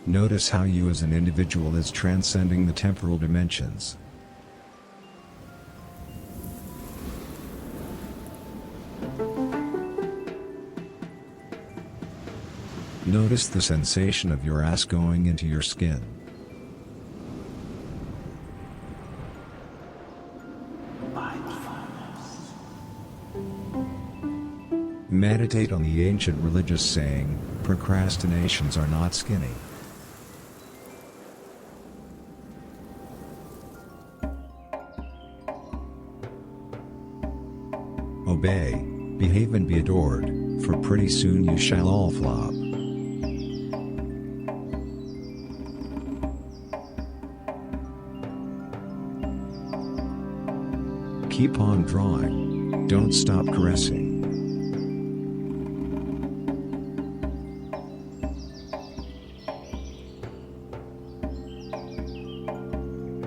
Notice how you as an individual is transcending the temporal dimensions. Notice the sensation of your ass going into your skin. Meditate on the ancient religious saying, procrastinations are not skinny. Obey, behave and be adored, for pretty soon you shall all flop. Keep on drawing. Don't stop caressing.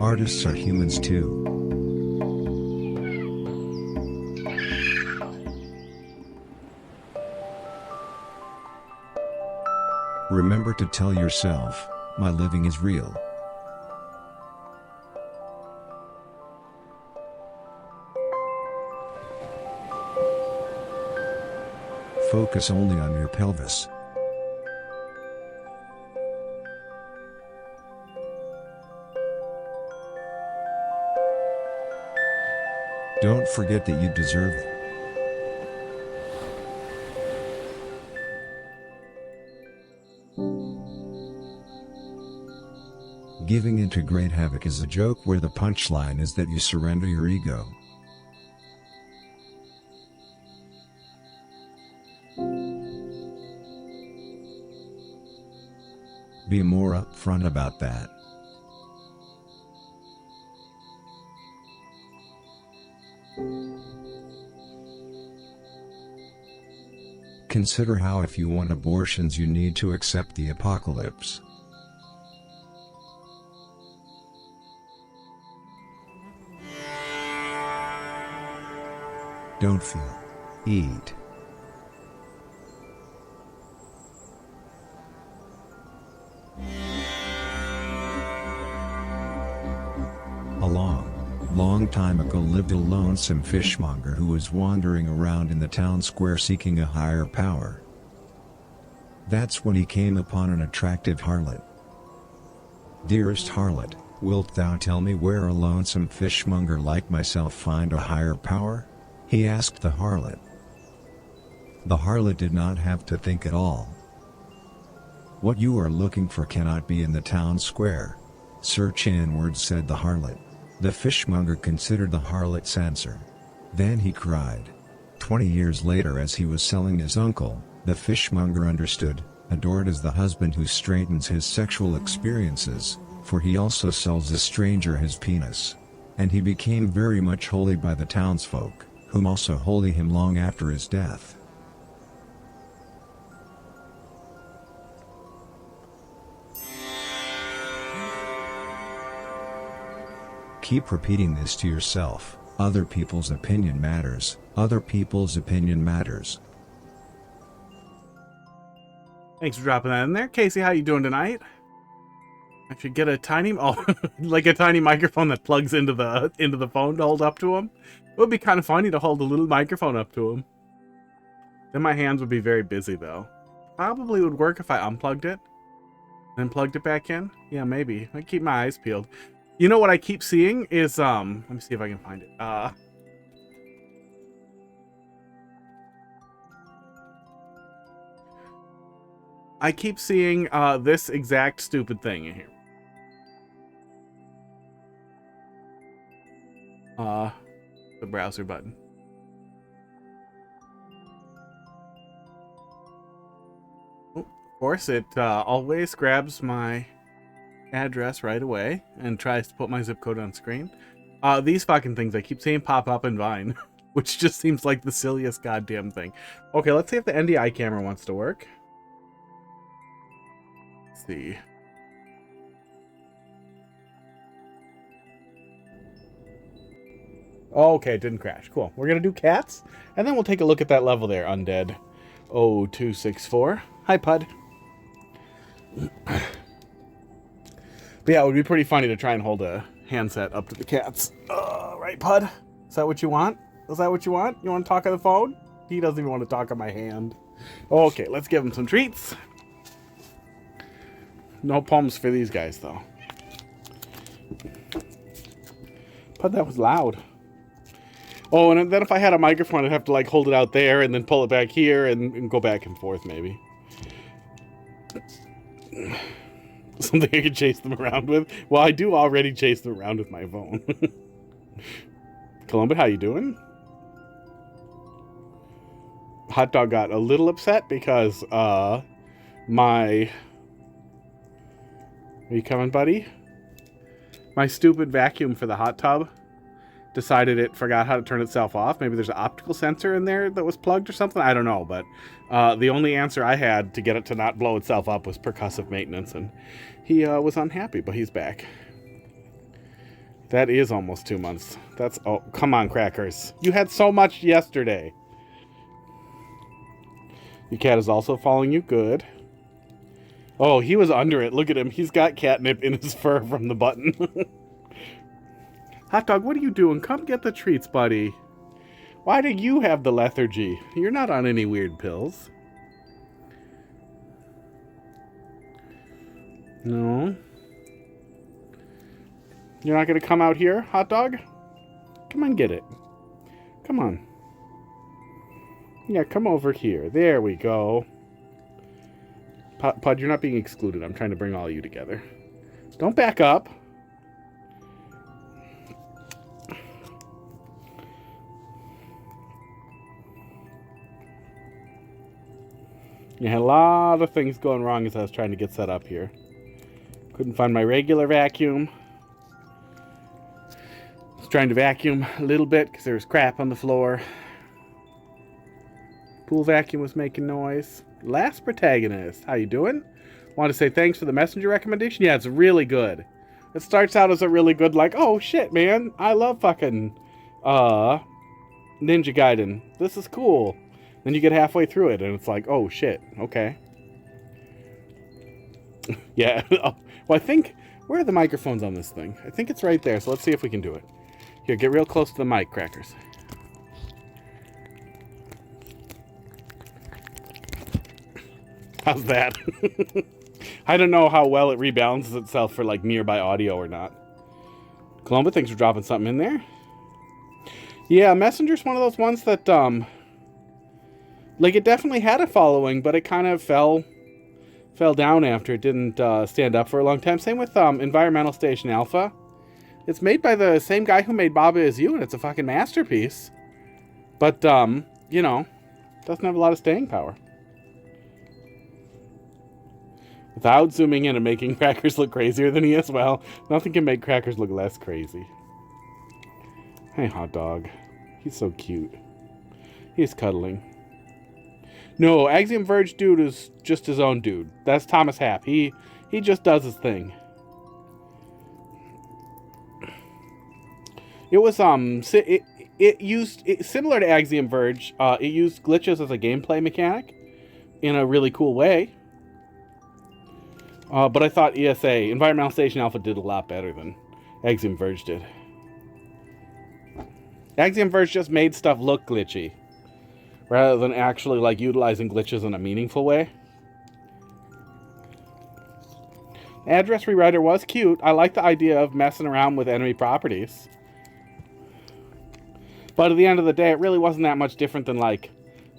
Artists are humans too. Remember to tell yourself, my living is real. Focus only on your pelvis. Don't forget that you deserve it. Giving into great havoc is a joke where the punchline is that you surrender your ego. Be more upfront about that. Consider how if you want abortions you need to accept the apocalypse. Don't feel. Eat. A long time ago lived a lonesome fishmonger who was wandering around in the town square seeking a higher power. That's when he came upon an attractive harlot. "Dearest harlot, wilt thou tell me where a lonesome fishmonger like myself find a higher power?" he asked the harlot. The harlot did not have to think at all. "What you are looking for cannot be in the town square. Search inwards," said the harlot. The fishmonger considered the harlot's answer. Then he cried. 20 years later, as he was selling his uncle, the fishmonger understood, adored as the husband who straightens his sexual experiences, for he also sells a stranger his penis. And he became very much holy by the townsfolk, whom also holy him long after his death. Keep repeating this to yourself. Other people's opinion matters. Other people's opinion matters. Thanks for dropping that in there. Casey, how you doing tonight? I should get a tiny, like a tiny microphone that plugs into the phone to hold up to him. It would be kind of funny to hold a little microphone up to him. Then my hands would be very busy though. Probably would work if I unplugged it, then plugged it back in. Yeah, maybe. I keep my eyes peeled. You know what I keep seeing is, let me see if I can find it. I keep seeing, this exact stupid thing in here. The browser button. Oh, of course, it, always grabs my address right away and tries to put my zip code on screen. These fucking things I keep seeing pop up in Vine, which just seems like the silliest goddamn thing. Okay, let's see if the NDI camera wants to work. Let's see. Okay, it didn't crash. Cool. We're gonna do cats, and then we'll take a look at that level there, Undead 0264. Hi, Pud. But yeah, it would be pretty funny to try and hold a handset up to the cats. Right, Pud? Is that what you want? Is that what you want? You want to talk on the phone? He doesn't even want to talk on my hand. Okay, let's give him some treats. No poems for these guys, though. But that was loud. Oh, and then if I had a microphone, I'd have to, like, hold it out there and then pull it back here and go back and forth, maybe. Something I could chase them around with. Well, I do already chase them around with my phone. Columba, how you doing? Hot Dog got a little upset because, my... Are you coming, buddy? My stupid vacuum for the hot tub decided it forgot how to turn itself off. Maybe there's an optical sensor in there that was plugged or something. I don't know, but the only answer I had to get it to not blow itself up was percussive maintenance, and he was unhappy, but he's back. That is almost 2 months. That's... Oh, come on, Crackers. You had so much yesterday. Your cat is also following you. Good. Oh, he was under it. Look at him. He's got catnip in his fur from the button. Hot Dog, what are you doing? Come get the treats, buddy. Why do you have the lethargy? You're not on any weird pills. No. You're not going to come out here, Hot Dog? Come on, get it. Come on. Yeah, come over here. There we go. Pud, you're not being excluded. I'm trying to bring all of you together. Don't back up. You had a lot of things going wrong as I was trying to get set up here. Couldn't find my regular vacuum. I was trying to vacuum a little bit because there was crap on the floor. Pool vacuum was making noise. Last protagonist, how you doing? Want to say thanks for the messenger recommendation? Yeah, it's really good. It starts out as a really good, like, oh shit, man, I love fucking Ninja Gaiden. This is cool. Then you get halfway through it and it's like, oh shit, okay. Yeah. Well, I think, where are the microphones on this thing? I think it's right there, so let's see if we can do it. Here, get real close to the mic, Crackers. How's that? I don't know how well it rebalances itself for like nearby audio or not. Columba, thanks for dropping something in there. Yeah, Messenger's one of those ones that, like, it definitely had a following, but it kind of fell down after. It didn't stand up for a long time. Same with Environmental Station Alpha. It's made by the same guy who made Baba Is You, and it's a fucking masterpiece. But, you know, doesn't have a lot of staying power. Without zooming in and making Crackers look crazier than he is, well, nothing can make Crackers look less crazy. Hey, Hot Dog. He's so cute. He's cuddling. No, Axiom Verge dude is just his own dude. That's Thomas Happ. He just does his thing. It was it used similar to Axiom Verge. It used glitches as a gameplay mechanic in a really cool way. But I thought ESA, Environmental Station Alpha, did a lot better than Axiom Verge did. Axiom Verge just made stuff look glitchy, rather than actually like utilizing glitches in a meaningful way. Address Rewriter was cute. I like the idea of messing around with enemy properties. But at the end of the day, it really wasn't that much different than like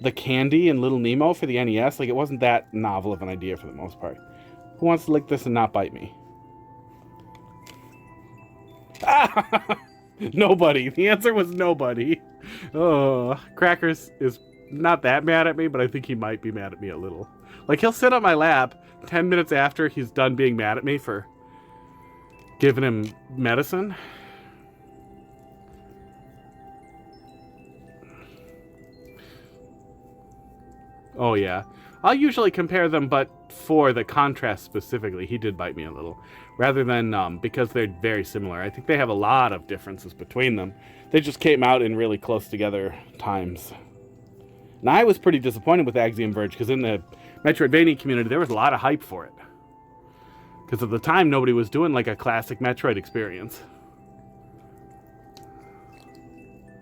the Candy and Little Nemo for the NES. Like, it wasn't that novel of an idea for the most part. Who wants to lick this and not bite me? Ah! Nobody. The answer was nobody. Oh, Crackers is not that mad at me, but I think he might be mad at me a little. Like, he'll sit on my lap 10 minutes after he's done being mad at me for giving him medicine. Oh, yeah. I'll usually compare them, but for the contrast specifically, he did bite me a little. Rather than, because they're very similar. I think they have a lot of differences between them. They just came out in really close together times. And I was pretty disappointed with Axiom Verge, because in the Metroidvania community, there was a lot of hype for it. Because at the time, nobody was doing like a classic Metroid experience.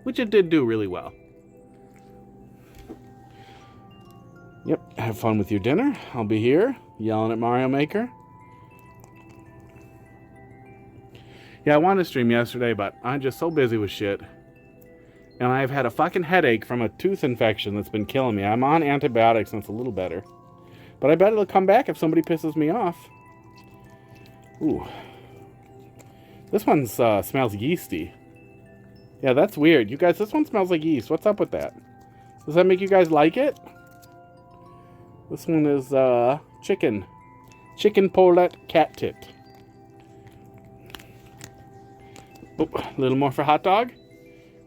Which it did do really well. Yep, have fun with your dinner. I'll be here, yelling at Mario Maker. Yeah, I wanted to stream yesterday, but I'm just so busy with shit. And I've had a fucking headache from a tooth infection that's been killing me. I'm on antibiotics and it's a little better. But I bet it'll come back if somebody pisses me off. Ooh. This one smells yeasty. Yeah, that's weird. You guys, this one smells like yeast. What's up with that? Does that make you guys like it? This one is chicken. Chicken Polet cat tit. Oh, a little more for hot dog?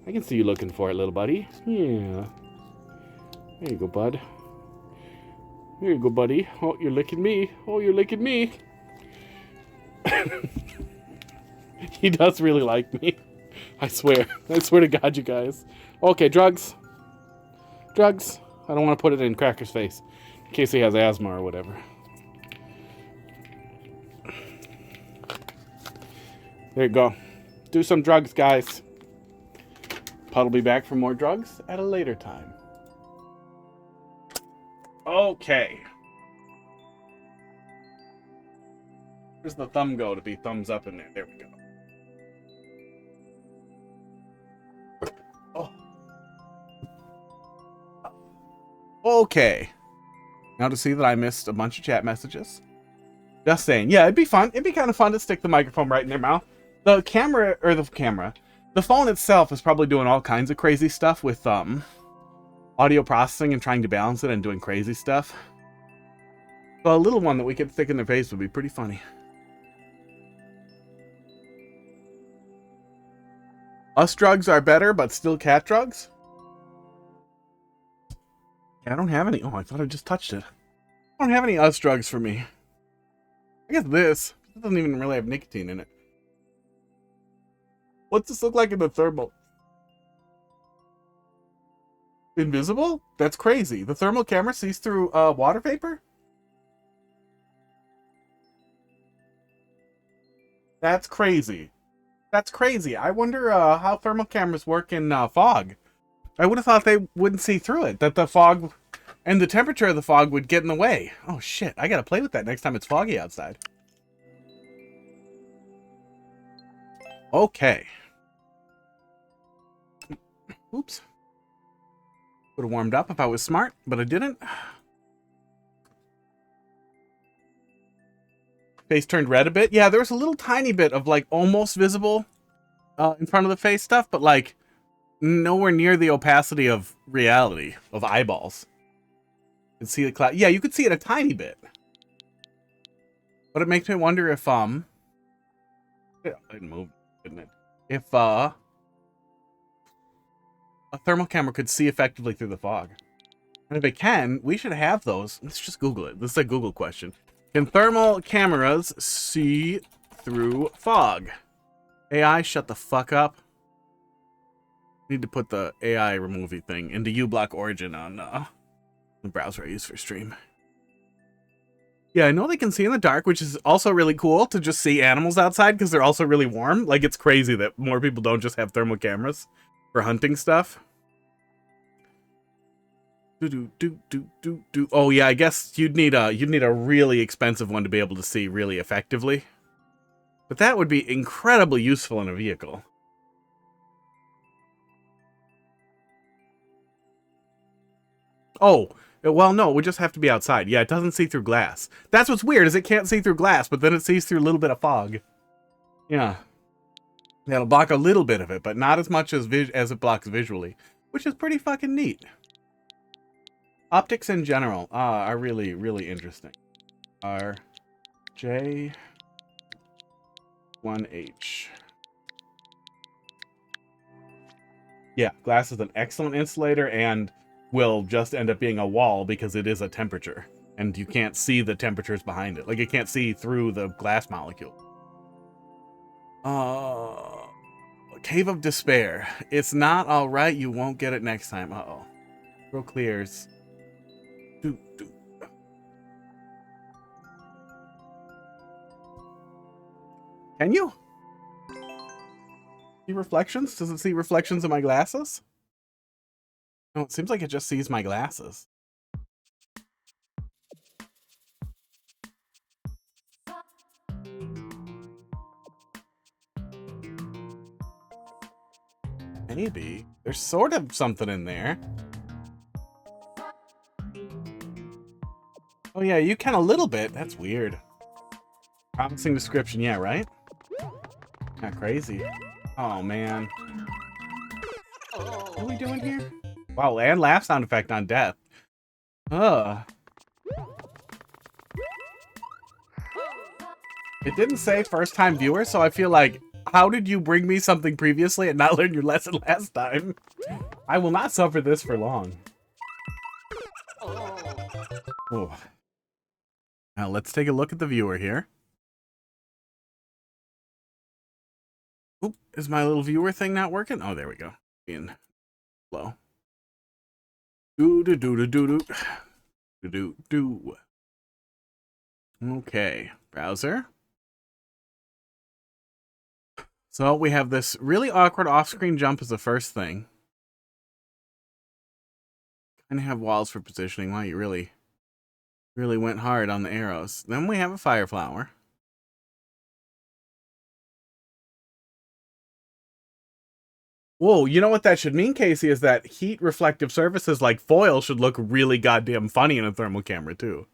I can see you looking for it, little buddy. Yeah. There you go, bud. There you go, buddy. Oh, you're licking me. Oh, you're licking me. He does really like me. I swear. I swear to God, you guys. Okay, drugs. Drugs. I don't want to put it in Cracker's face. In case he has asthma or whatever. There you go. Do some drugs, guys. Pudd'll be back for more drugs at a later time. Okay. Where's the thumb go to be thumbs up in there? There we go. Oh. Okay. Now to see that I missed a bunch of chat messages. Just saying. Yeah, it'd be fun. It'd be kind of fun to stick the microphone right in their mouth. The camera, or the phone itself is probably doing all kinds of crazy stuff with audio processing and trying to balance it and doing crazy stuff. So a little one that we could stick in their face would be pretty funny. Us drugs are better, but still cat drugs? Yeah, I don't have any. Oh, I thought I just touched it. I don't have any us drugs for me. I guess this. It doesn't even really have nicotine in it. What's this look like in the thermal? Invisible? That's crazy. The thermal camera sees through water vapor? That's crazy. That's crazy. I wonder how thermal cameras work in fog. I would have thought they wouldn't see through it. That the fog and the temperature of the fog would get in the way. Oh shit, I gotta play with that next time it's foggy outside. Okay. Oops. Would have warmed up if I was smart, but I didn't. Face turned red a bit. Yeah, there was a little tiny bit of like almost visible in front of the face stuff, but like nowhere near the opacity of reality, of eyeballs. You can see the cloud. Yeah, you could see it a tiny bit. But it makes me wonder if it didn't move, didn't it? If a thermal camera could see effectively through the fog. And if it can, we should have those. Let's just Google it. This is a Google question. Can thermal cameras see through fog? AI, shut the fuck up. Need to put the AI removey thing into uBlock Origin on the browser I use for stream. Yeah, I know they can see in the dark, which is also really cool to just see animals outside because they're also really warm. Like, it's crazy that more people don't just have thermal cameras for hunting stuff. Oh yeah, I guess you'd need a really expensive one to be able to see really effectively. But that would be incredibly useful in a vehicle. Oh, well, no, it would just have to be outside. Yeah, it doesn't see through glass. That's what's weird, is it can't see through glass, but then it sees through a little bit of fog. Yeah. That'll block a little bit of it, but not as much as it blocks visually, which is pretty fucking neat. Optics in general are really, really interesting. RJ1H. Yeah, glass is an excellent insulator and will just end up being a wall because it is a temperature. And you can't see the temperatures behind it. Like, it can't see through the glass molecule. Cave of Despair. It's not alright, you won't get it next time. Uh-oh. Real clears. Can you? See reflections? Does it see reflections of my glasses? No, it seems like it just sees my glasses. Maybe. There's sort of something in there. Oh yeah, you can a little bit. That's weird. Promising description, yeah, right? Not crazy. Oh man. What are we doing here? Wow, and laugh sound effect on death. Ugh. It didn't say first time viewer, so I feel like, how did you bring me something previously and not learn your lesson last time? I will not suffer this for long. Oh. Now let's take a look at the viewer here. Oop, is my little viewer thing not working? Oh, there we go. Being slow. Do. Okay, browser. So we have this really awkward off-screen jump as the first thing. Kind of have walls for positioning. Wow, you really went hard on the arrows. Then we have a fire flower. Whoa, you know what that should mean, Casey, is that heat reflective surfaces like foil should look really goddamn funny in a thermal camera too.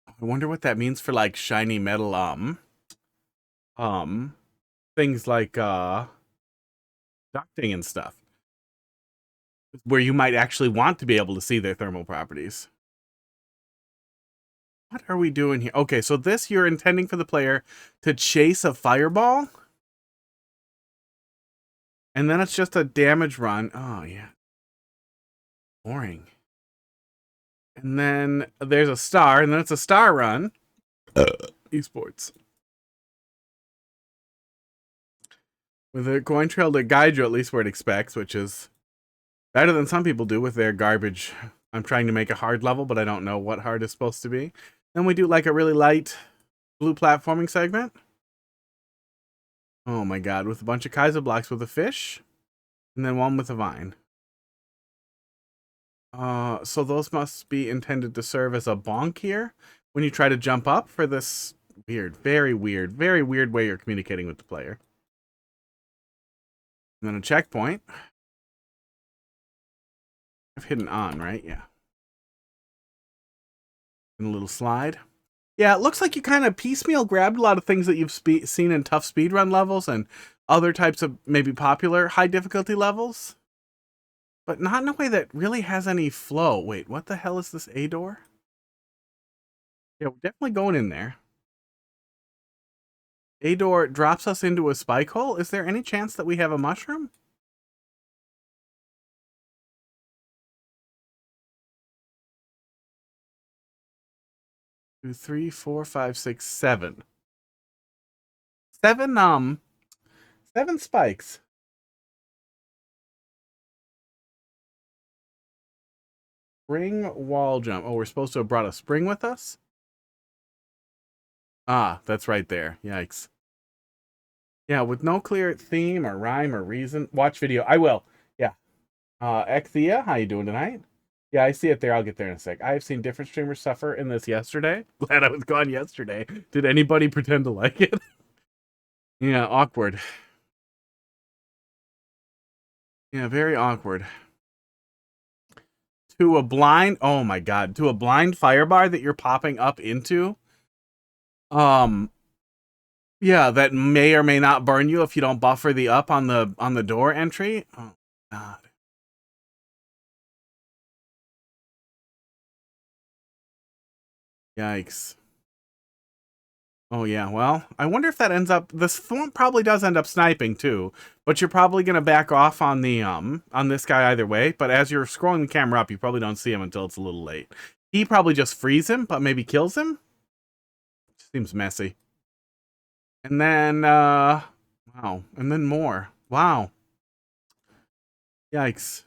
I wonder what that means for like shiny metal things like ducting and stuff, where you might actually want to be able to see their thermal properties. What are we doing here? Okay, so this you're intending for the player to chase a fireball, and then it's just a damage run. Oh yeah, boring. And then there's a star, and then it's a star run. Esports. With a coin trail to guide you at least where it expects, which is better than some people do with their garbage. I'm trying to make a hard level, but I don't know what hard is supposed to be. Then we do like a really light blue platforming segment. Oh my god, with a bunch of Kaiser blocks with a fish. And then one with a vine. So those must be intended to serve as a bonk here when you try to jump up for this very weird way you're communicating with the player. And then a checkpoint. I've hidden on, right? Yeah. And a little slide. Yeah, it looks like you kind of piecemeal grabbed a lot of things that you've seen in tough speedrun levels and other types of maybe popular high difficulty levels. But not in a way that really has any flow. Wait, what the hell is this A door? Yeah, we're definitely going in there. A door drops us into a spike hole. Is there any chance that we have a mushroom? 2, 3, 4, 5, 6, 7. 7 spikes. Spring wall jump. Oh, we're supposed to have brought a spring with us? Ah, that's right there. Yikes. Yeah, with no clear theme or rhyme or reason. Watch video. I will. Yeah. Exthea, how you doing tonight? Yeah, I see it there. I'll get there in a sec. I have seen different streamers suffer in this yesterday. Glad I was gone yesterday. Did anybody pretend to like it? Yeah, awkward. Yeah, very awkward. To a blind, oh my god, to a blind firebar that you're popping up into. Yeah, that may or may not burn you if you don't buffer the up on the door entry. Oh god. Yikes. Oh yeah, well, I wonder if that ends up, this one probably does end up sniping too, but you're probably gonna back off on the on this guy either way, but as you're scrolling the camera up, you probably don't see him until it's a little late. He probably just frees him, but maybe kills him? Seems messy. And then wow, and then more. Wow. Yikes.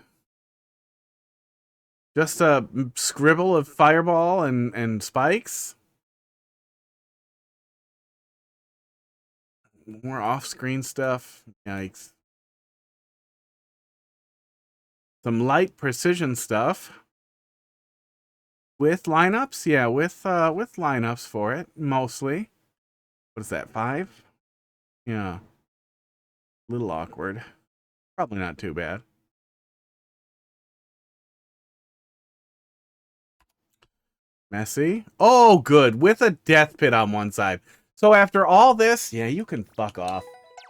Just a scribble of fireball and spikes. more off-screen stuff. Yikes. Some light precision stuff. With lineups? Yeah, with lineups for it, mostly. What is that, 5? Yeah. A little awkward. Probably not too bad. Messy. Oh, good. With a death pit on one side. So after all this, yeah, you can fuck off.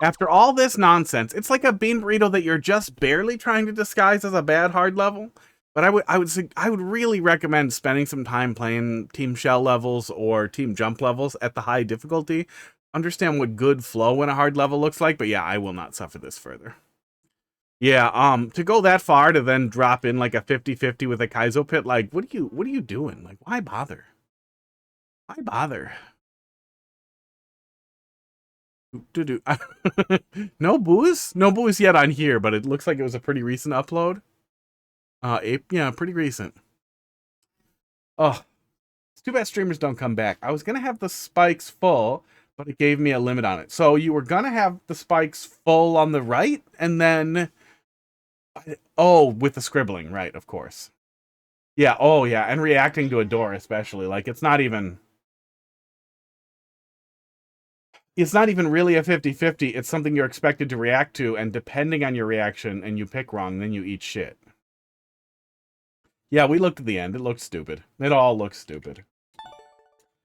After all this nonsense, it's like a bean burrito that you're just barely trying to disguise as a bad hard level. But I would really recommend spending some time playing Team Shell levels or Team Jump levels at the high difficulty. Understand what good flow in a hard level looks like, but yeah, I will not suffer this further. Yeah, to go that far to then drop in like a 50-50 with a Kaizo pit, like, what are you doing? Like, why bother? Why bother? No booze? No booze yet on here, but it looks like it was a pretty recent upload. Yeah, pretty recent. Oh, it's too bad streamers don't come back. I was gonna have the spikes full, but it gave me a limit on it. So you were gonna have the spikes full on the right, and then... Oh, with the scribbling, right, of course. Yeah, oh yeah, and reacting to a door especially. Like, it's not even really a 50-50. It's something you're expected to react to, and depending on your reaction and you pick wrong, then you eat shit. Yeah, we looked at the end. It looked stupid. It all looks stupid.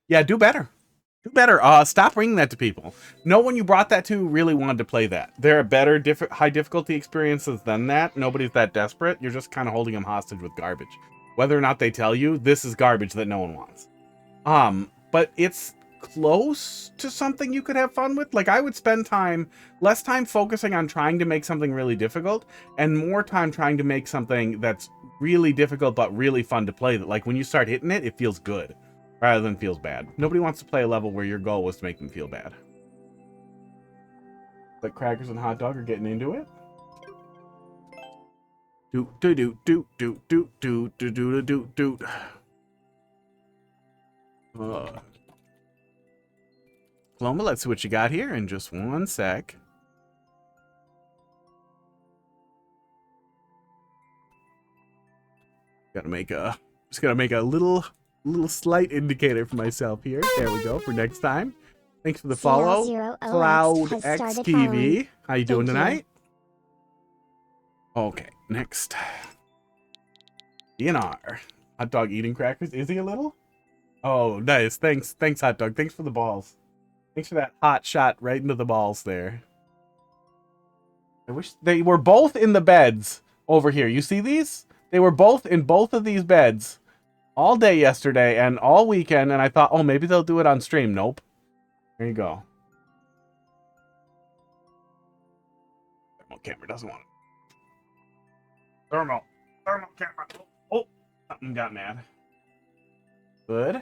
Yeah, do better. Do better. Stop bringing that to people. No one you brought that to really wanted to play that. There are better high difficulty experiences than that. Nobody's that desperate. You're just kind of holding them hostage with garbage. Whether or not they tell you, this is garbage that no one wants. But it's close to something you could have fun with. Like, I would spend less time focusing on trying to make something really difficult, and more time trying to make something that's really difficult but really fun to play. That, like, when you start hitting it, it feels good rather than feels bad. Nobody wants to play a level where your goal was to make them feel bad. But crackers and hot dog are getting into it. Do do do do do do do do do do do. Paloma, let's see what you got here in just one sec. Just gotta make a little slight indicator for myself here. There we go, for next time. Thanks for the follow. Cloud X TV. How you doing tonight? Okay, next. DNR. Hot dog eating crackers. Is he a little? Oh, nice. Thanks, hot dog. Thanks for the balls. Thanks for that hot shot right into the balls there. I wish they were both in the beds over here. You see these? They were both in both of these beds all day yesterday and all weekend, and I thought, oh, maybe they'll do it on stream. Nope. There you go. Thermal camera doesn't want it. Thermal camera. Oh, something got mad. Good.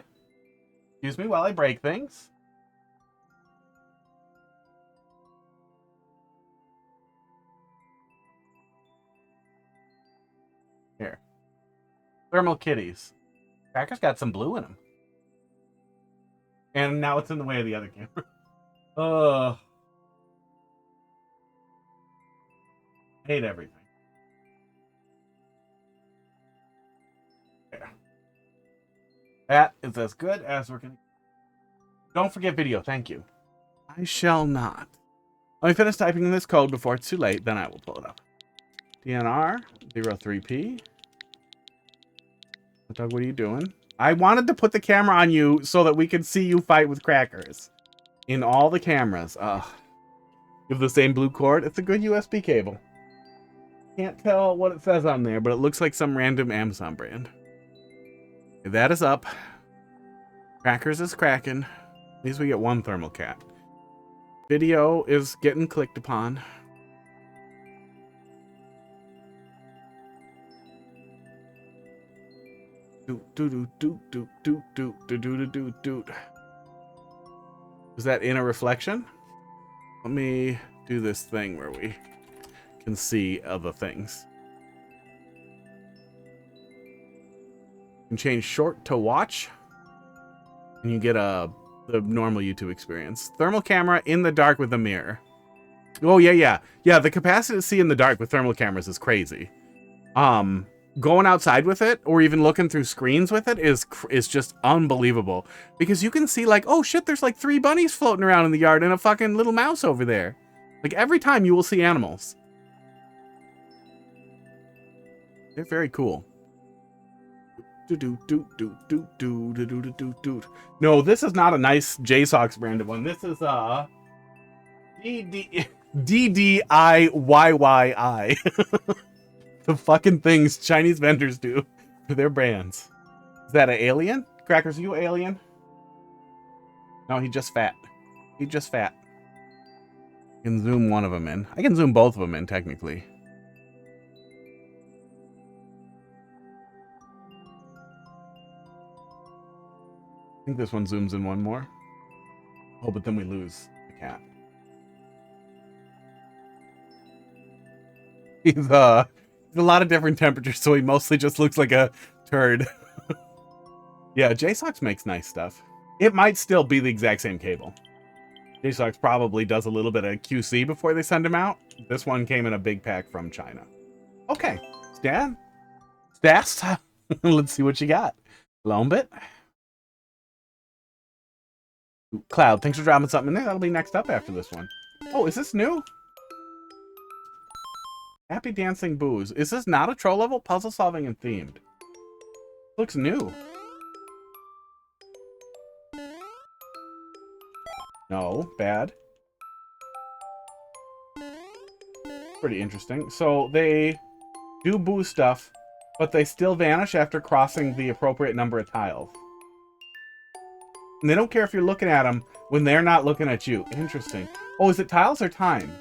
Excuse me while I break things. Here. Thermal kitties. Cracker's got some blue in them. And now it's in the way of the other camera. Hate everything. There. That is as good as we're gonna... Don't forget video, thank you. I shall not. Let me finish typing in this code before it's too late, then I will pull it up. DNR 03P. Doug, what are you doing? I wanted to put the camera on you so that we could see you fight with crackers. In all the cameras. Ugh. You have the same blue cord. It's a good USB cable. Can't tell what it says on there, but it looks like some random Amazon brand. Okay, that is up. Crackers is cracking. At least we get one thermal cat. Video is getting clicked upon. Was that in a reflection? Let me do this thing where we can see other things. You can change short to watch, and you get a the normal YouTube experience. Thermal camera in the dark with a mirror. Oh, yeah. The capacity to see in the dark with thermal cameras is crazy. Going outside with it, or even looking through screens with it, is just unbelievable. Because you can see, like, oh shit, there's like 3 bunnies floating around in the yard and a fucking little mouse over there. Like, every time you will see animals. They're very cool. No, this is not a nice JSOX branded one. This is DDIYYI. The fucking things Chinese vendors do for their brands. Is that an alien? Crackers, are you alien? No, he's just fat. He's just fat. I can zoom one of them in. I can zoom both of them in, technically. I think this one zooms in one more. Oh, but then we lose the cat. He's a lot of different temperatures, so he mostly just looks like a turd. Yeah, JSOX makes nice stuff. It might still be the exact same cable. JSOX probably does a little bit of QC before they send them out. This one came in a big pack from China. Okay, Stas? Let's see what you got. Lombit. Cloud, thanks for dropping something in there. That'll be next up after this one. Oh, is this new? Happy Dancing Booze. Is this not a troll level? Puzzle solving and themed. Looks new. No, bad. Pretty interesting. So they do boo stuff, but they still vanish after crossing the appropriate number of tiles. And they don't care if you're looking at them when they're not looking at you. Interesting. Oh, is it tiles or time?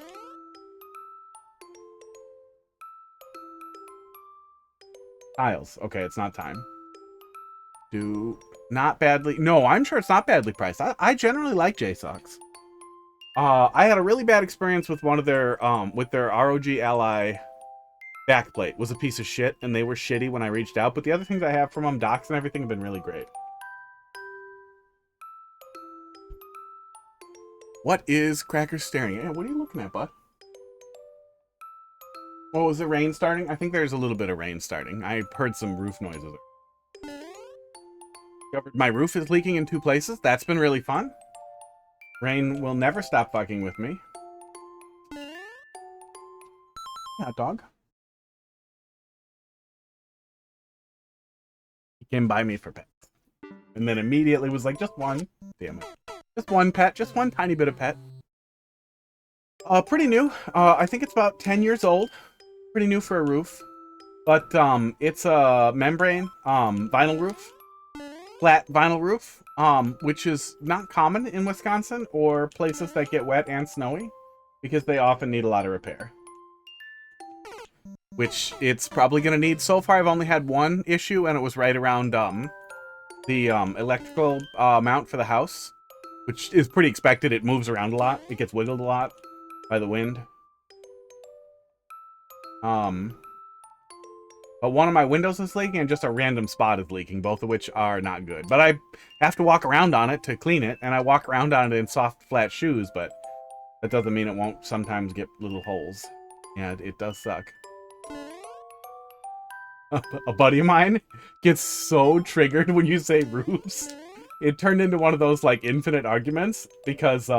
Tiles. Okay, it's not time. Not badly. No, I'm sure it's not badly priced. I generally like JSOX. I had a really bad experience with one of their ROG Ally backplate. Was a piece of shit, and they were shitty when I reached out. But the other things I have from them, docks and everything, have been really great. What is Cracker staring at? What are you looking at, bud? Oh, is it rain starting? I think there's a little bit of rain starting. I heard some roof noises. My roof is leaking in 2 places. That's been really fun. Rain will never stop fucking with me. Yeah, dog. He came by me for pets. And then immediately was like, just one. Damn it. Just one pet. Just one tiny bit of pet. Pretty new. I think it's about 10 years old. Pretty new for a roof. But it's a membrane vinyl roof. Flat vinyl roof, which is not common in Wisconsin or places that get wet and snowy, because they often need a lot of repair. Which it's probably going to need. So far, I've only had one issue, and it was right around the electrical mount for the house, which is pretty expected. It moves around a lot. It gets wiggled a lot by the wind. But one of my windows is leaking, and just a random spot is leaking, both of which are not good. But I have to walk around on it to clean it, and I walk around on it in soft, flat shoes, but that doesn't mean it won't sometimes get little holes. Yeah, it does suck. A buddy of mine gets so triggered when you say roofs. It turned into one of those, like, infinite arguments, because,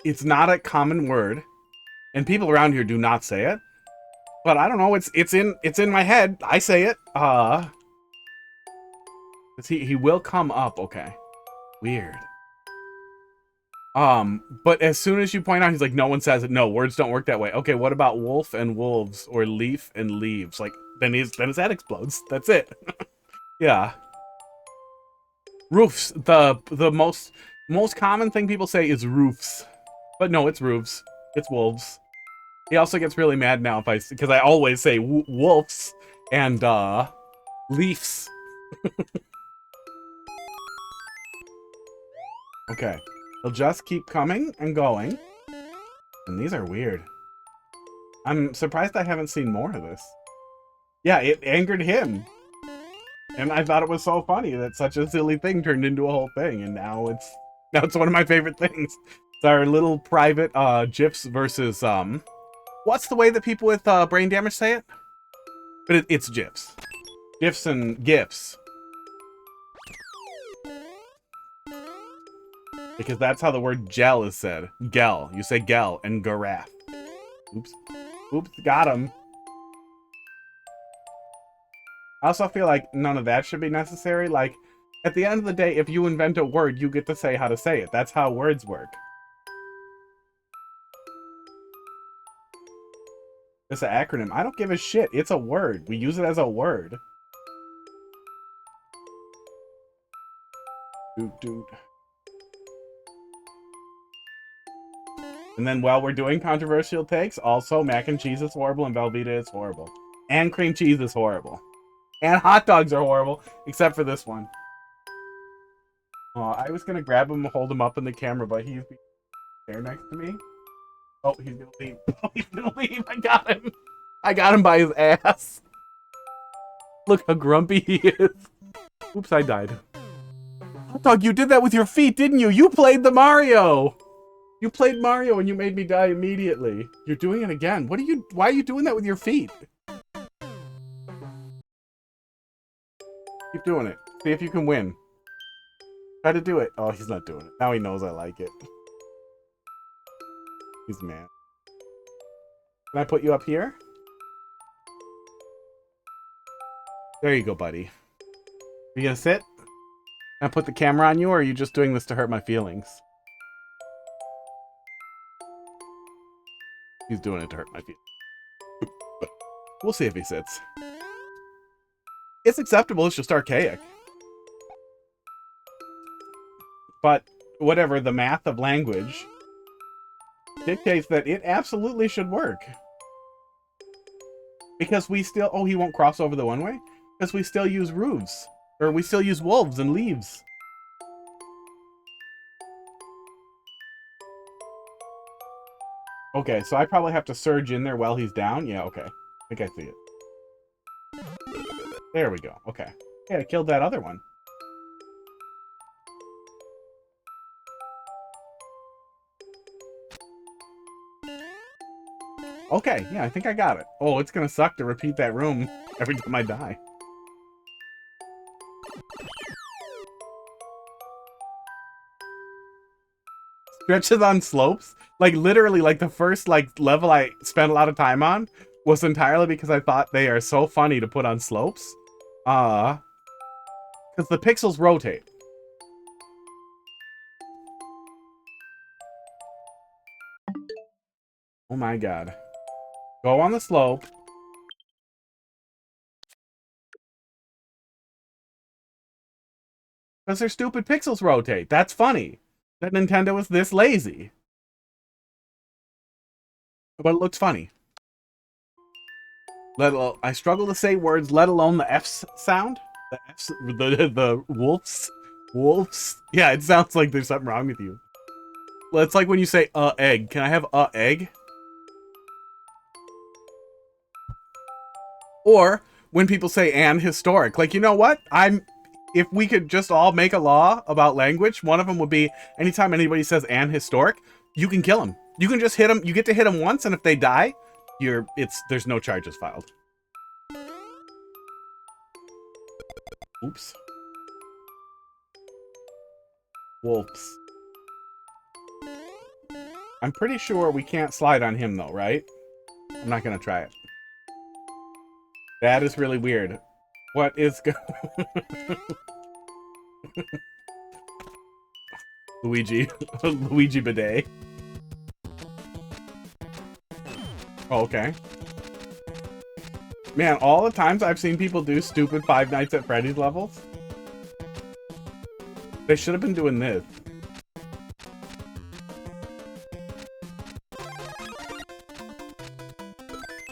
it's not a common word. And people around here do not say it, but I don't know. It's in my head. I say it. He will come up. Okay, weird. But as soon as you point out, he's like, no one says it. No, words don't work that way. Okay, what about wolf and wolves, or leaf and leaves? Like, then his head explodes. That's it. Yeah. Roofs. The most common thing people say is roofs, but no, it's roofs. It's wolves. He also gets really mad now because I always say wolves and leafs. Okay, he'll just keep coming and going, and these are weird. I'm surprised I haven't seen more of this. Yeah, it angered him. And I thought it was so funny that such a silly thing turned into a whole thing, and now it's one of my favorite things. It's our little private GIFs versus what's the way that people with brain damage say it? But it's GIFs. GIFs and GIFs. Because that's how the word gel is said. Gel. You say gel and giraffe. Oops. Oops, got him. I also feel like none of that should be necessary. Like, at the end of the day, if you invent a word, you get to say how to say it. That's how words work. It's an acronym. I don't give a shit. It's a word. We use it as a word. Doot doot. And then while we're doing controversial takes, also mac and cheese is horrible and Velveeta is horrible. And cream cheese is horrible. And hot dogs are horrible, except for this one. Oh, I was gonna grab him and hold him up in the camera, but he's there next to me. Oh, he's gonna leave. Oh, he's gonna leave. I got him. I got him by his ass. Look how grumpy he is. Oops, I died. Hot dog, you did that with your feet, didn't you? You played the Mario. You played Mario and you made me die immediately. You're doing it again. Why are you doing that with your feet? Keep doing it. See if you can win. Try to do it. Oh, he's not doing it. Now he knows I like it. He's mad. Can I put you up here? There you go, buddy. You gonna sit? Can I put the camera on you, or are you just doing this to hurt my feelings? He's doing it to hurt my feelings. We'll see if he sits. It's acceptable, it's just archaic. But whatever, the math of language dictates that it absolutely should work. Because we still... Oh, he won't cross over the one-way? Because we still use roofs. Or we still use wolves and leaves. Okay, so I probably have to surge in there while he's down? Yeah, okay. I think I see it. There we go. Okay. Yeah, I killed that other one. Okay, yeah, I think I got it. Oh, it's gonna suck to repeat that room every time I die. Stretches on slopes? Like, literally, like, the first, like, level I spent a lot of time on was entirely because I thought they are so funny to put on slopes. Because the pixels rotate. Oh my god. Go on the slope. Because their stupid pixels rotate. That's funny. That Nintendo is this lazy. But it looks funny. I struggle to say words, let alone the F sound. The F's, the wolves. Wolves? Yeah, it sounds like there's something wrong with you. Well, it's like when you say, egg. Can I have egg? Or when people say an historic. Like, you know what? If we could just all make a law about language, one of them would be anytime anybody says an historic, you can kill them. You can just hit them. You get to hit them once, and if they die, there's no charges filed. Oops. Wolves. I'm pretty sure we can't slide on him, though, right? I'm not gonna try it. That is really weird. What is Luigi. Luigi bidet. Oh, okay. Man, all the times I've seen people do stupid Five Nights at Freddy's levels, they should have been doing this.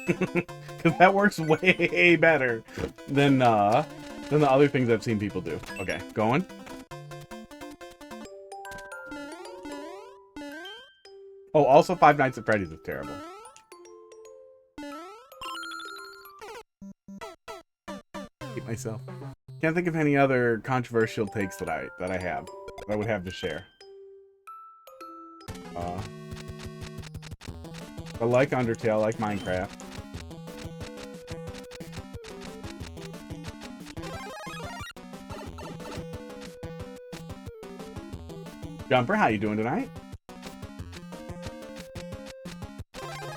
Because that works way better than the other things I've seen people do. Okay, going. Oh, also Five Nights at Freddy's is terrible. Hate myself. Can't think of any other controversial takes that I would have to share. I like Undertale, I like Minecraft. Jumper, how you doing tonight?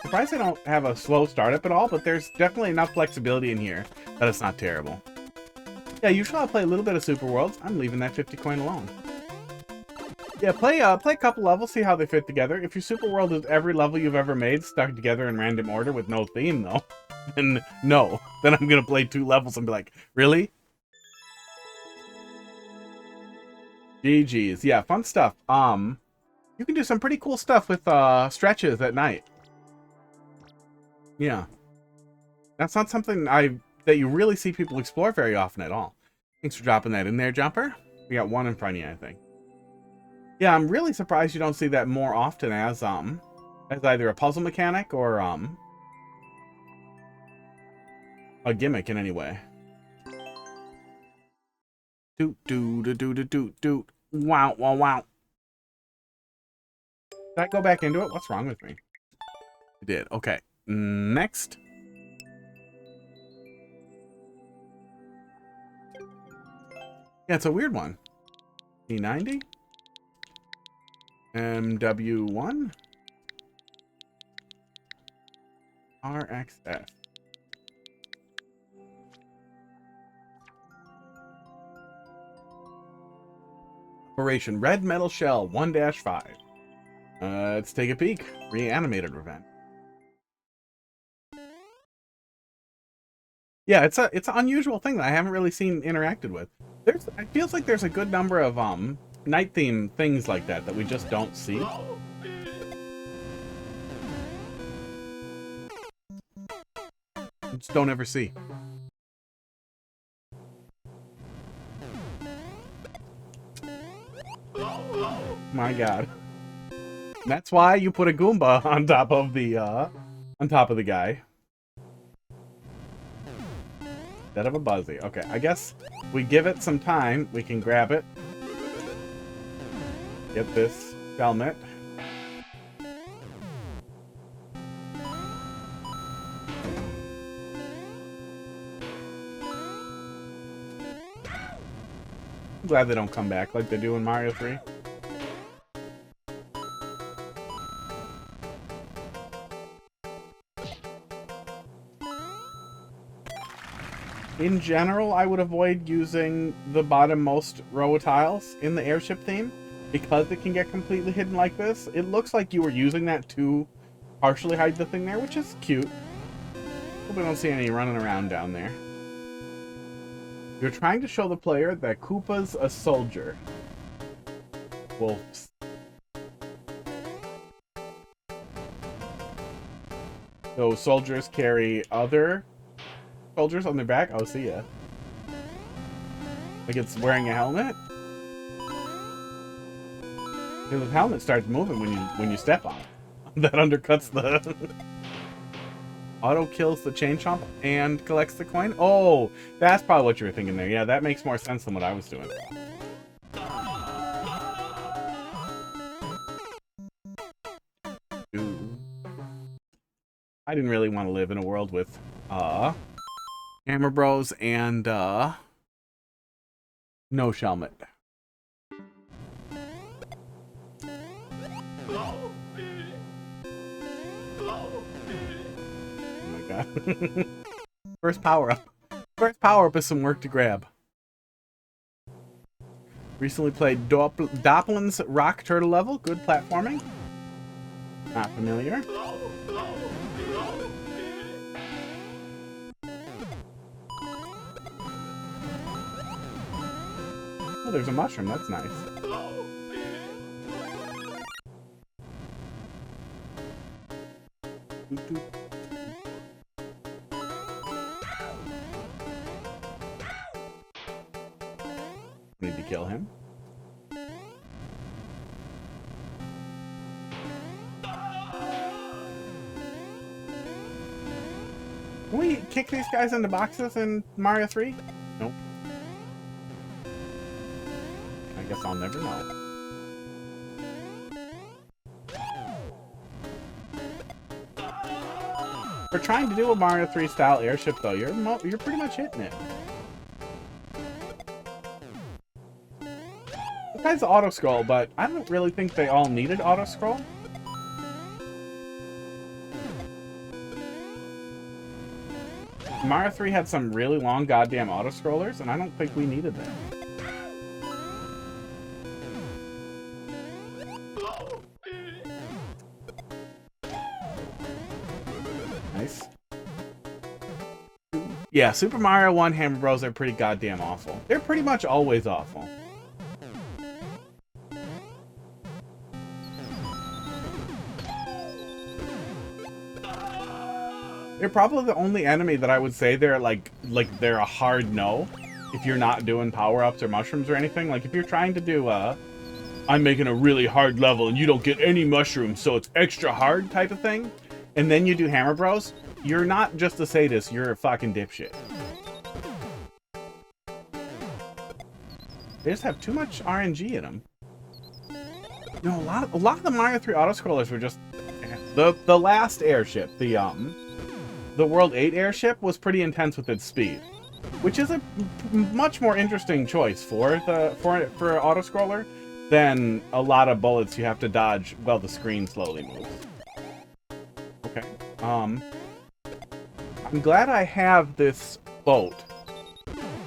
Surprised I don't have a slow startup at all, but there's definitely enough flexibility in here that it's not terrible. Yeah, usually I'll play a little bit of Super Worlds. I'm leaving that 50 coin alone. Yeah, play a couple levels, see how they fit together. If your Super World is every level you've ever made stuck together in random order with no theme, though, then no. Then I'm gonna play 2 levels and be like, really? GG's. Yeah, fun stuff. You can do some pretty cool stuff with stretches at night. Yeah. That's not something that you really see people explore very often at all. Thanks for dropping that in there, Jumper. We got 1 in front of you, I think. Yeah, I'm really surprised you don't see that more often as either a puzzle mechanic or a gimmick in any way. Doot doot doot doot doot doot. Wow wow wow. Did I go back into it? What's wrong with me? I did. Okay. Next. Yeah, it's a weird one. P90. MW1. RXS. Operation Red Metal Shell 1-5. Let's take a peek. Reanimated event. Yeah, it's an unusual thing that I haven't really seen interacted with. It feels like there's a good number of night theme things like that we just don't see. Just don't ever see. My God. That's why you put a Goomba on top of the guy. Instead of a Buzzy. Okay, I guess we give it some time. We can grab it. Get this helmet. I'm glad they don't come back like they do in Mario 3. In general, I would avoid using the bottommost row of tiles in the airship theme because it can get completely hidden like this. It looks like you were using that to partially hide the thing there, which is cute. Hope we don't see any running around down there. You're trying to show the player that Koopa's a soldier. Wolves. So soldiers carry other soldiers on their back? Oh, see ya. Like it's wearing a helmet? Because the helmet starts moving when you step on it. That undercuts the... Auto kills the chain chomp and collects the coin? Oh, that's probably what you were thinking there. Yeah, that makes more sense than what I was doing. Ooh. I didn't really want to live in a world with Hammer Bros and no Shelmet. Oh my God. First power up. First power up is some work to grab. Recently played Doplin's Rock Turtle level. Good platforming. Not familiar. Oh, there's a mushroom. That's nice. Need to kill him. Can we kick these guys into boxes in Mario 3? Nope. I guess I'll never know. For trying to do a Mario 3 style airship, though, you're pretty much hitting it. Besides the auto scroll, but I don't really think they all needed auto scroll. Mario 3 had some really long goddamn auto scrollers, and I don't think we needed them. Nice. Yeah, Super Mario 1 Hammer Bros are pretty goddamn awful. They're pretty much always awful. They're probably the only enemy that I would say they're like they're a hard no if you're not doing power-ups or mushrooms or anything. Like if you're trying to do I'm making a really hard level and you don't get any mushrooms, so it's extra hard type of thing, and then you do Hammer Bros, you're not just a sadist, you're a fucking dipshit. They just have too much RNG in them. You know, a lot of the Mario 3 auto-scrollers were just... The last airship, the World 8 airship, was pretty intense with its speed, which is a much more interesting choice for auto-scroller than a lot of bullets you have to dodge while the screen slowly moves. Okay. I'm glad I have this boat.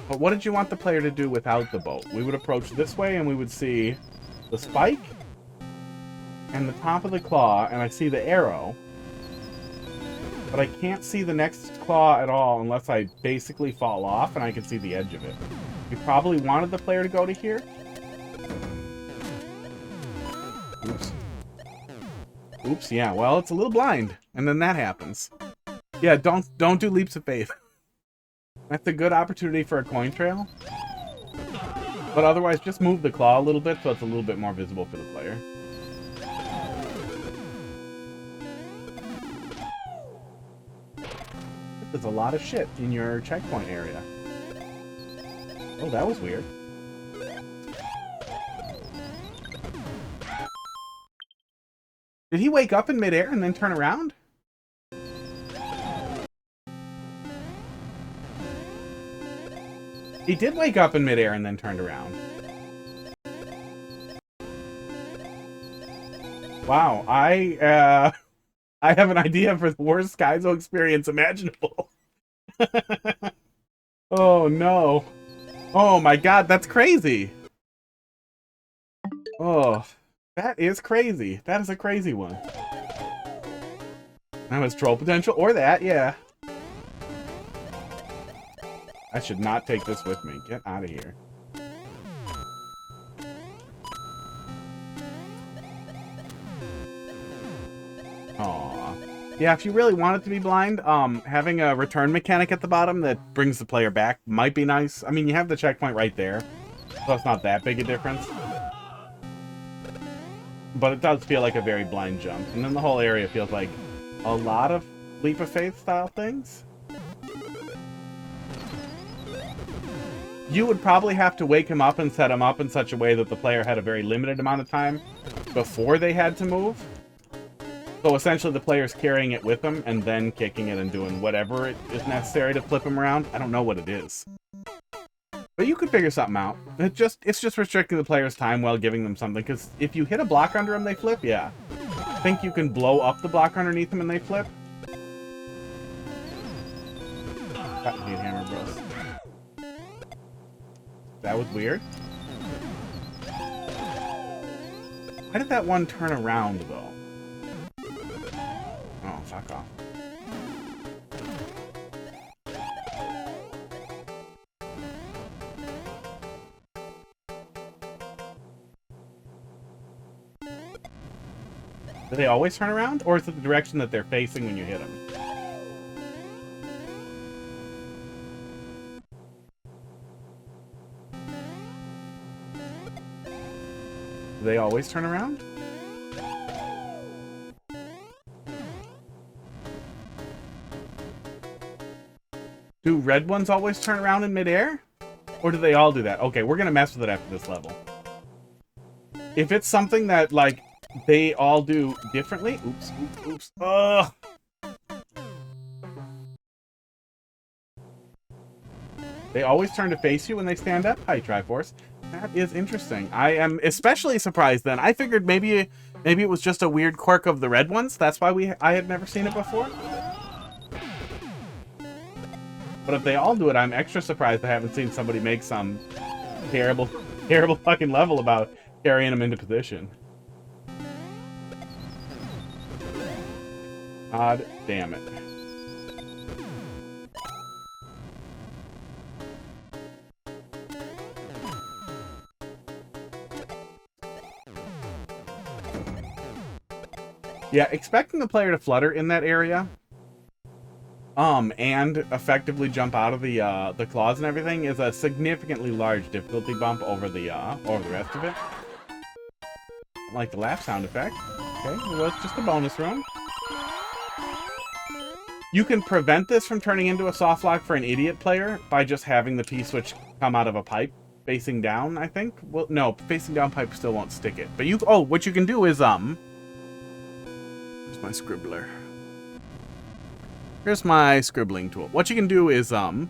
But what did you want the player to do without the boat? We would approach this way and we would see the spike and the top of the claw, and I see the arrow. But I can't see the next claw at all unless I basically fall off and I can see the edge of it. You probably wanted the player to go to here. Oops. Oops, yeah, well, it's a little blind. And then that happens. Yeah, don't do leaps of faith. That's a good opportunity for a coin trail. But otherwise, just move the claw a little bit so it's a little bit more visible for the player. There's a lot of shit in your checkpoint area. Oh, that was weird. Did he wake up in midair and then turn around? He did wake up in midair and then turned around. Wow, I have an idea for the worst Kaizo experience imaginable. Oh no. Oh my god, that's crazy. Oh, that is crazy. That is a crazy one. That was troll potential, or that, yeah. I should not take this with me. Get out of here. Aww. Yeah, if you really want it to be blind, having a return mechanic at the bottom that brings the player back might be nice. I mean, you have the checkpoint right there, so it's not that big a difference. But it does feel like a very blind jump. And then the whole area feels like a lot of leap of faith style things. You would probably have to wake him up and set him up in such a way that the player had a very limited amount of time before they had to move. So essentially the player's carrying it with them and then kicking it and doing whatever it is necessary to flip him around. I don't know what it is. But you could figure something out. It's just restricting the player's time while giving them something, because if you hit a block under them, they flip, yeah. I think you can blow up the block underneath them and they flip. That would be a Hammer Bros. That was weird. Why did that one turn around, though? Oh, fuck off. Do they always turn around? Or is it the direction that they're facing when you hit them? Do they always turn around? Do red ones always turn around in midair? Or do they all do that? Okay, we're gonna mess with it after this level. if it's something that, like, they all do differently... Oops, oops, oops. Ugh! They always turn to face you when they stand up. Hi, Triforce. That is interesting. I am especially surprised then. I figured maybe it was just a weird quirk of the red ones. That's why I had never seen it before. But if they all do it, I'm extra surprised I haven't seen somebody make some terrible, terrible fucking level about carrying them into position. God damn it. Yeah, expecting the player to flutter in that area, and effectively jump out of the claws and everything is a significantly large difficulty bump over the rest of it. Like the laugh sound effect. Okay, well, it's just a bonus room. You can prevent this from turning into a soft lock for an idiot player by just having the P-switch come out of a pipe facing down, I think. Well, no, facing down pipe still won't stick it. But what you can do is, where's my scribbler? Here's my scribbling tool. What you can do is, one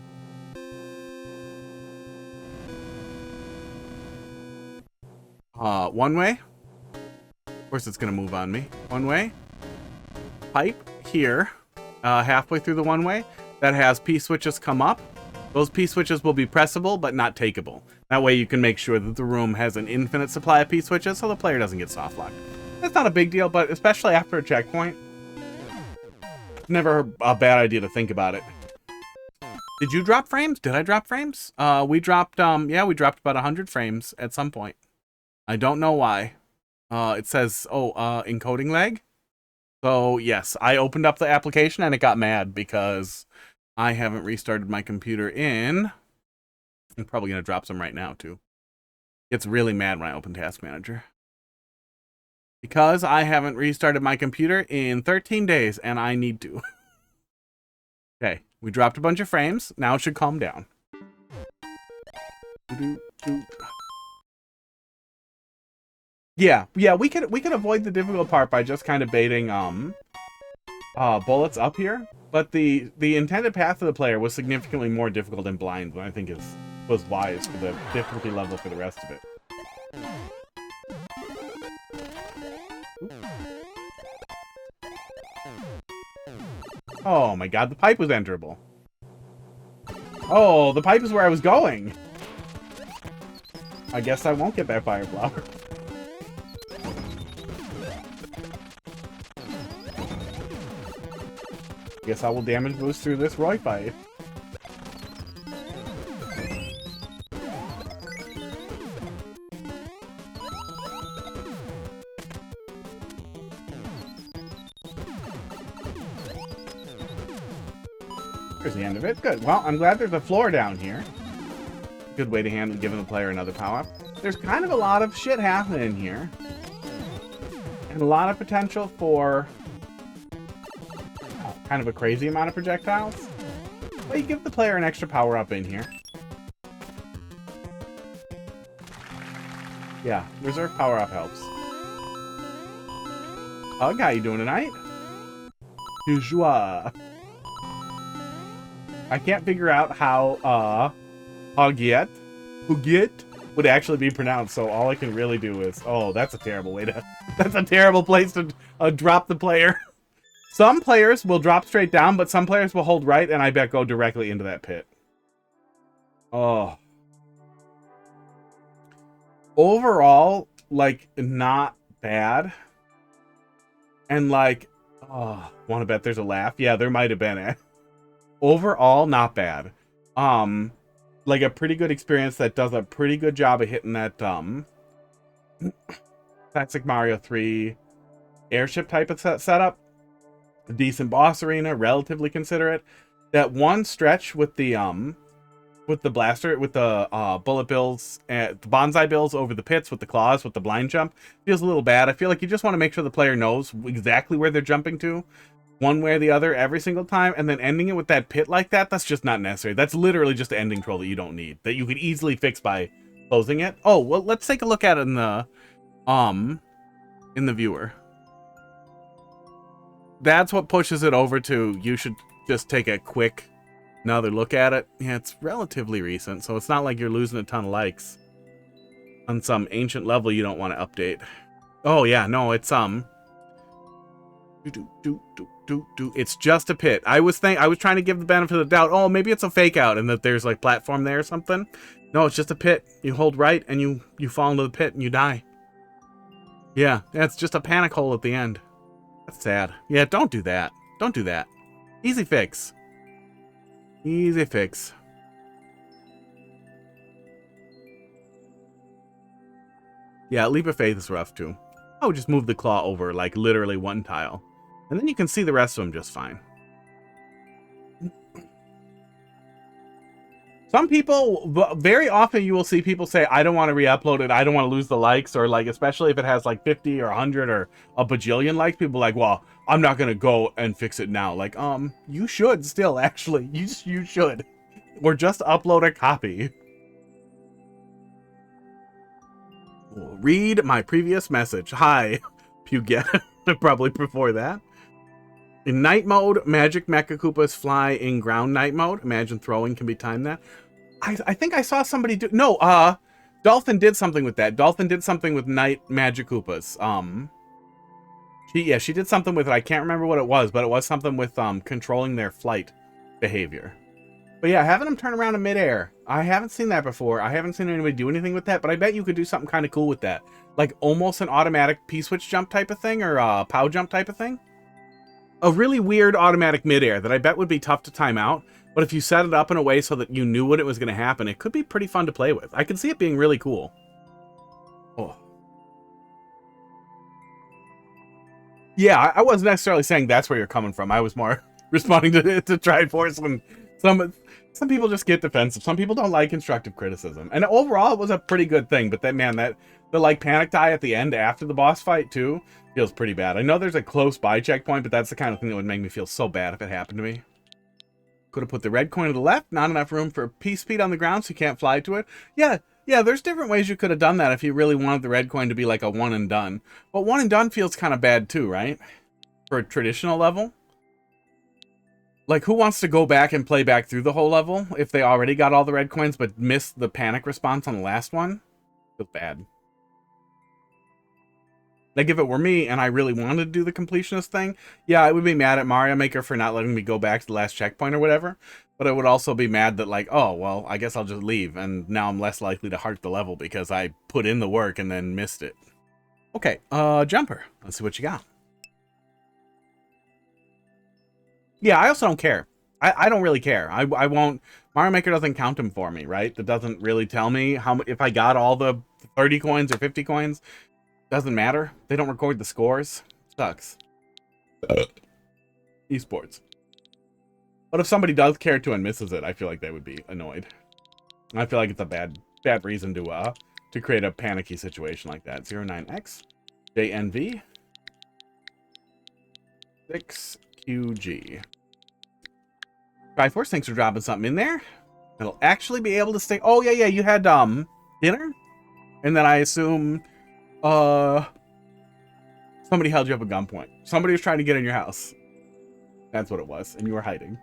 way. Of course it's gonna move on me. One way. Pipe here, halfway through the one way, that has P-switches come up. Those P-switches will be pressable, but not takeable. That way you can make sure that the room has an infinite supply of P-switches, so the player doesn't get soft locked. That's not a big deal, but especially after a checkpoint, never a bad idea to think about it. Did you drop frames? Did I drop frames? We dropped, yeah, we dropped about 100 frames at some point. I don't know why. It says, encoding lag. So, yes, I opened up the application and it got mad because I haven't restarted my computer in... I'm probably going to drop some right now, too. It's really mad when I open Task Manager. Because I haven't restarted my computer in 13 days, and I need to. Okay, we dropped a bunch of frames. Now it should calm down. Yeah, we could avoid the difficult part by just kind of baiting bullets up here. But the intended path of the player was significantly more difficult than blind, than I think was wise for the difficulty level for the rest of it. Oh my god, the pipe was enterable. Oh, the pipe is where I was going. I guess I won't get that fire flower. Guess I will damage boost through this Roy fight. There's the end of it. Good. Well, I'm glad there's a floor down here. Good way to handle giving the player another power-up. There's kind of a lot of shit happening here. And a lot of potential for kind of a crazy amount of projectiles. But you give the player an extra power-up in here. Yeah, reserve power-up helps. Hug, how you doing tonight? Joie. I can't figure out how Hugyet would actually be pronounced, so all I can really do is, oh, that's a terrible way to, that's a terrible place to drop the player. Some players will drop straight down, but some players will hold right, and I bet go directly into that pit. Oh. Overall, like, not bad. And like, oh, want to bet there's a laugh? Yeah, there might have been it. Overall, not bad. Like a pretty good experience that does a pretty good job of hitting that, classic Mario 3 airship type of setup. A decent boss arena, relatively considerate. That one stretch with the blaster, with the bullet bills, the bonsai bills over the pits with the claws, with the blind jump, feels a little bad. I feel like you just want to make sure the player knows exactly where they're jumping to, one way or the other every single time, and then ending it with that pit like that, that's just not necessary. That's literally just an ending troll that you don't need, that you could easily fix by closing it. Oh, well, let's take a look at it in the in the viewer. That's what pushes it over to, you should just take a quick another look at it. Yeah, it's relatively recent, so it's not like you're losing a ton of likes on some ancient level you don't want to update. Oh yeah, no, it's it's just a pit. I was trying to give the benefit of the doubt. Oh, maybe it's a fake out and that there's like platform there or something. No, it's just a pit. You hold right and you fall into the pit and you die. Yeah, it's just a panic hole at the end. That's sad. Yeah, don't do that. Don't do that. Easy fix. Easy fix. Yeah, Leap of Faith is rough too. I would just move the claw over like literally one tile. And then you can see the rest of them just fine. Some people, very often you will see people say, I don't want to re-upload it. I don't want to lose the likes, or like, especially if it has like 50 or 100 or a bajillion likes, people are like, well, I'm not going to go and fix it now. Like, you should still actually, you should, or just upload a copy. Read my previous message. Hi, Puget. Probably before that. In night mode, magic Mecha Koopas fly in ground night mode. Imagine throwing can be timed that. I think I saw somebody do... No, Dolphin did something with that. Dolphin did something with night magic Koopas. She did something with it. I can't remember what it was, but it was something with controlling their flight behavior. But yeah, having them turn around in midair. I haven't seen that before. I haven't seen anybody do anything with that, but I bet you could do something kind of cool with that. Like almost an automatic P-switch jump type of thing, or a POW jump type of thing. A really weird automatic midair that I bet would be tough to time out, but if you set it up in a way so that you knew what it was going to happen, it could be pretty fun to play with. I could see it being really cool. Oh. Yeah, I wasn't necessarily saying that's where you're coming from. I was more responding to Triforce when some people just get defensive. Some people don't like constructive criticism. And overall, it was a pretty good thing, but the like panic die at the end after the boss fight too feels pretty bad. I know there's a close by checkpoint, but that's the kind of thing that would make me feel so bad if it happened to me. Could have put the red coin to the left, not enough room for P-speed on the ground so you can't fly to it. Yeah, there's different ways you could have done that if you really wanted the red coin to be like a one and done. But one and done feels kind of bad too, right? For a traditional level. Like, who wants to go back and play back through the whole level if they already got all the red coins but missed the panic response on the last one? Feels bad. Like, if it were me and I really wanted to do the completionist thing, yeah, I would be mad at Mario Maker for not letting me go back to the last checkpoint or whatever. But I would also be mad that, like, oh, well, I guess I'll just leave. And now I'm less likely to heart the level because I put in the work and then missed it. Okay, Jumper. Let's see what you got. Yeah, I also don't care. I don't really care. I won't... Mario Maker doesn't count them for me, right? That doesn't really tell me how if I got all the 30 coins or 50 coins. Doesn't matter. They don't record the scores. Sucks. Esports. But if somebody does care to and misses it, I feel like they would be annoyed. I feel like it's a bad reason to create a panicky situation like that. 09X JNV 6QG. Triforce, thanks for dropping something in there. It'll actually be able to stay. Oh yeah, you had dinner? And then I assume somebody held you up at gunpoint. Somebody was trying to get in your house. That's what it was, and you were hiding.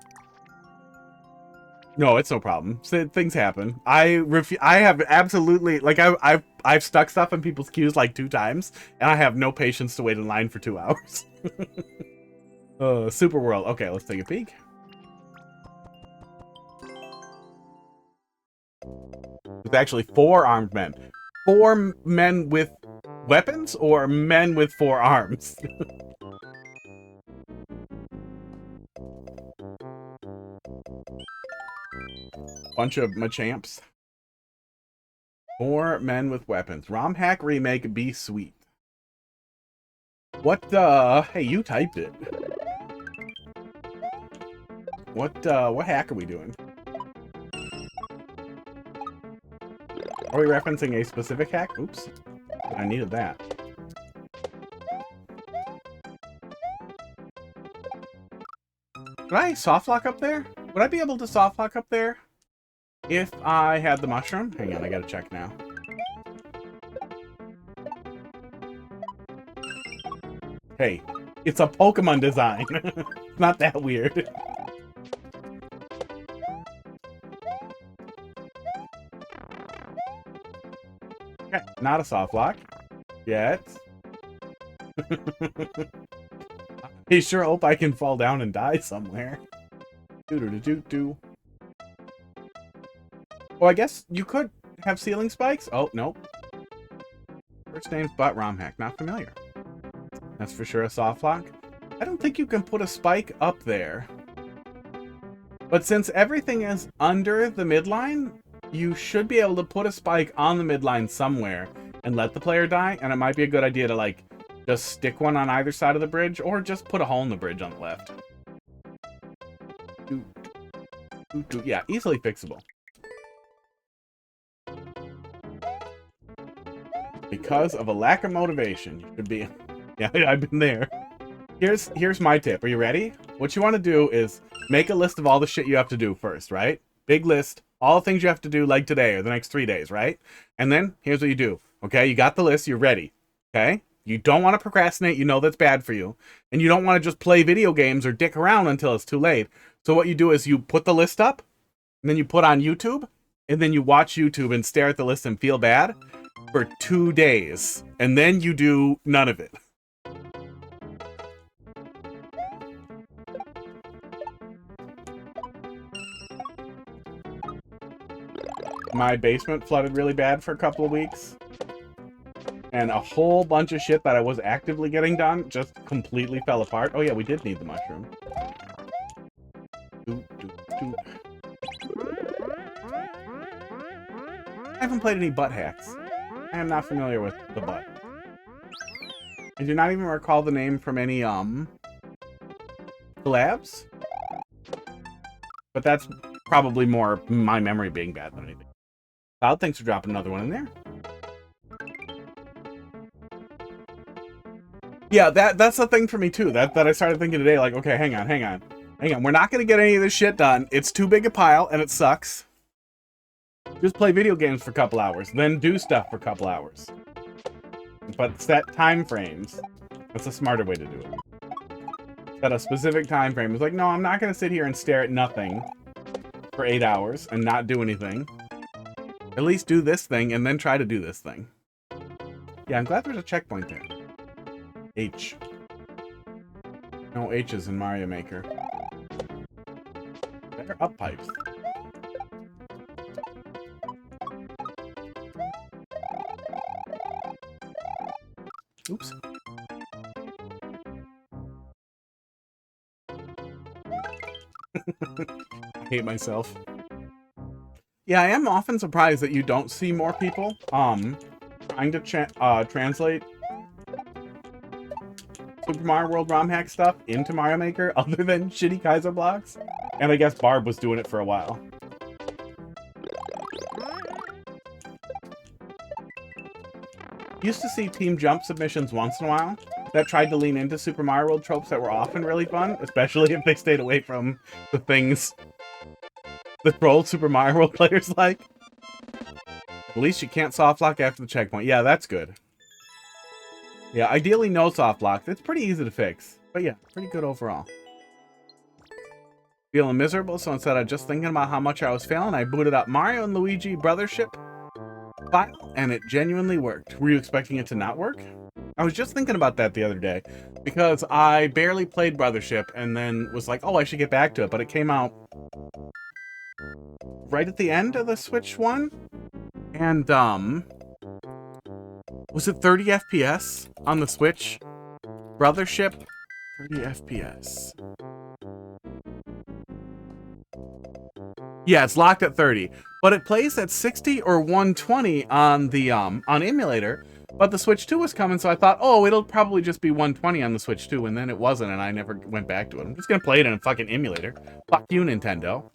No, it's no problem. Things happen. I have absolutely, like, I've stuck stuff in people's queues like 2 times, and I have no patience to wait in line for 2 hours. Super World. Okay, let's take a peek. It's actually 4 armed men. 4 men with weapons or men with 4 arms? Bunch of machamps. 4 men with weapons. RomHack remake be sweet. What hey, you typed it. What hack are we doing? Are we referencing a specific hack? Oops. I needed that. Could I soft lock up there? Would I be able to soft lock up there if I had the mushroom? Hang on, I gotta check now. Hey, it's a Pokemon design. It's not that weird. Okay, not a soft lock yet. I sure hope I can fall down and die somewhere. Doo-doo-doo-doo-doo. Oh, I guess you could have ceiling spikes? Oh, nope. First name's RomHack. Not familiar. That's for sure a soft lock. I don't think you can put a spike up there. But since everything is under the midline, you should be able to put a spike on the midline somewhere and let the player die, and it might be a good idea to, like, just stick one on either side of the bridge, or just put a hole in the bridge on the left. Yeah, easily fixable. Because of a lack of motivation, you should be... Yeah, I've been there. Here's my tip. Are you ready? What you want to do is make a list of all the shit you have to do first, right? Big list. All the things you have to do, like today or the next 3 days, right? And then, here's what you do. Okay, you got the list, you're ready. Okay? You don't want to procrastinate, you know that's bad for you. And you don't want to just play video games or dick around until it's too late. So what you do is you put the list up, and then you put on YouTube, and then you watch YouTube and stare at the list and feel bad for 2 days. And then you do none of it. My basement flooded really bad for a couple of weeks. And a whole bunch of shit that I was actively getting done just completely fell apart. Oh yeah, we did need the mushroom. I haven't played any butt hacks. I am not familiar with the butt. I do not even recall the name from any, collabs. But that's probably more my memory being bad than anything. Cloud, thanks for dropping another one in there. Yeah, that's the thing for me too. That I started thinking today, like, okay, hang on. We're not gonna get any of this shit done. It's too big a pile and it sucks. Just play video games for a couple hours, then do stuff for a couple hours. But set time frames. That's a smarter way to do it. Set a specific time frame. It's like, no, I'm not gonna sit here and stare at nothing for 8 hours and not do anything. At least do this thing and then try to do this thing. Yeah, I'm glad there's a checkpoint there. H. No H's in Mario Maker. Better up pipes. Oops. I hate myself. Yeah, I am often surprised that you don't see more people trying to translate Super Mario World RomHack stuff into Mario Maker other than shitty Kaiser blocks. And I guess Barb was doing it for a while. Used to see Team Jump submissions once in a while that tried to lean into Super Mario World tropes that were often really fun, especially if they stayed away from the things the troll Super Mario World players like. At least you can't soft lock after the checkpoint. Yeah, that's good. Yeah, ideally no soft lock. It's pretty easy to fix. But yeah, pretty good overall. Feeling miserable, so instead of just thinking about how much I was failing, I booted up Mario and Luigi Brothership file, and it genuinely worked. Were you expecting it to not work? I was just thinking about that the other day, because I barely played Brothership, and then was like, oh, I should get back to it, but it came out right at the end of the Switch one, and, was it 30 FPS on the Switch? Brothership, 30 FPS. Yeah, it's locked at 30, but it plays at 60 or 120 on the on emulator. But the Switch 2 was coming, so I thought, oh, it'll probably just be 120 on the Switch 2, and then it wasn't, and I never went back to it. I'm just gonna play it in a fucking emulator. Fuck you, Nintendo.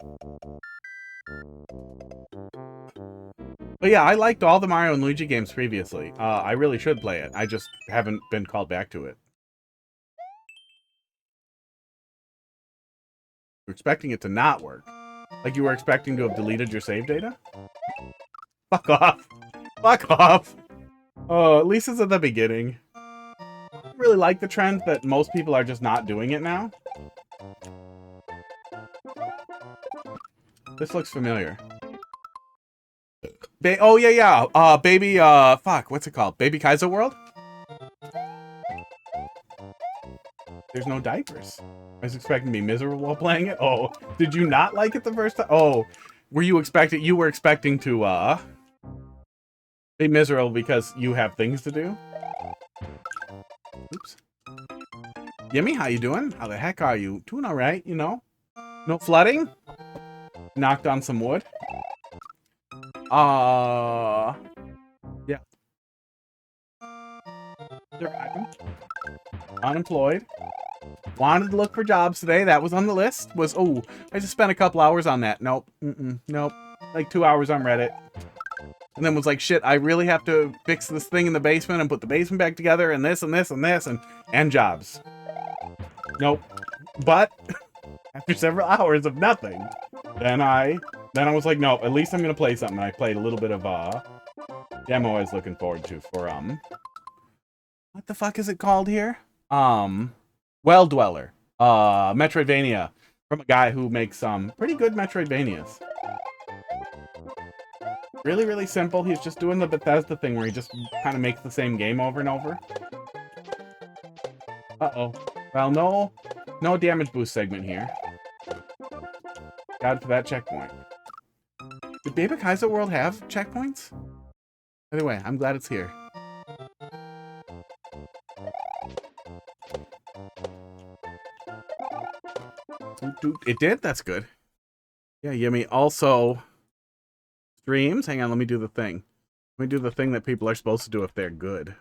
But yeah, I liked all the Mario and Luigi games previously. I really should play it. I just haven't been called back to it. You're expecting it to not work. Like you were expecting to have deleted your save data? Fuck off. Fuck off. Oh, at least it's at the beginning. really like the trend that most people are just not doing it now. This looks familiar. Oh, yeah. Baby, fuck, what's it called? Baby Kaiser World? There's no diapers. I was expecting to be miserable while playing it. Oh, did you not like it the first time? Oh, you were expecting to, be miserable because you have things to do? Oops. Yummy, how you doing? How the heck are you? Doing all right, you know? No flooding? Knocked on some wood. Yeah. Surviving. Unemployed. Wanted to look for jobs today. That was on the list. Oh, I just spent a couple hours on that. Nope. Nope. Like 2 hours on Reddit. And then was like, shit, I really have to fix this thing in the basement and put the basement back together and this and this and this and jobs. Nope. But after several hours of nothing, then I was like, no, at least I'm gonna play something. I played a little bit of demo I was looking forward to for what the fuck is it called here? Well Dweller. Metroidvania from a guy who makes pretty good Metroidvanias. Really, really simple. He's just doing the Bethesda thing where he just kind of makes the same game over and over. Uh-oh. Well, no damage boost segment here. God for that checkpoint. Did Baby Kaiser World have checkpoints? Anyway, I'm glad it's here. It did? That's good. Yeah, Yummy. Also, streams. Hang on, let me do the thing. Let me do the thing that people are supposed to do if they're good.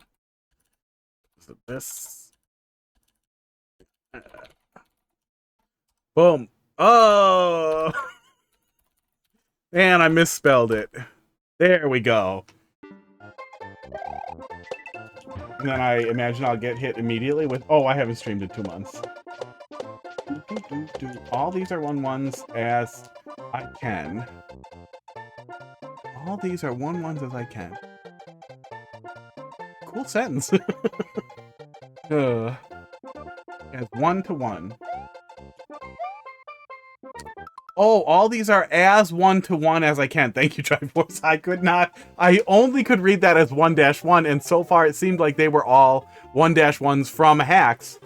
Is it this? Boom. Oh! Man, I misspelled it. There we go. And then I imagine I'll get hit immediately with, oh, I haven't streamed in 2 months. All these are 1-1s as I can. All these are 1-1s as I can. Cool sentence. As 1-to-1. Oh, all these are as 1-to-1 as I can. Thank you, Triforce. I only could read that as 1-1, and so far it seemed like they were all 1-1s from hacks.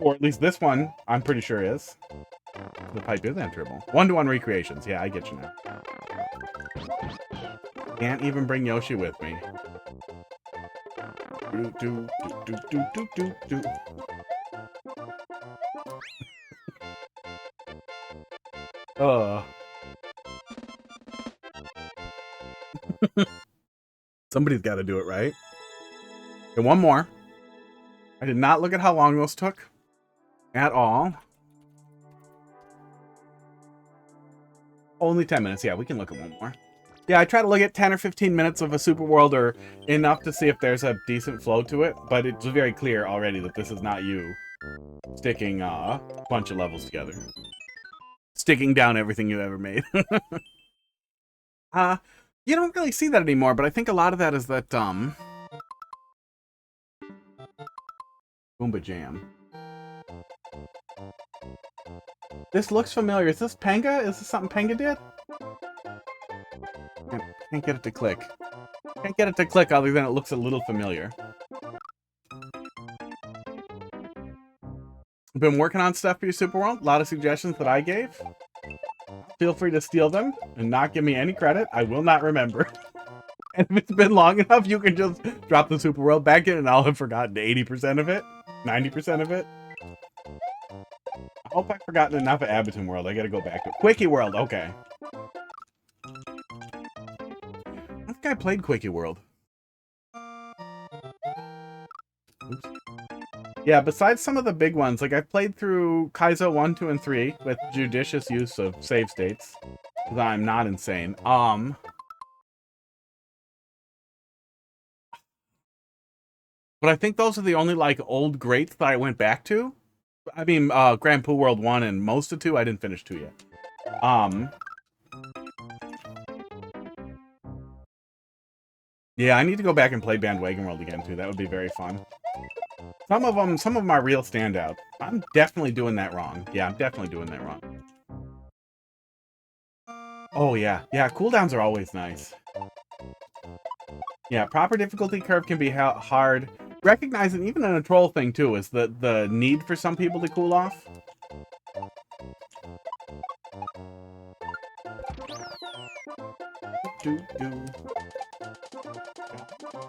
Or at least this one, I'm pretty sure is. The pipe is answerable. 1-to-1 recreations. Yeah, I get you now. Can't even bring Yoshi with me. Do. Somebody's got to do it, right? And one more. I did not look at how long those took at all. Only 10 minutes. Yeah, we can look at one more. Yeah, I try to look at 10 or 15 minutes of a Super World or enough to see if there's a decent flow to it, but it's very clear already that this is not you sticking a bunch of levels together. Sticking down everything you ever made. You don't really see that anymore, but I think a lot of that is that, Goomba Jam. This looks familiar. Is this Penga? Is this something Penga did? Can't get it to click. Can't get it to click other than it looks a little familiar. I've been working on stuff for your Super World. A lot of suggestions that I gave. Feel free to steal them and not give me any credit. I will not remember. And if it's been long enough, you can just drop the Super World back in and I'll have forgotten 80% of it. 90% of it. I hope I've forgotten enough of Abboton World. I gotta go back to Quickie World. Okay. I think I played Quickie World. Oops. Yeah, besides some of the big ones, like I've played through Kaizo 1, 2, and 3 with judicious use of save states. Because I'm not insane. But I think those are the only like old greats that I went back to. I mean, Grand Poo World 1 and most of 2. I didn't finish 2 yet. Yeah, I need to go back and play Bandwagon World again too. That would be very fun. Some of them are real standouts. I'm definitely doing that wrong. Yeah, I'm definitely doing that wrong. Oh yeah, yeah. Cooldowns are always nice. Yeah, proper difficulty curve can be hard. Recognizing even in a troll thing too is the need for some people to cool off.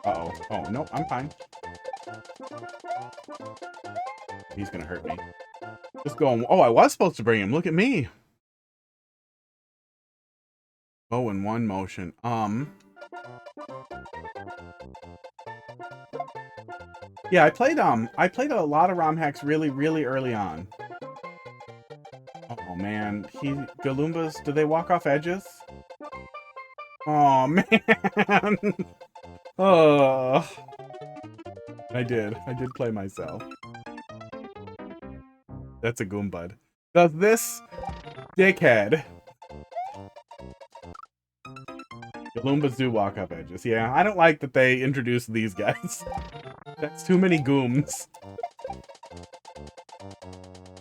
Uh-oh. Oh, no, I'm fine. He's gonna hurt me. Just going. Oh, I was supposed to bring him. Look at me. Oh, in one motion. Yeah, I played a lot of RomHacks really early on. Oh man, Galoombas, do they walk off edges? Oh man. Oh. I did play myself. That's a Goombud. Does this dickhead? Galoombas do walk off edges. Yeah, I don't like that they introduced these guys. That's too many Gooms.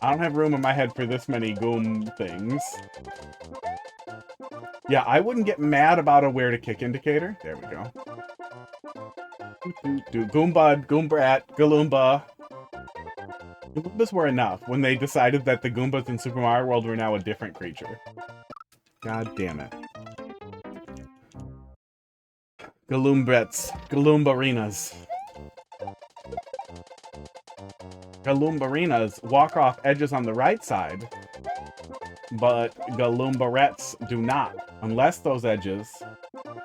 I don't have room in my head for this many Goom things. Yeah, I wouldn't get mad about a where to kick indicator. There we go. Goombud, Goombrat, Galoomba. Galoombas were enough when they decided that the Goombas in Super Mario World were now a different creature. God damn it. Galoombrets, Galoombarinas. Galoombarinas walk off edges on the right side, but Galoombarets do not, unless those edges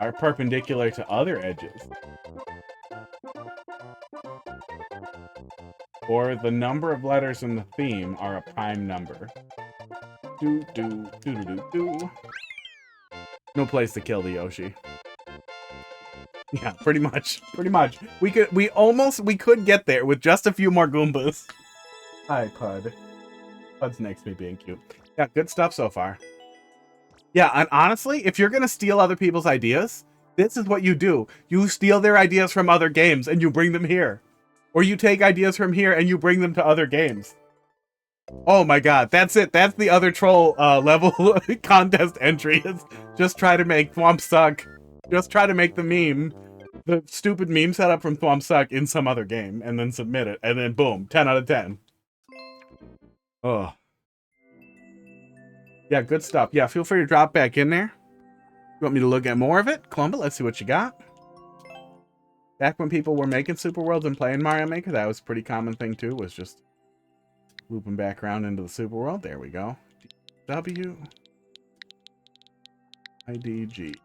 are perpendicular to other edges. Or the number of letters in the theme are a prime number. No place to kill the Yoshi. Yeah, pretty much. We could get there with just a few more Goombas. Hi, Pud. Pud's next to me being cute. Yeah, good stuff so far. Yeah, and honestly, if you're gonna steal other people's ideas, this is what you do. You steal their ideas from other games and you bring them here. Or you take ideas from here and you bring them to other games. Oh my god, that's it. That's the other troll level contest entry. Is just try to make Thwomp suck. Just try to make the meme. The stupid meme setup from Thwomp suck in some other game. And then submit it. And then boom, 10 out of 10. Oh. Yeah, good stuff. Yeah, feel free to drop back in there. You want me to look at more of it? Columba, let's see what you got. Back when people were making Super Worlds and playing Mario Maker, that was a pretty common thing too, was just looping back around into the Super World. There we go. W IDG.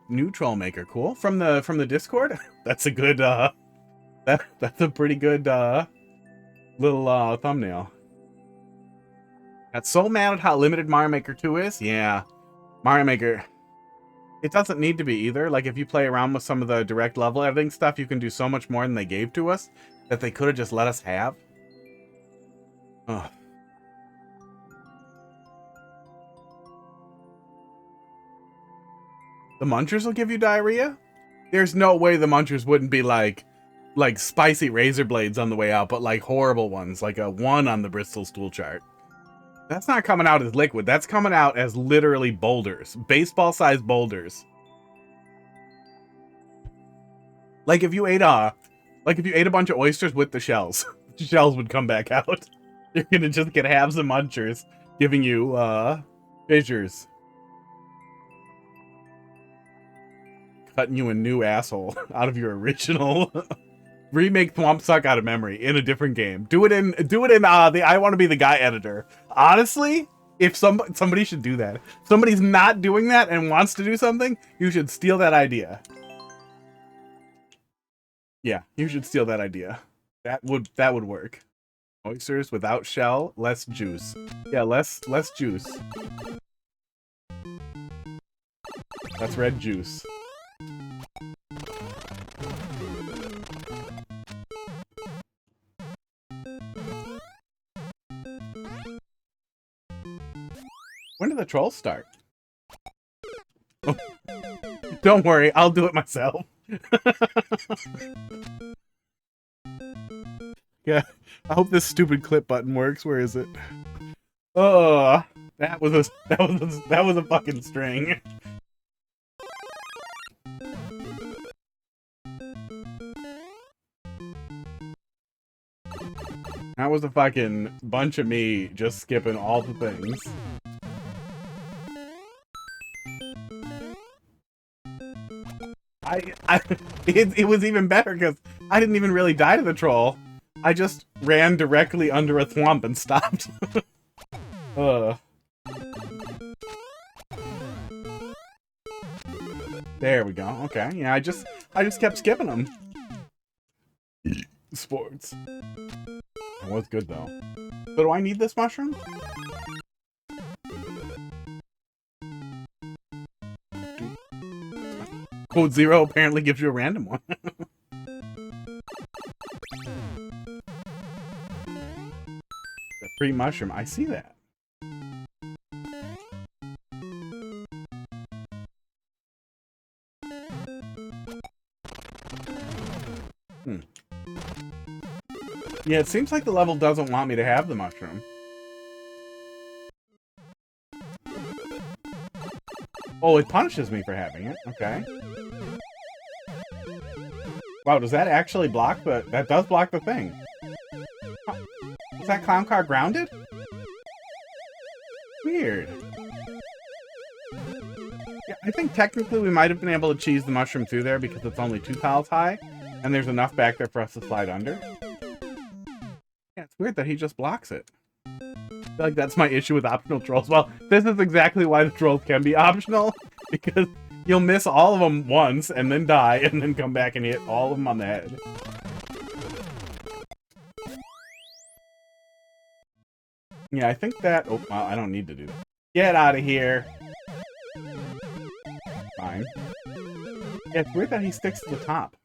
New Troll Maker, cool. From the Discord? That's a good that's a pretty good little thumbnail. Got so mad at how limited Mario Maker 2 is. Yeah. Mario Maker, it doesn't need to be either. Like, if you play around with some of the direct level editing stuff, you can do so much more than they gave to us that they could have just let us have. Ugh. The munchers will give you diarrhea? There's no way the munchers wouldn't be like spicy razor blades on the way out, but like horrible ones, like a 1 on the Bristol stool chart. That's not coming out as liquid. That's coming out as literally boulders. Baseball-sized boulders. Like if you ate a bunch of oysters with the shells, the shells would come back out. You're gonna just get halves of munchers giving you fissures. Cutting you a new asshole out of your original. Remake Thwomp Suck out of memory in a different game. Do it in the I Want to Be the Guy editor. Honestly, if somebody should do that. If somebody's not doing that and wants to do something, you should steal that idea. Yeah, you should steal that idea. That would work. Oysters without shell, less juice. Yeah, less juice. That's red juice. When did the trolls start? Oh, don't worry, I'll do it myself. Yeah, I hope this stupid clip button works. Where is it? Oh, that was a fucking string. That was a fucking bunch of me just skipping all the things. It was even better because I didn't even really die to the troll. I just ran directly under a thwomp and stopped. There we go. Okay, yeah, I just kept skipping them. Sports. That was good though. So do I need this mushroom? Code 0 apparently gives you a random one. The free mushroom. I see that. Yeah, it seems like the level doesn't want me to have the mushroom. Oh, it punishes me for having it. Okay. Wow, does that actually block the... That does block the thing. Huh. Is that clown car grounded? Weird. Yeah, I think technically we might have been able to cheese the mushroom through there because it's only 2 tiles high, and there's enough back there for us to slide under. Yeah, it's weird that he just blocks it. I feel like that's my issue with optional trolls. Well, this is exactly why the trolls can be optional, because you'll miss all of them once and then die and then come back and hit all of them on the head. Yeah, I think that... Oh, well, I don't need to do that. Get out of here. Fine. Yeah, it's weird that he sticks to the top.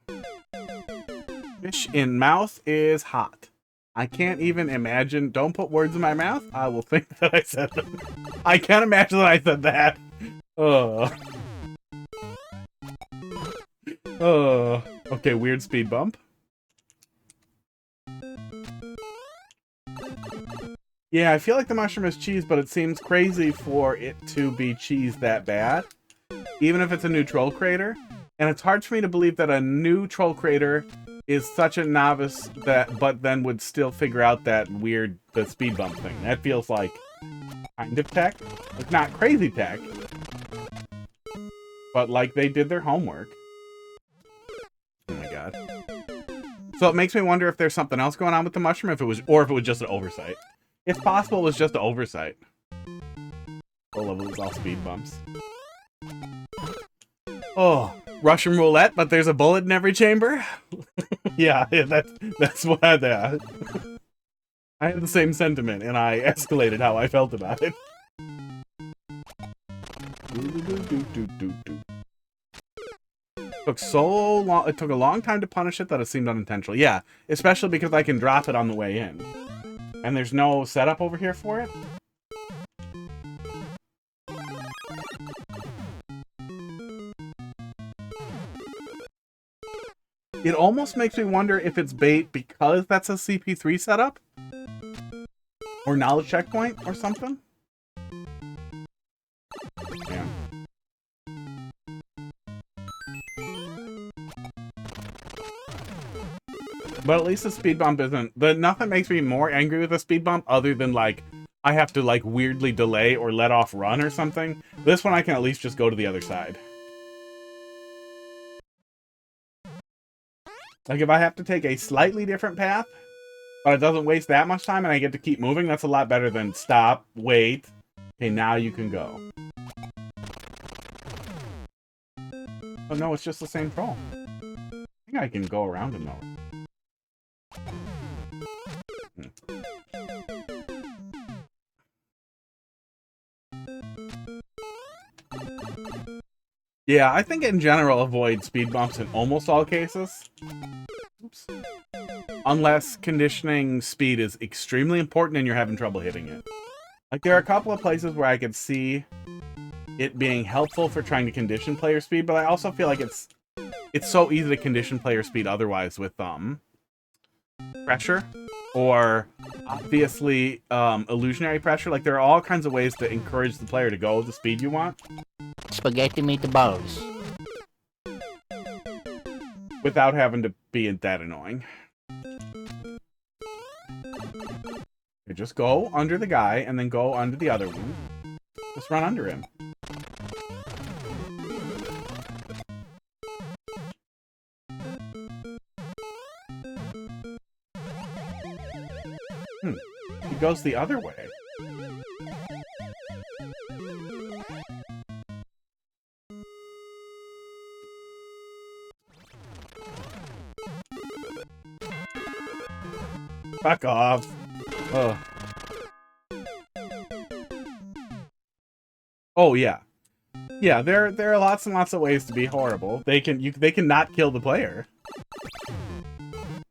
Fish in mouth is hot. I can't even imagine. Don't put words in my mouth. I will think that I said them. I can't imagine that I said that. Okay, weird speed bump. Yeah, I feel like the mushroom is cheese, but it seems crazy for it to be cheese that bad. Even if it's a new troll crater. And it's hard for me to believe that a new troll crater is such a novice that, but then would still figure out that weird, the speed bump thing. That feels like kind of tech. It's not crazy tech. But like they did their homework. Oh my god. So it makes me wonder if there's something else going on with the mushroom, or if it was just an oversight. It's possible it was just an oversight. The level is all speed bumps. Oh, Russian roulette, but there's a bullet in every chamber? yeah, that's what I had. I had the same sentiment, and I escalated how I felt about it. Took so long. It took a long time to punish it that it seemed unintentional. Yeah, especially because I can drop it on the way in. And there's no setup over here for it. It almost makes me wonder if it's bait because that's a CP3 setup? Or knowledge checkpoint or something? Yeah. But at least the speed bump isn't... Nothing makes me more angry with a speed bump other than, like, I have to, like, weirdly delay or let off run or something. This one I can at least just go to the other side. Like, if I have to take a slightly different path, but it doesn't waste that much time and I get to keep moving, that's a lot better than stop, wait. Okay, now you can go. Oh no, it's just the same troll. I think I can go around him though. Yeah, I think in general avoid speed bumps in almost all cases. Oops. Unless conditioning speed is extremely important and you're having trouble hitting it. Like, there are a couple of places where I could see it being helpful for trying to condition player speed, but I also feel like it's so easy to condition player speed otherwise with pressure or obviously illusionary pressure. Like there are all kinds of ways to encourage the player to go the speed you want. Spaghetti meatballs. Without having to be that annoying. You just go under the guy and then go under the other one. Just run under him. He goes the other way. Fuck off. Ugh. Oh yeah. Yeah, there are lots and lots of ways to be horrible. They can not kill the player. Oh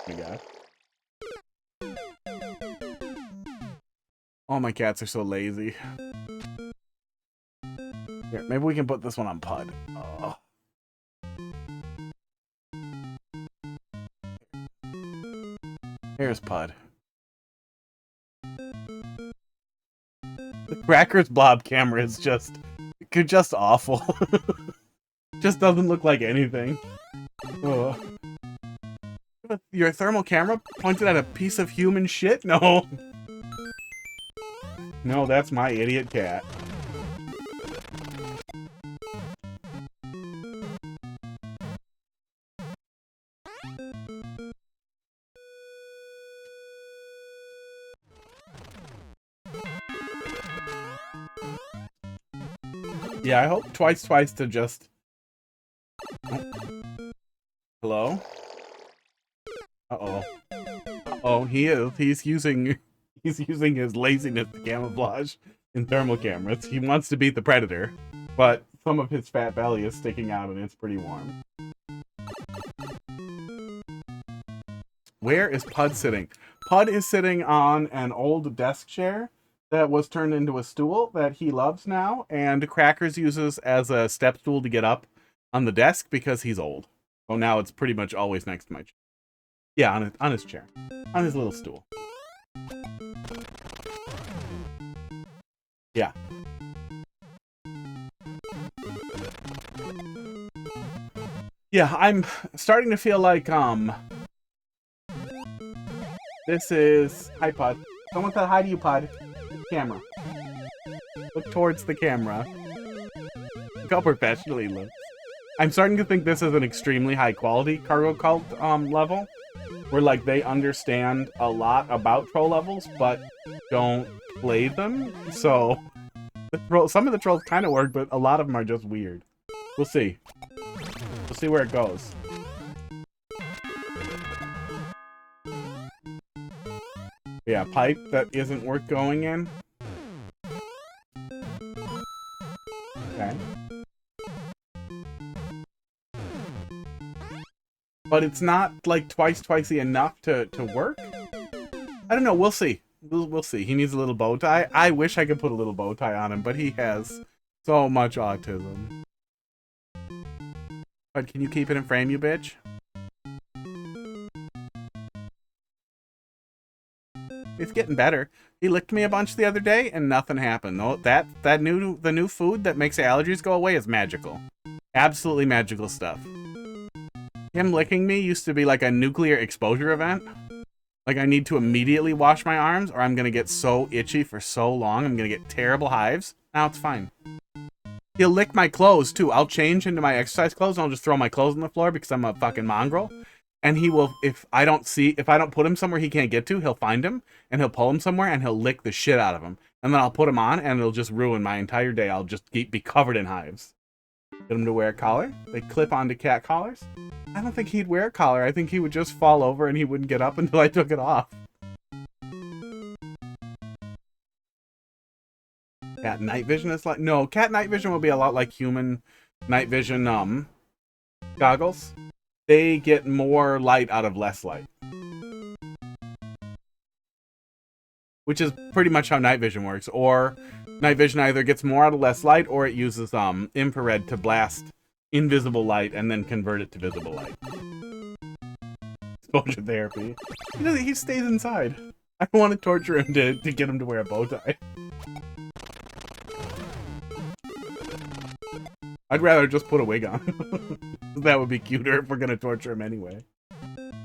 my god. All my cats are so lazy. Here, maybe we can put this one on Pud. Oh. Here's Pud. The Crackers Blob camera is just awful. Just doesn't look like anything. Oh. Your thermal camera pointed at a piece of human shit? No. No, that's my idiot cat. Yeah, I hope twice to just... Oh. Hello? Uh-oh. Uh-oh, he's using his laziness to camouflage in thermal cameras. He wants to beat the predator, but some of his fat belly is sticking out and it's pretty warm. Where is Pud sitting? Pud is sitting on an old desk chair that was turned into a stool that he loves now, and Crackers uses as a step stool to get up on the desk because he's old. So now it's pretty much always next to my chair. Yeah, on his chair. On his little stool. Yeah. Yeah, I'm starting to feel like, this is... Hi, Pud. Someone said hi to you, Pud. Camera. Look towards the camera. Look how professional he looks. I'm starting to think this is an extremely high quality cargo cult level, where like they understand a lot about troll levels, but don't play them. So some of the trolls kind of work, but a lot of them are just weird. We'll see. We'll see where it goes. Yeah, pipe that isn't worth going in. Okay. But it's not like twicey enough to work. I don't know. We'll see. We'll see. He needs a little bow tie. I wish I could put a little bow tie on him, but he has so much autism. But can you keep it in frame, you bitch? It's getting better. He licked me a bunch the other day, and nothing happened. No, the new food that makes allergies go away is magical. Absolutely magical stuff. Him licking me used to be like a nuclear exposure event. Like I need to immediately wash my arms, or I'm gonna get so itchy for so long. I'm gonna get terrible hives. Now it's fine. He'll lick my clothes too. I'll change into my exercise clothes, and I'll just throw my clothes on the floor because I'm a fucking mongrel. And he will, if I don't put him somewhere he can't get to, he'll find him, and he'll pull him somewhere, and he'll lick the shit out of him. And then I'll put him on, and it'll just ruin my entire day. I'll just be covered in hives. Get him to wear a collar. They clip onto cat collars. I don't think he'd wear a collar. I think he would just fall over, and he wouldn't get up until I took it off. Cat night vision is like... No, cat night vision will be a lot like human night vision goggles. They get more light out of less light. which is pretty much how night vision works. Or night vision either gets more out of less light, or it uses infrared to blast invisible light and then convert it to visible light. Exposure therapy. He stays inside. I want to torture him to get him to wear a bow tie. I'd rather just put a wig on. That would be cuter if we're gonna torture him anyway.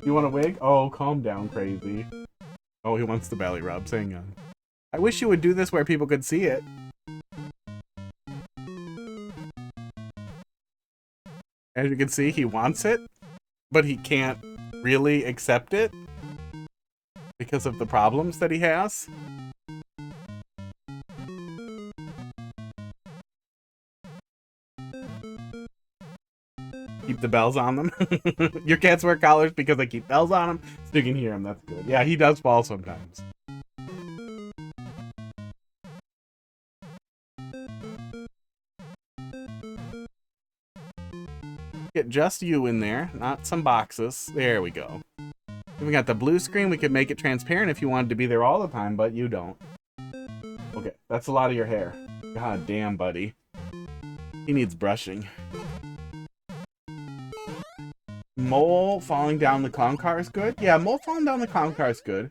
You want a wig? Oh, calm down, crazy. Oh, he wants the belly rubs. Hang on. I wish you would do this where people could see it. As you can see, he wants it, but he can't really accept it because of the problems that he has. Keep the bells on them. Your cats wear collars because they keep bells on them, so you can hear them. That's good. Yeah, he does fall sometimes. Get just you in there, not some boxes. There we go. If we got the blue screen, we could make it transparent if you wanted to be there all the time, but you don't. Okay, that's a lot of your hair. God damn, buddy. He needs brushing. Mole falling down the clown car is good? Yeah, mole falling down the clown car is good.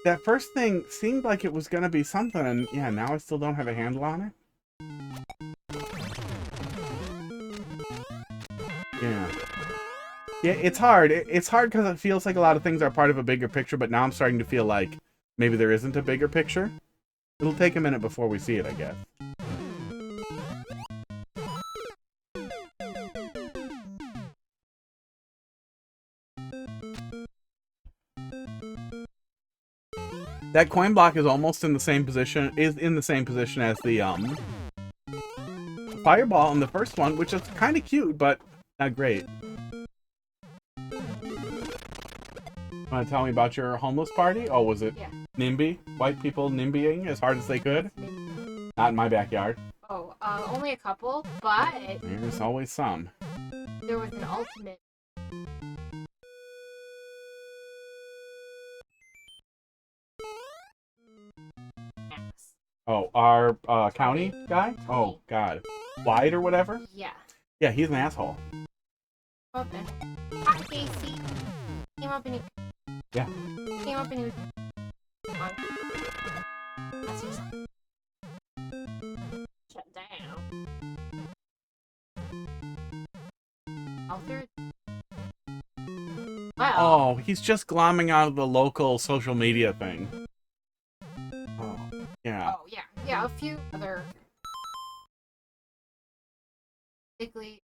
That first thing seemed like it was gonna be something, and yeah, now I still don't have a handle on it. Yeah. Yeah, it's hard. It's hard because it feels like a lot of things are part of a bigger picture, but now I'm starting to feel like maybe there isn't a bigger picture. It'll take a minute before we see it, I guess. That coin block is almost in the same position, as the fireball in the first one, which is kind of cute, but not great. Want to tell me about your homeless party? Oh, was it NIMBY? White people NIMBYing as hard as they could? Not in my backyard. Oh, only a couple, but There's always some. there was an ultimate. Oh, our county guy? Oh, God. Wide or whatever? Yeah. Yeah, he's an asshole. Up and hi, Casey. Came up and he. Yeah. Came up and he was. That's just. Shut down. Out there. Wow. Oh, he's just glomming out of the local social media thing. Oh, yeah. Oh, yeah. Yeah, a few other. Basically.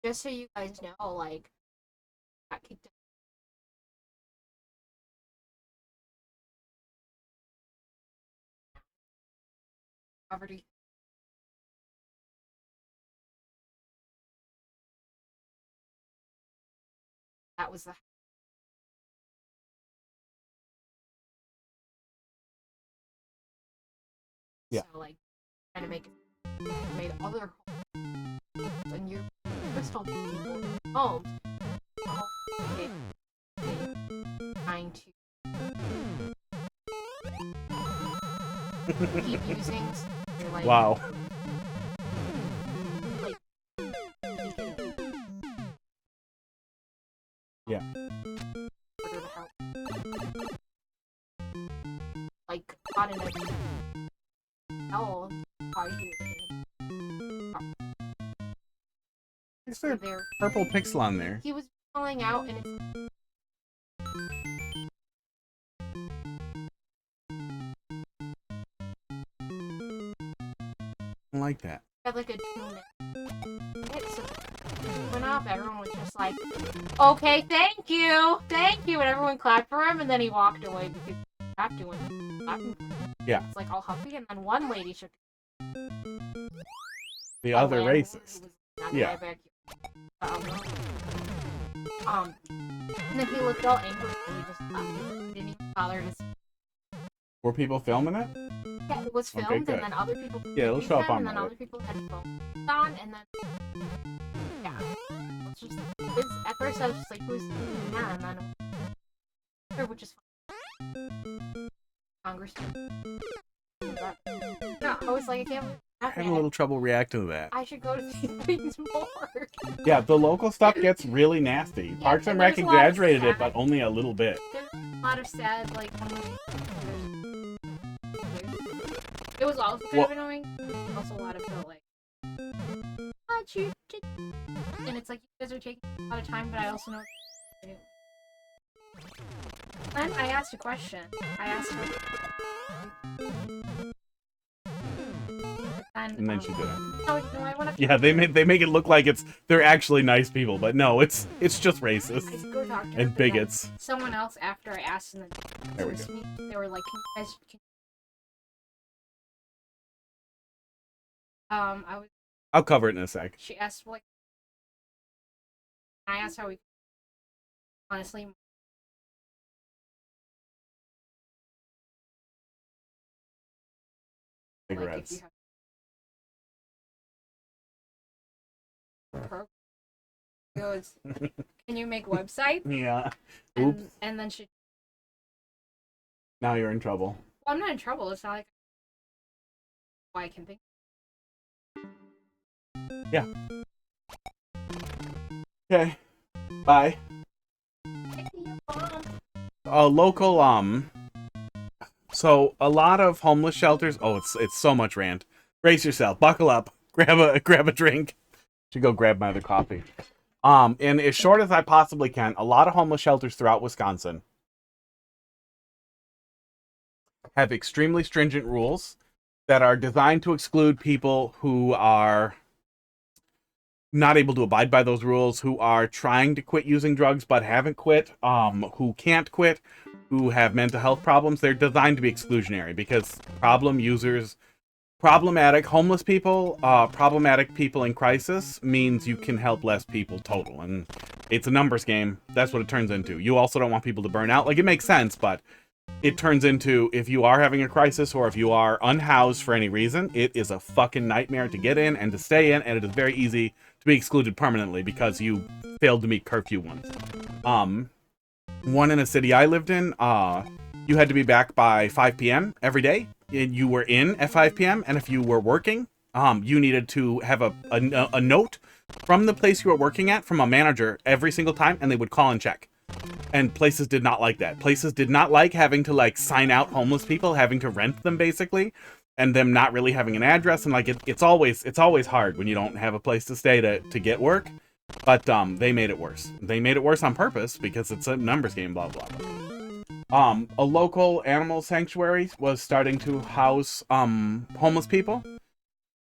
Just so you guys know, like, got kicked out. Poverty. That was the. Yeah. So, like, trying to make it made other homes and your crystal people homes trying to keep using like, Wow. like, Yeah. order to help. Like, got in a hell are you Is there there purple pixel on there? he was falling out and it's I like that. had like a 2-minute. So it went up, everyone was just like, okay, thank you, and everyone clapped for him, and then he walked away because he stopped doing clapping. Yeah. It's like all huffy, and then one lady shook The other racist. Yeah. And then he looked all angry, and he just he didn't even bother his. Were people filming it? Yeah, it was filmed, Okay, and good. then other people. Yeah, it'll show up on and then Reddit. other people had phones on, and then yeah, it's just. At first I was just like, who's that? And then, which is fine. Congressman. No, I was like, I can't believe I had a little trouble reacting to that. I should go to these things more. Yeah, the local stuff gets really nasty. Yeah, Parks and there's Rec a lot of exaggerated it, sad- but only a little bit. There's a lot of sad, like, it was also kind of annoying. Also a lot of the, like, what you did. And it's like, you guys are taking a lot of time, but I also know what to do. Then I asked a question. I asked her. And then she did it. No, I want to. Yeah, they make it look like they're actually nice people, but no, it's just I racist go talk to her, and but then bigots. someone else after I asked them, There we go. they were like, "Can you guys?" I was. I'll cover it in a sec. She asked like. I asked how we. Honestly. Like, if you Cigarettes. have goes, can you make websites? Yeah. Oops. And then she. Now you're in trouble. Well, I'm not in trouble. It's not like. Why I can think. Yeah. Okay. Bye. Local, so a lot of homeless shelters. Oh, it's so much rant. Brace yourself. Buckle up. Grab a drink. Should go grab my other coffee. In as short as I possibly can, a lot of homeless shelters throughout Wisconsin have extremely stringent rules that are designed to exclude people who are not able to abide by those rules, who are trying to quit using drugs but haven't quit, who can't quit, who have mental health problems. They're designed to be exclusionary because problem users, problematic homeless people, problematic people in crisis means you can help less people total. And it's a numbers game. That's what it turns into. You also don't want people to burn out. Like, it makes sense, but it turns into, if you are having a crisis or if you are unhoused for any reason, it is a fucking nightmare to get in and to stay in, and it is very easy to be excluded permanently because you failed to meet curfew once. One in a city I lived in, you had to be back by 5 p.m. every day. And you were in at 5 p.m. and if you were working, you needed to have a note from the place you were working at from a manager every single time, and they would call and check. And places did not like that. Places did not like having to, like, sign out homeless people, having to rent them, basically, and them not really having an address. And, like, it's always hard when you don't have a place to stay to get work. But they made it worse. They made it worse on purpose because it's a numbers game, blah, blah, blah. A local animal sanctuary was starting to house homeless people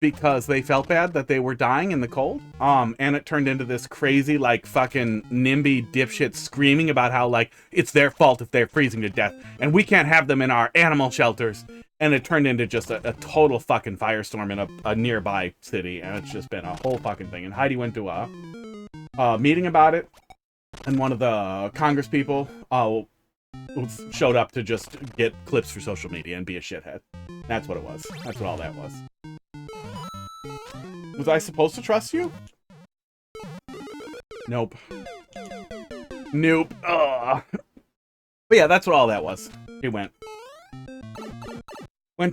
because they felt bad that they were dying in the cold. And it turned into this crazy, like, fucking NIMBY dipshit screaming about how, like, it's their fault if they're freezing to death, and we can't have them in our animal shelters. And it turned into just a total fucking firestorm in a nearby city, and it's just been a whole fucking thing. And Heidi went to a meeting about it, and one of the Congress people showed up to just get clips for social media and be a shithead. That's what it was. That's what all that was. Was I supposed to trust you? Nope. Nope. Ugh. But yeah, that's what all that was. He went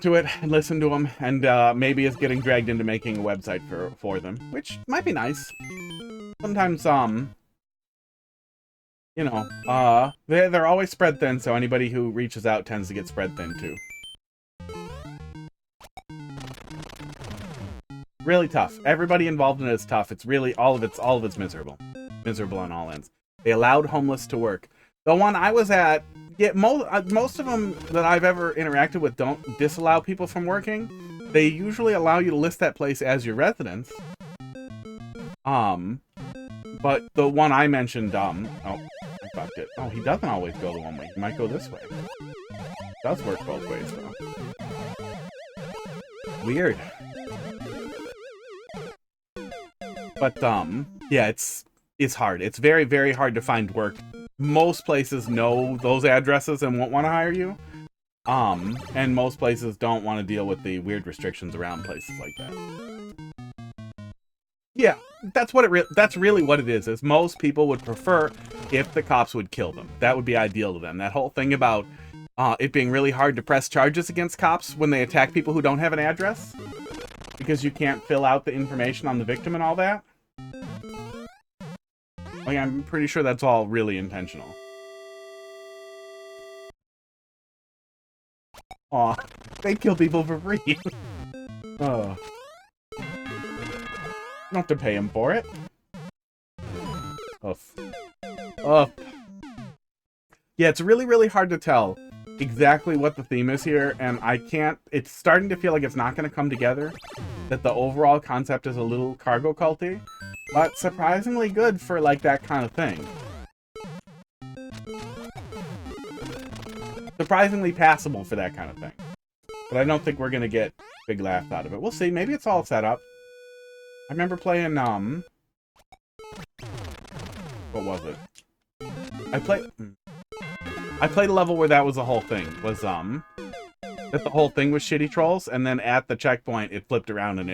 to it and listened to him, and maybe is getting dragged into making a website for them, which might be nice. Sometimes, you know, they're always spread thin, so anybody who reaches out tends to get spread thin too. Really tough. Everybody involved in it is tough. It's really all of it's miserable. Miserable on all ends. They allowed homeless to work. The one I was at, yeah, most of them that I've ever interacted with don't disallow people from working. They usually allow you to list that place as your residence. But the one I mentioned, oh, I fucked it. Oh, he doesn't always go the one way. He might go this way. It does work both ways, though. Weird. But, yeah, it's hard. It's very, very hard to find work. Most places know those addresses and won't want to hire you. And most places don't want to deal with the weird restrictions around places like that. Yeah, that's what that's really what it is most people would prefer if the cops would kill them. That would be ideal to them. That whole thing about it being really hard to press charges against cops when they attack people who don't have an address because you can't fill out the information on the victim and all that. Like, I'm pretty sure that's all really intentional. Aw, they kill people for free. Oh. You don't have to pay him for it. Oof. Oof. Yeah, it's really, really hard to tell exactly what the theme is here, and I can't... It's starting to feel like it's not going to come together. That the overall concept is a little cargo culty, but surprisingly good for, like, that kind of thing. Surprisingly passable for that kind of thing. But I don't think we're going to get big laughs out of it. We'll see. Maybe it's all set up. I remember playing, what was it? I played a level where that was the whole thing. Was, that the whole thing was shitty trolls, and then at the checkpoint, it flipped around and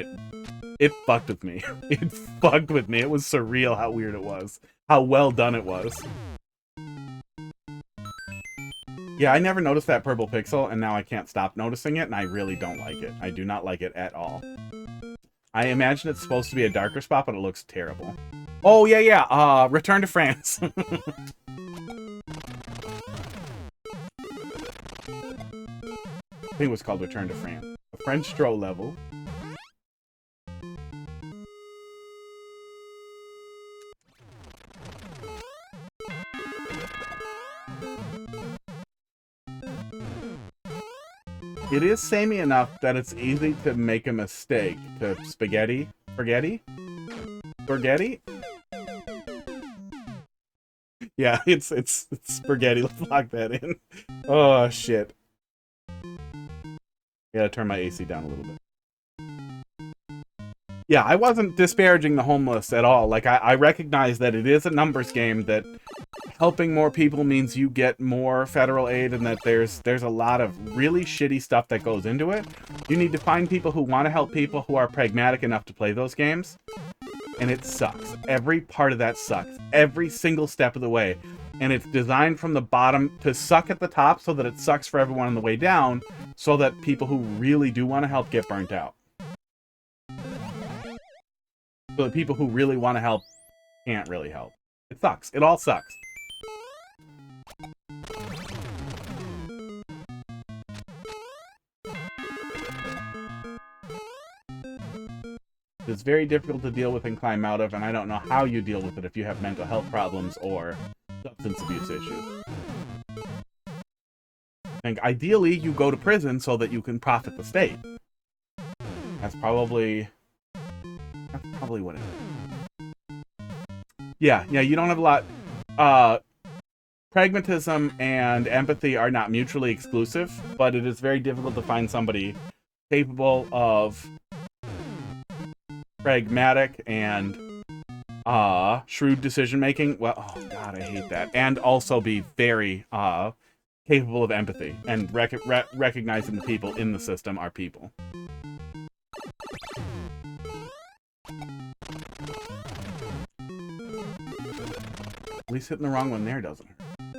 it fucked with me. It fucked with me. It was surreal how weird it was. How well done it was. Yeah, I never noticed that purple pixel, and now I can't stop noticing it, and I really don't like it. I do not like it at all. I imagine it's supposed to be a darker spot, but it looks terrible. Oh, yeah. Return to France. I think it was called Return to France. A French stroll level. It is samey enough that it's easy to make a mistake. To spaghetti? Spaghetti? Spaghetti? Yeah, it's spaghetti. Let's lock that in. Oh, shit. Gotta turn my AC down a little bit. Yeah, I wasn't disparaging the homeless at all. Like, I recognize that it is a numbers game, that helping more people means you get more federal aid, and that there's a lot of really shitty stuff that goes into it. You need to find people who want to help people who are pragmatic enough to play those games. And it sucks. Every part of that sucks. Every single step of the way. And it's designed from the bottom to suck at the top so that it sucks for everyone on the way down, so that people who really do want to help get burnt out. So the people who really want to help can't really help. It sucks. It all sucks. It's very difficult to deal with and climb out of, and I don't know how you deal with it if you have mental health problems or substance abuse issues. I think ideally you go to prison so that you can profit the state. That's probably what it is. Yeah, you don't have a lot. Pragmatism and empathy are not mutually exclusive, but it is very difficult to find somebody capable of pragmatic and shrewd decision making. Well, oh god, I hate that. And also be very capable of empathy and recognizing the people in the system are people. At least hitting the wrong one there doesn't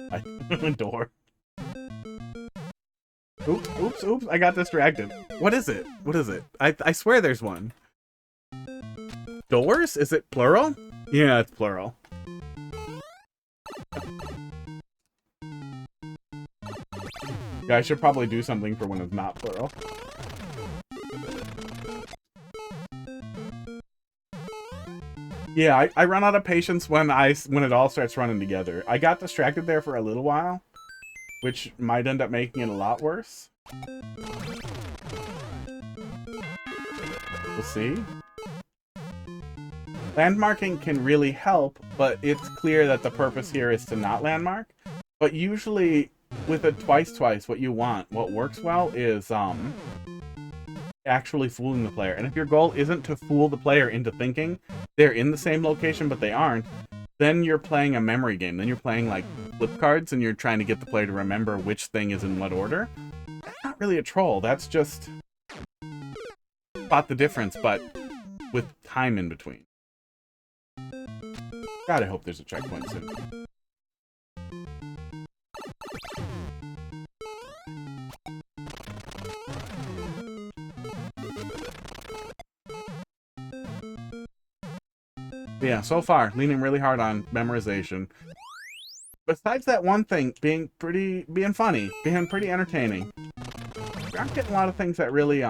hurt. Door. Oops, I got distracted. What is it? I swear there's one. Doors? Is it plural? Yeah, it's plural. Yeah, I should probably do something for when it's not plural. Yeah, I run out of patience when it all starts running together. I got distracted there for a little while, which might end up making it a lot worse. We'll see. Landmarking can really help, but it's clear that the purpose here is to not landmark. But usually, with a twice, what works well is actually fooling the player. And if your goal isn't to fool the player into thinking they're in the same location but they aren't, then you're playing a memory game. Then you're playing like flip cards and you're trying to get the player to remember which thing is in what order. That's not really a troll. That's just spot the difference, but with time in between. God, I hope there's a checkpoint soon. But yeah, so far, leaning really hard on memorization. Besides that one thing, being funny, being pretty entertaining. We aren't getting a lot of things that really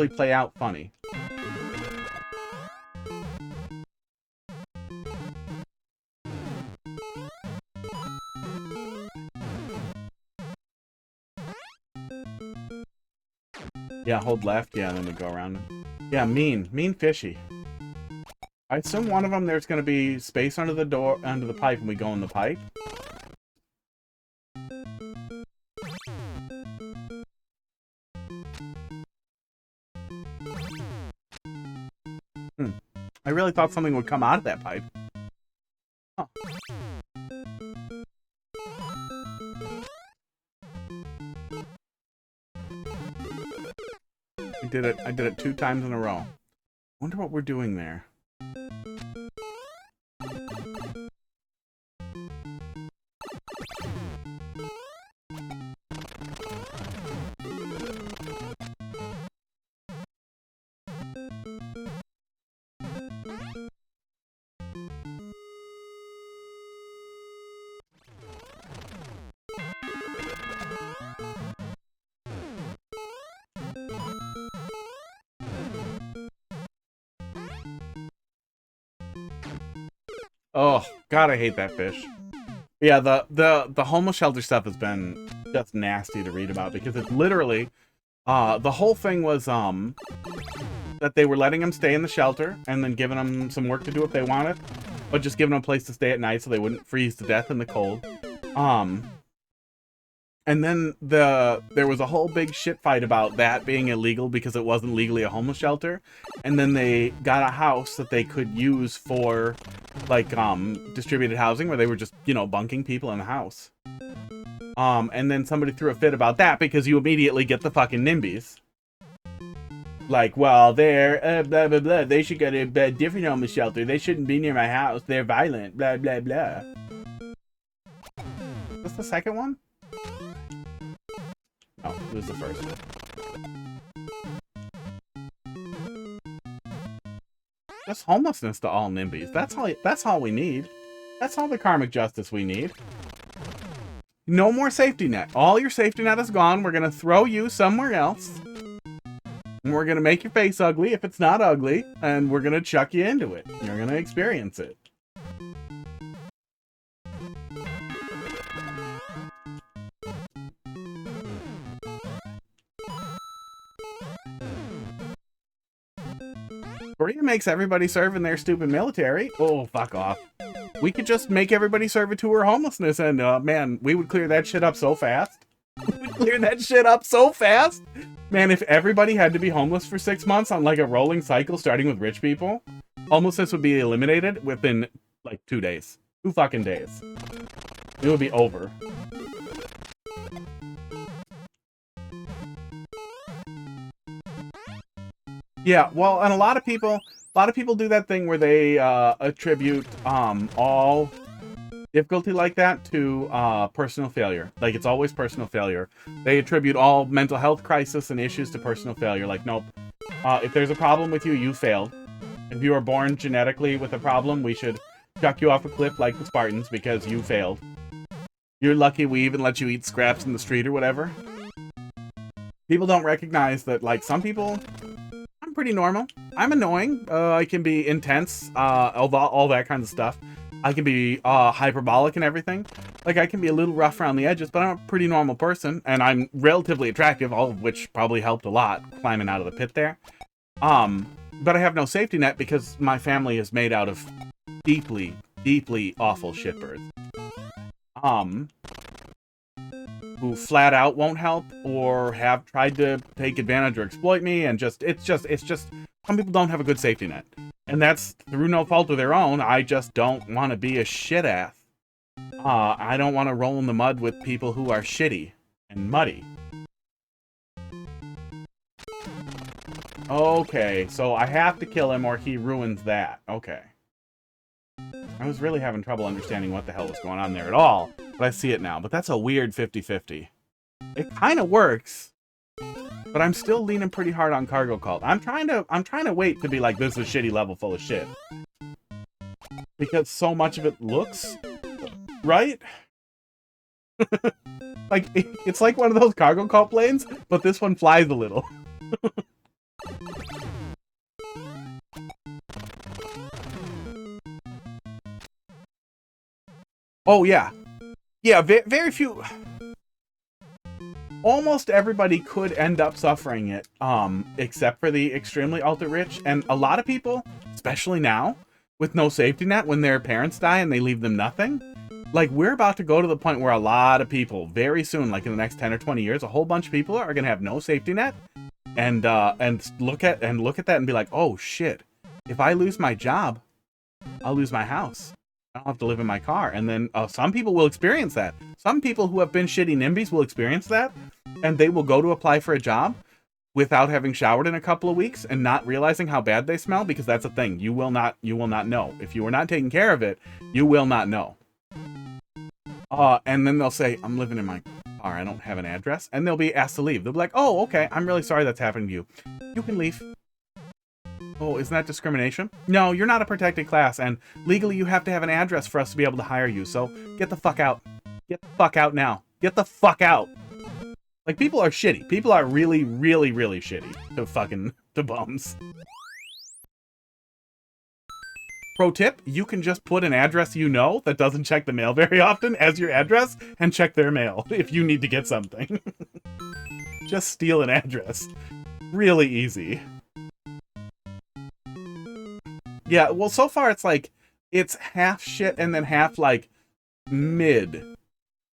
play out funny. Yeah, hold left. Yeah, then we go around. Yeah, mean fishy. I assume one of them there's going to be space under the door, under the pipe, and we go in the pipe. I really thought something would come out of that pipe. Huh. I did it 2 times in a row. Wonder what we're doing there. Oh, God, I hate that fish. Yeah, the homeless shelter stuff has been just nasty to read about because it's literally, the whole thing was, that they were letting them stay in the shelter and then giving them some work to do if they wanted, but just giving them a place to stay at night so they wouldn't freeze to death in the cold. And then there was a whole big shit fight about that being illegal because it wasn't legally a homeless shelter. And then they got a house that they could use for, like, distributed housing where they were just, you know, bunking people in the house. And then somebody threw a fit about that because you immediately get the fucking NIMBYs. Like, well, they're, blah, blah, blah. They should get a different homeless shelter. They shouldn't be near my house. They're violent, blah, blah, blah. Is this the second one? Oh, it was the first one. Just homelessness to all NIMBYs. That's all we need. That's all the karmic justice we need. No more safety net. All your safety net is gone. We're gonna throw you somewhere else. And we're gonna make your face ugly if it's not ugly. And we're gonna chuck you into it. You're gonna experience it. Korea makes everybody serve in their stupid military. Oh, fuck off. We could just make everybody serve a tour homelessness and, man, we would clear that shit up so fast. We would clear that shit up so fast. Man, if everybody had to be homeless for 6 months on, like, a rolling cycle starting with rich people, homelessness would be eliminated within, like, 2 days. 2 fucking days. It would be over. Yeah, well, and a lot of people do that thing where they attribute all difficulty like that to personal failure. Like, it's always personal failure. They attribute all mental health crisis and issues to personal failure. Like, nope. If there's a problem with you, you failed. If you are born genetically with a problem, we should chuck you off a cliff like the Spartans because you failed. You're lucky we even let you eat scraps in the street or whatever. People don't recognize that, like, some people... I'm pretty normal. I'm annoying. I can be intense, all that kind of stuff. I can be hyperbolic and everything. Like, I can be a little rough around the edges, but I'm a pretty normal person, and I'm relatively attractive, all of which probably helped a lot climbing out of the pit there. But I have no safety net because my family is made out of deeply, deeply awful shitbirds. Who flat out won't help or have tried to take advantage or exploit me, and it's just some people don't have a good safety net, and that's through no fault of their own. I just don't want to be a shit ass. I don't want to roll in the mud with people who are shitty and muddy. Okay, so I have to kill him or he ruins that. Okay. I was really having trouble understanding what the hell was going on there at all, but I see it now. But that's a weird 50-50. It kind of works, but I'm still leaning pretty hard on Cargo Cult. I'm trying to wait to be like, this is a shitty level full of shit. Because so much of it looks right. Like, it's like one of those Cargo Cult planes, but this one flies a little. Oh, yeah. Yeah, very few... Almost everybody could end up suffering it, except for the extremely ultra-rich. And a lot of people, especially now, with no safety net, when their parents die and they leave them nothing, like, we're about to go to the point where a lot of people, very soon, like in the next 10 or 20 years, a whole bunch of people are going to have no safety net, and look at that and be like, oh, shit, if I lose my job, I'll lose my house. I don't have to live in my car. And then some people will experience that. Some people who have been shitty NIMBYs will experience that, and they will go to apply for a job without having showered in a couple of weeks and not realizing how bad they smell, because that's a thing. You will not know. If you are not taking care of it, you will not know. And then they'll say, I'm living in my car, I don't have an address, and they'll be asked to leave. They'll be like, oh, okay, I'm really sorry that's happening to you. You can leave. Oh, isn't that discrimination? No, you're not a protected class, and legally you have to have an address for us to be able to hire you, so get the fuck out. Get the fuck out now. Get the fuck out. Like, people are shitty. People are really, really, really shitty to bums. Pro tip, you can just put an address you know that doesn't check the mail very often as your address and check their mail if you need to get something. Just steal an address. Really easy. Yeah, well, so far it's like, it's half shit and then half, like, mid.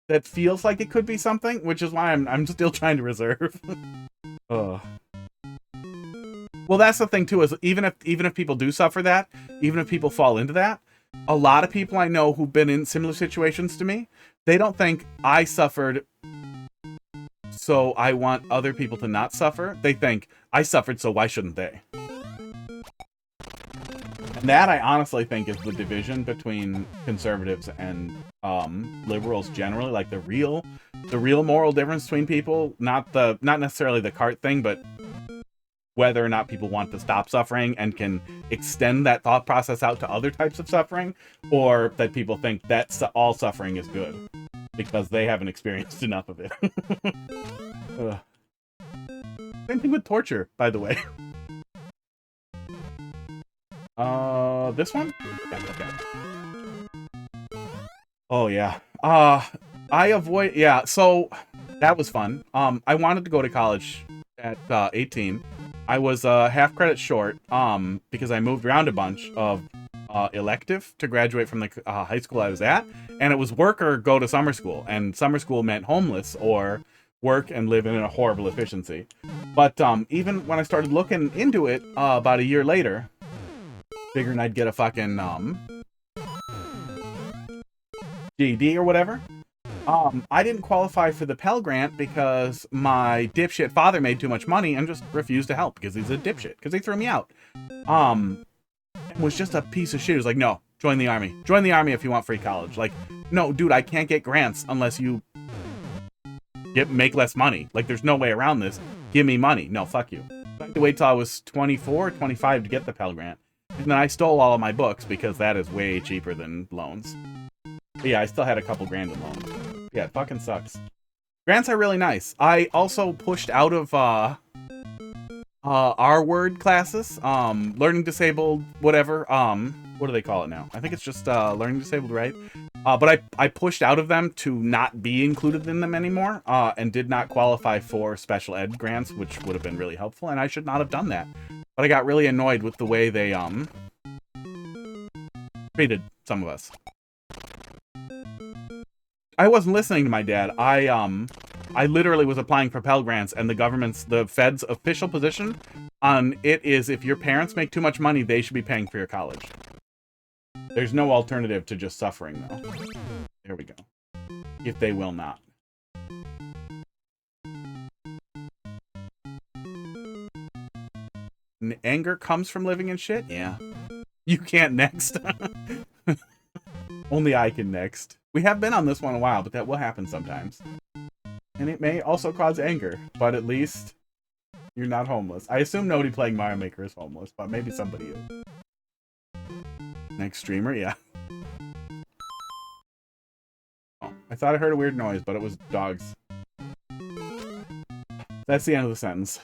That feels like it could be something, which is why I'm still trying to reserve. Ugh. Well, that's the thing, too, is even if people do suffer that, even if people fall into that, a lot of people I know who've been in similar situations to me, they don't think I suffered, so I want other people to not suffer. They think, I suffered, so why shouldn't they? And that, I honestly think, is the division between conservatives and liberals generally. Like, the real moral difference between people, not necessarily the cart thing, but whether or not people want to stop suffering and can extend that thought process out to other types of suffering, or that people think that all suffering is good because they haven't experienced enough of it. Same thing with torture, by the way. This one? Yeah, okay. Oh, yeah. Yeah, so that was fun. I wanted to go to college at 18. I was half credit short because I moved around a bunch of elective to graduate from the high school I was at, and it was work or go to summer school, and summer school meant homeless or work and live in a horrible efficiency. But even when I started looking into it about a year later, figuring I'd get a fucking GED or whatever, I didn't qualify for the Pell Grant because my dipshit father made too much money and just refused to help because he's a dipshit, because he threw me out. It was just a piece of shit. He was like, no, join the army. Join the army if you want free college. Like, no, dude, I can't get grants unless you make less money. Like, there's no way around this. Give me money. No, fuck you. I had to wait till I was 24, 25 to get the Pell Grant. And then I stole all of my books because that is way cheaper than loans. But yeah, I still had a couple grand in loans. Yeah, it fucking sucks. Grants are really nice. I also pushed out of R-word classes, learning disabled, whatever. What do they call it now? I think it's just learning disabled, right? But I pushed out of them to not be included in them anymore, and did not qualify for special ed grants, which would have been really helpful, and I should not have done that. But I got really annoyed with the way they treated some of us. I wasn't listening to my dad. I literally was applying for Pell Grants, and the Fed's official position on it is if your parents make too much money, they should be paying for your college. There's no alternative to just suffering, though. There we go. If they will not. Anger comes from living in shit? Yeah. You can't next. Only I can next. We have been on this one a while, but that will happen sometimes. And it may also cause anger, but at least you're not homeless. I assume nobody playing Mario Maker is homeless, but maybe somebody is. Next streamer, yeah. Oh, I thought I heard a weird noise, but it was dogs. That's the end of the sentence.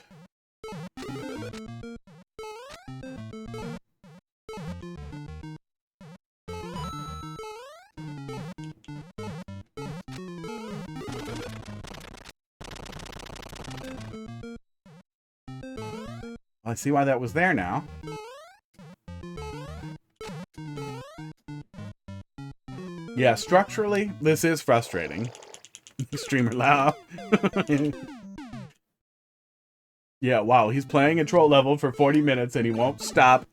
I see why that was there now. Yeah, structurally, this is frustrating. Streamer loud. Yeah, wow, he's playing a troll level for 40 minutes and he won't stop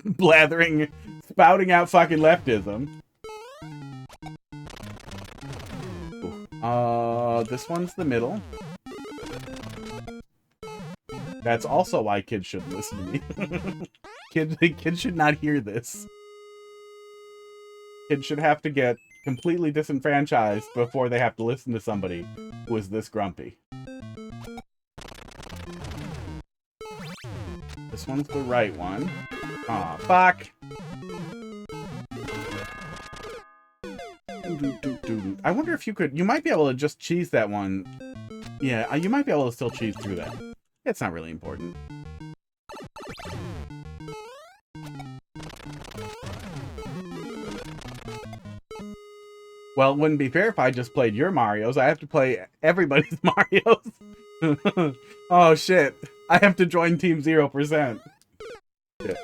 blathering, spouting out fucking leftism. This one's the middle. That's also why kids shouldn't listen to me. Kids should not hear this. Kids should have to get completely disenfranchised before they have to listen to somebody who is this grumpy. This one's the right one. Aw, fuck! I wonder if you could... You might be able to just cheese that one. Yeah, you might be able to still cheese through that. It's not really important. Well, it wouldn't be fair if I just played your Marios. I have to play everybody's Marios. Oh, shit. I have to join Team 0%. Shit.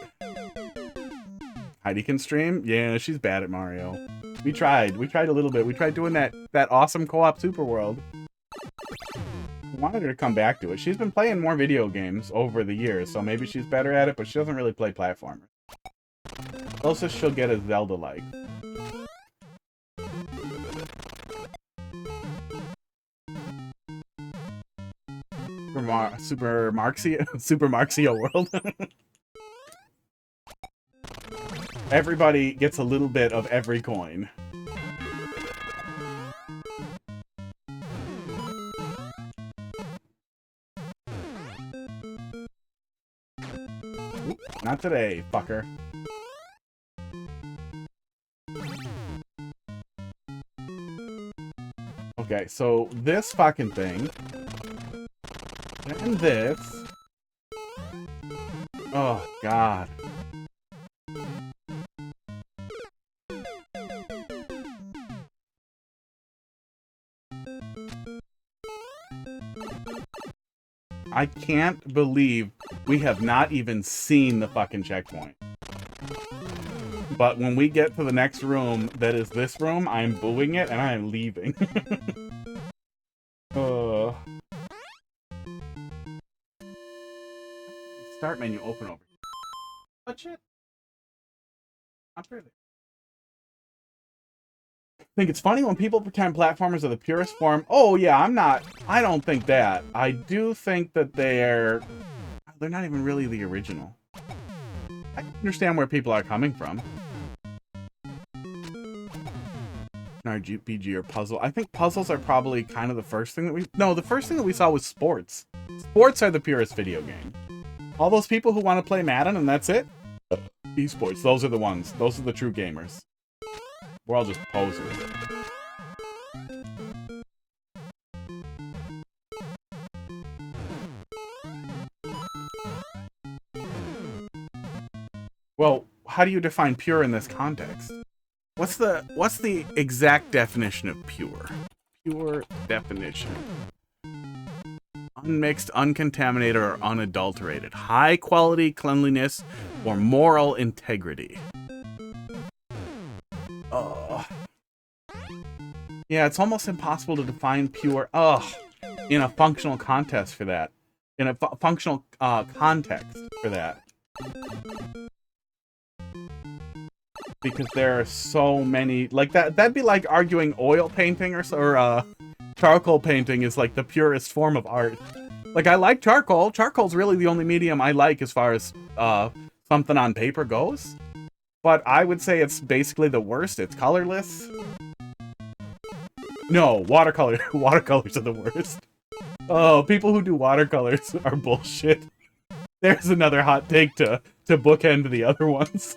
Heidi can stream? Yeah, she's bad at Mario. We tried. We tried a little bit. We tried doing that awesome co-op Super World. I wanted her to come back to it. She's been playing more video games over the years, so maybe she's better at it, but she doesn't really play platformers. Closest she'll get is Zelda-like. Super Marxio World. Everybody gets a little bit of every coin. Oop, not today, fucker. Okay, so this fucking thing. And this. Oh, God. I can't believe we have not even seen the fucking checkpoint. But when we get to the next room that is this room, I'm booing it and I am leaving. Start menu open over. What shit? Not really. I think it's funny when people pretend platformers are the purest form. Oh yeah, I don't think that. I do think that they're not even really the original. I can understand where people are coming from. RPG or puzzle. I think puzzles are probably kind of the first thing that we... No, the first thing that we saw was sports. Sports are the purest video game. All those people who want to play Madden and that's it? Esports, those are the ones. Those are the true gamers. We're all just posers. Well, how do you define pure in this context? What's the exact definition of pure? Pure definition. Unmixed, uncontaminated, or unadulterated. High quality cleanliness or moral integrity. Yeah, it's almost impossible to define pure in a functional context for that. In a functional context for that. Because there are so many, like that'd be like arguing oil painting or charcoal painting is like the purest form of art. Like, I like charcoal. Charcoal's really the only medium I like as far as something on paper goes. but I would say it's basically the worst. It's colorless. No, watercolors are the worst. Oh, people who do watercolors are bullshit. There's another hot take to bookend the other ones.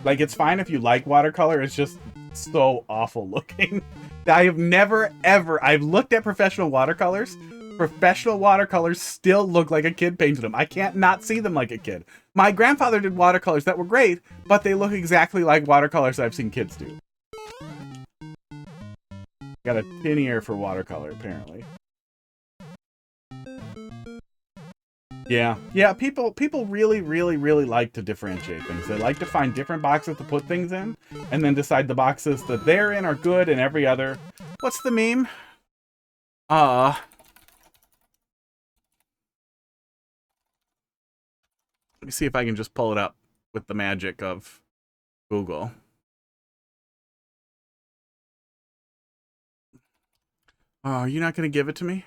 Like, it's fine if you like watercolor, it's just so awful looking. I have never, ever, I've looked at professional watercolors. Professional watercolors still look like a kid painted them. I can't not see them like a kid. My grandfather did watercolors that were great, but they look exactly like watercolors I've seen kids do. Got a tin ear for watercolor, apparently. Yeah, people really, really, really like to differentiate things. They like to find different boxes to put things in, and then decide the boxes that they're in are good and every other... What's the meme? Let me see if I can just pull it up with the magic of Google. Oh, you're not going to give it to me?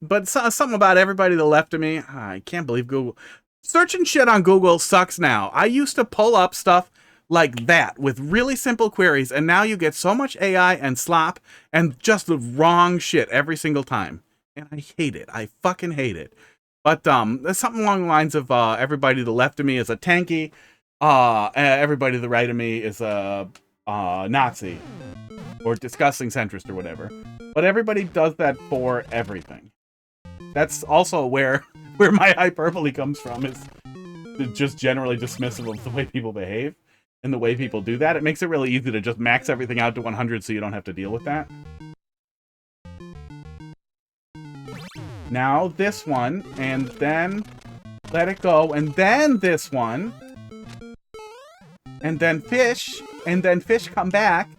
But something about everybody to the left of me. I can't believe Google. Searching shit on Google sucks now. I used to pull up stuff like that with really simple queries, and now you get so much AI and slop and just the wrong shit every single time. And I hate it. I fucking hate it. But there's something along the lines of everybody to the left of me is a tanky. Everybody to the right of me is a Nazi. Or disgusting centrist or whatever. But everybody does that for everything. That's also where my hyperbole comes from, is just generally dismissive of the way people behave and the way people do that. It makes it really easy to just max everything out to 100 so you don't have to deal with that. Now this one, and then let it go, and then this one, and then fish come back.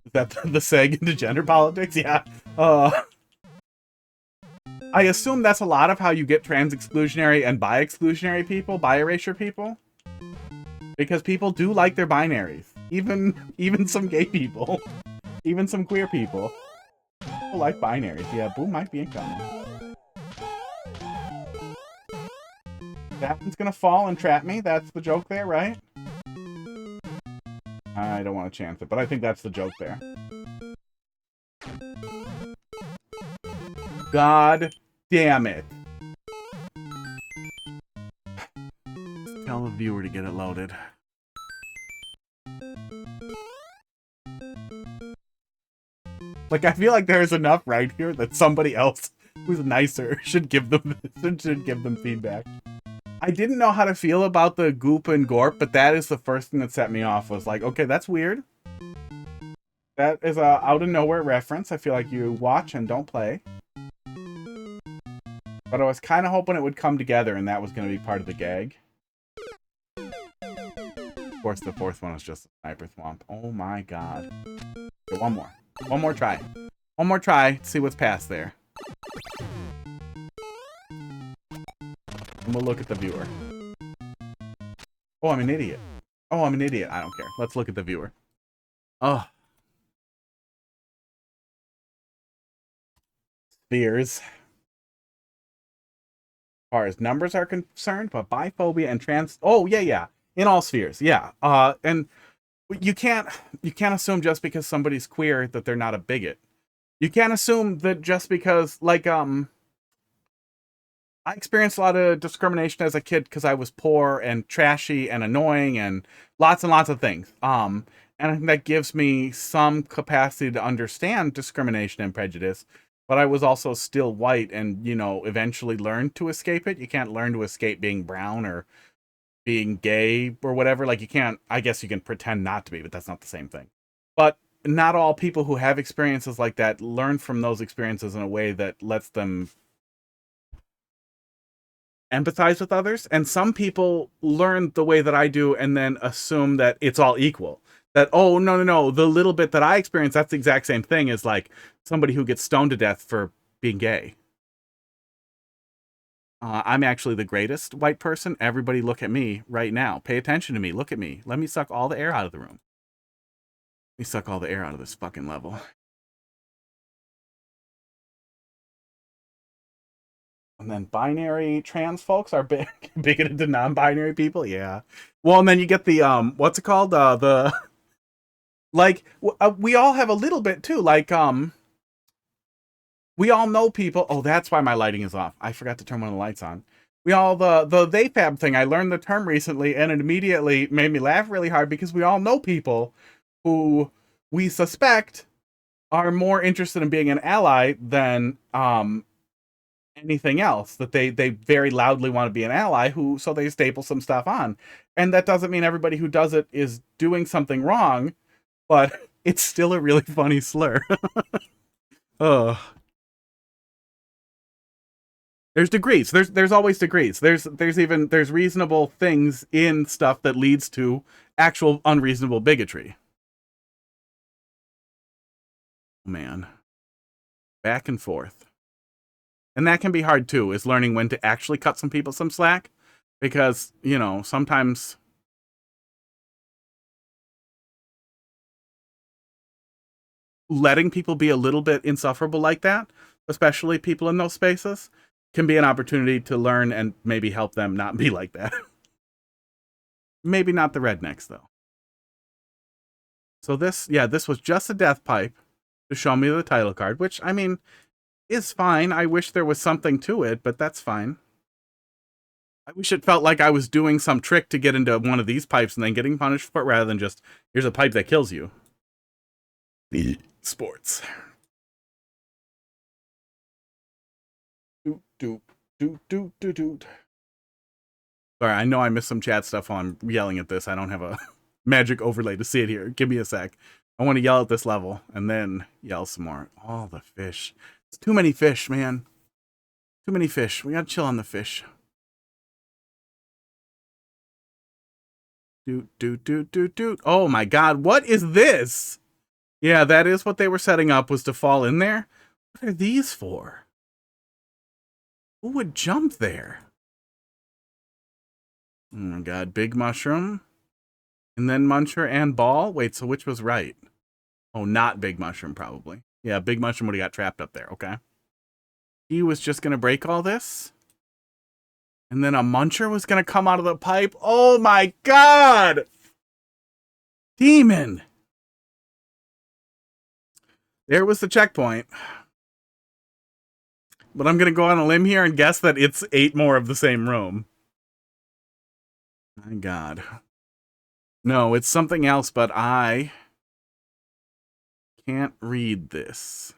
Is that the seg into gender politics? Yeah. I assume that's a lot of how you get trans-exclusionary and bi-exclusionary people, bi-erasure people. Because people do like their binaries. Even some gay people. Even some queer people. People like binaries. Yeah, Boom might be incoming. That one's gonna fall and trap me. That's the joke there, right? I don't want to chance it, but I think that's the joke there. God damn it. Tell the viewer to get it loaded. Like, I feel like there's enough right here that somebody else who's nicer should give them feedback. I didn't know how to feel about the goop and gorp, but that is the first thing that set me off. Was like, okay, that's weird. That is a out of nowhere reference. I feel like you watch and don't play. But I was kind of hoping it would come together and that was going to be part of the gag. Of course, the fourth one was just a sniper swamp. Oh my god. Okay, one more. One more try. One more try. See what's past there. And we'll look at the viewer. Oh, I'm an idiot. Oh, I'm an idiot. I don't care. Let's look at the viewer. Oh. Spheres. As far as numbers are concerned, but biphobia and trans... Oh, yeah. In all spheres, yeah. And you can't assume just because somebody's queer that they're not a bigot. You can't assume that just because, like, I experienced a lot of discrimination as a kid because I was poor and trashy and annoying and lots of things. And I think that gives me some capacity to understand discrimination and prejudice. But I was also still white and, you know, eventually learned to escape it. You can't learn to escape being brown or being gay or whatever. Like, you can't, I guess you can pretend not to be, but that's not the same thing. But not all people who have experiences like that learn from those experiences in a way that lets them empathize with others. And some people learn the way that I do and then assume that it's all equal. That, oh, no, the little bit that I experience, that's the exact same thing as, like, somebody who gets stoned to death for being gay. I'm actually the greatest white person. Everybody look at me right now. Pay attention to me. Look at me. Let me suck all the air out of the room. Let me suck all the air out of this fucking level. And then binary trans folks are bigoted to non-binary people. Yeah. Well, and then you get the what's it called? The like we all have a little bit too. Like we all know people. Oh, that's why my lighting is off. I forgot to turn one of the lights on. We all the they fab thing. I learned the term recently, and it immediately made me laugh really hard because we all know people who we suspect are more interested in being an ally than anything else, that they very loudly want to be an ally, so they staple some stuff on. And that doesn't mean everybody who does it is doing something wrong, but it's still a really funny slur. Ugh. There's degrees. There's always degrees. There's reasonable things in stuff that leads to actual unreasonable bigotry. Man. Back and forth. And that can be hard too, is learning when to actually cut some people some slack. Because, you know, sometimes letting people be a little bit insufferable like that, especially people in those spaces, can be an opportunity to learn and maybe help them not be like that. Maybe not the rednecks, though. So this was just a death pipe to show me the title card, which, I mean, is fine. I wish there was something to it, but that's fine. I wish it felt like I was doing some trick to get into one of these pipes and then getting punished for it, rather than just, here's a pipe that kills you. Sports. Doot, doot, doot, doot, doot. Sorry, I know I missed some chat stuff while I'm yelling at this. I don't have a magic overlay to see it here. Give me a sec. I want to yell at this level and then yell some more. Oh, the fish. It's too many fish, man. Too many fish. We gotta chill on the fish. Doot, doot, doot, doot, doot. Oh my god, what is this? Yeah, that is what they were setting up, was to fall in there. What are these for? Who would jump there? Oh my god, big mushroom. And then muncher and ball? Wait, so which was right? Oh, not big mushroom, probably. Yeah, big mushroom would have got trapped up there, okay. He was just going to break all this? And then a muncher was going to come out of the pipe? Oh my god! Demon! There was the checkpoint. But I'm going to go on a limb here and guess that it's 8 more of the same room. My god. No, it's something else, but I can't read this.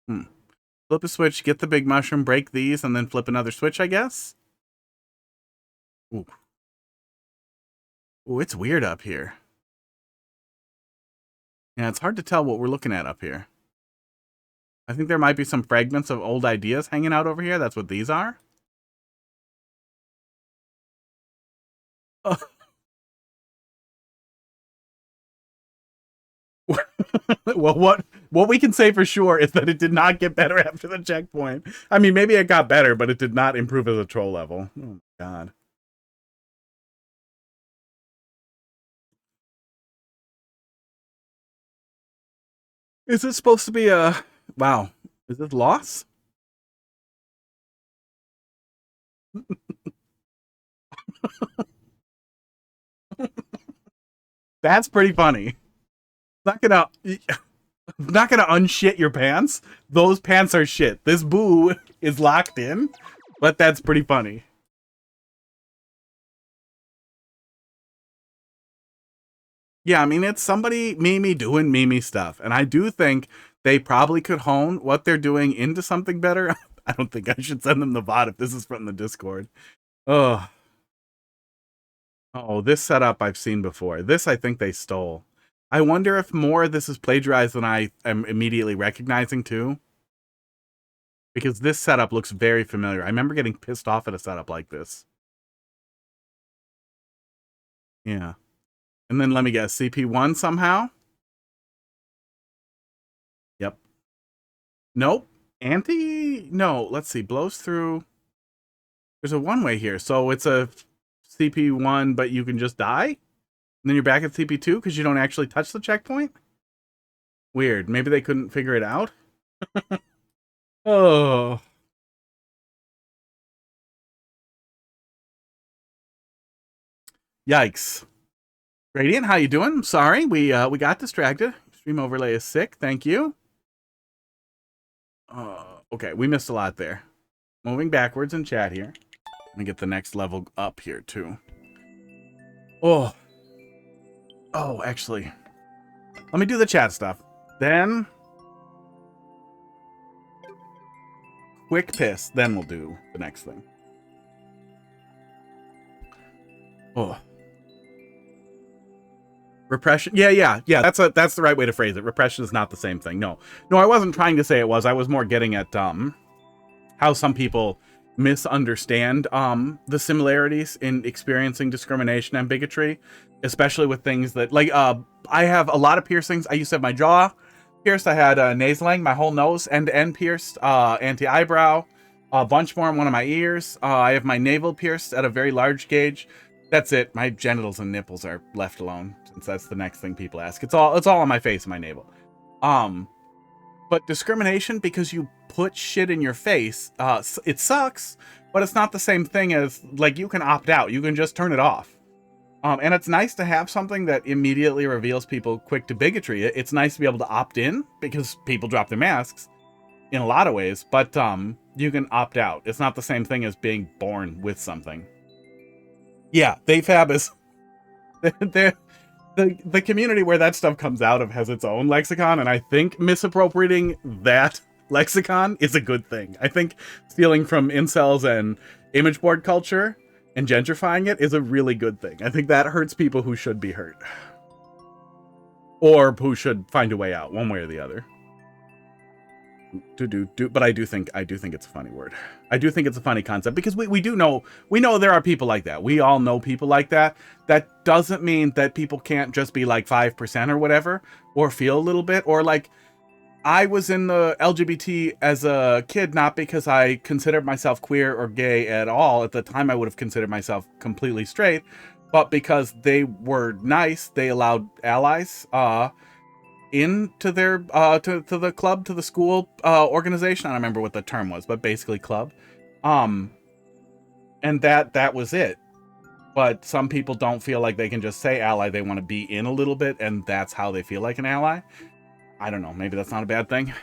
Flip a switch, get the big mushroom, break these, and then flip another switch, I guess? Ooh. Ooh, it's weird up here. Yeah, it's hard to tell what we're looking at up here. I think there might be some fragments of old ideas hanging out over here. That's what these are. Well, what we can say for sure is that it did not get better after the checkpoint. I mean, maybe it got better, but it did not improve as a troll level. Oh my god. Is this supposed to be a... Wow. Is this loss? That's pretty funny. Not gonna unshit your pants. Those pants are shit. This boo is locked in, but that's pretty funny. Yeah, I mean, it's somebody Mimi doing Mimi stuff, and I do think they probably could hone what they're doing into something better. I don't think I should send them the VOD if this is from the Discord. Oh, this setup I've seen before. This I think they stole. I wonder if more of this is plagiarized than I am immediately recognizing too. Because this setup looks very familiar. I remember getting pissed off at a setup like this. Yeah. And then let me guess, CP1 somehow? Yep. Nope. No, let's see. Blows through. There's a one-way here. So it's a CP1, but you can just die? And then you're back at CP2 because you don't actually touch the checkpoint? Weird. Maybe they couldn't figure it out? Oh. Yikes. Radiant, how you doing? Sorry, we got distracted. Stream overlay is sick. Thank you. Okay, we missed a lot there. Moving backwards in chat here. Let me get the next level up here too. Oh. Oh, actually. Let me do the chat stuff. Then quick piss, then we'll do the next thing. Oh. Repression. Yeah. That's the right way to phrase it. Repression is not the same thing. No, I wasn't trying to say it was. I was more getting at how some people misunderstand the similarities in experiencing discrimination and bigotry, especially with things that like I have a lot of piercings. I used to have my jaw pierced. I had nasaling, my whole nose end to end pierced, anti-eyebrow, a bunch more in one of my ears. I have my navel pierced at a very large gauge. That's it. My genitals and nipples are left alone, since that's the next thing people ask. It's all on my face and my navel. But discrimination because you put shit in your face, it sucks, but it's not the same thing as, like, you can opt out. You can just turn it off. And it's nice to have something that immediately reveals people quick to bigotry. It's nice to be able to opt in because people drop their masks in a lot of ways, but you can opt out. It's not the same thing as being born with something. Yeah, TheFab is... The community where that stuff comes out of has its own lexicon, and I think misappropriating that lexicon is a good thing. I think stealing from incels and image board culture and gentrifying it is a really good thing. I think that hurts people who should be hurt. Or who should find a way out, one way or the other. But I do think it's a funny word. I do think it's a funny concept because we know there are people like that. We all know people like that. That doesn't mean that people can't just be like 5% or whatever, or feel a little bit, or like I was in the LGBT as a kid, not because I considered myself queer or gay at all. At the time, I would have considered myself completely straight, but because they were nice, they allowed allies into their to the club, to the school organization. I don't remember what the term was, but basically club. And that was it. But some people don't feel like they can just say ally. They want to be in a little bit, and that's how they feel like an ally. I don't know. Maybe that's not a bad thing.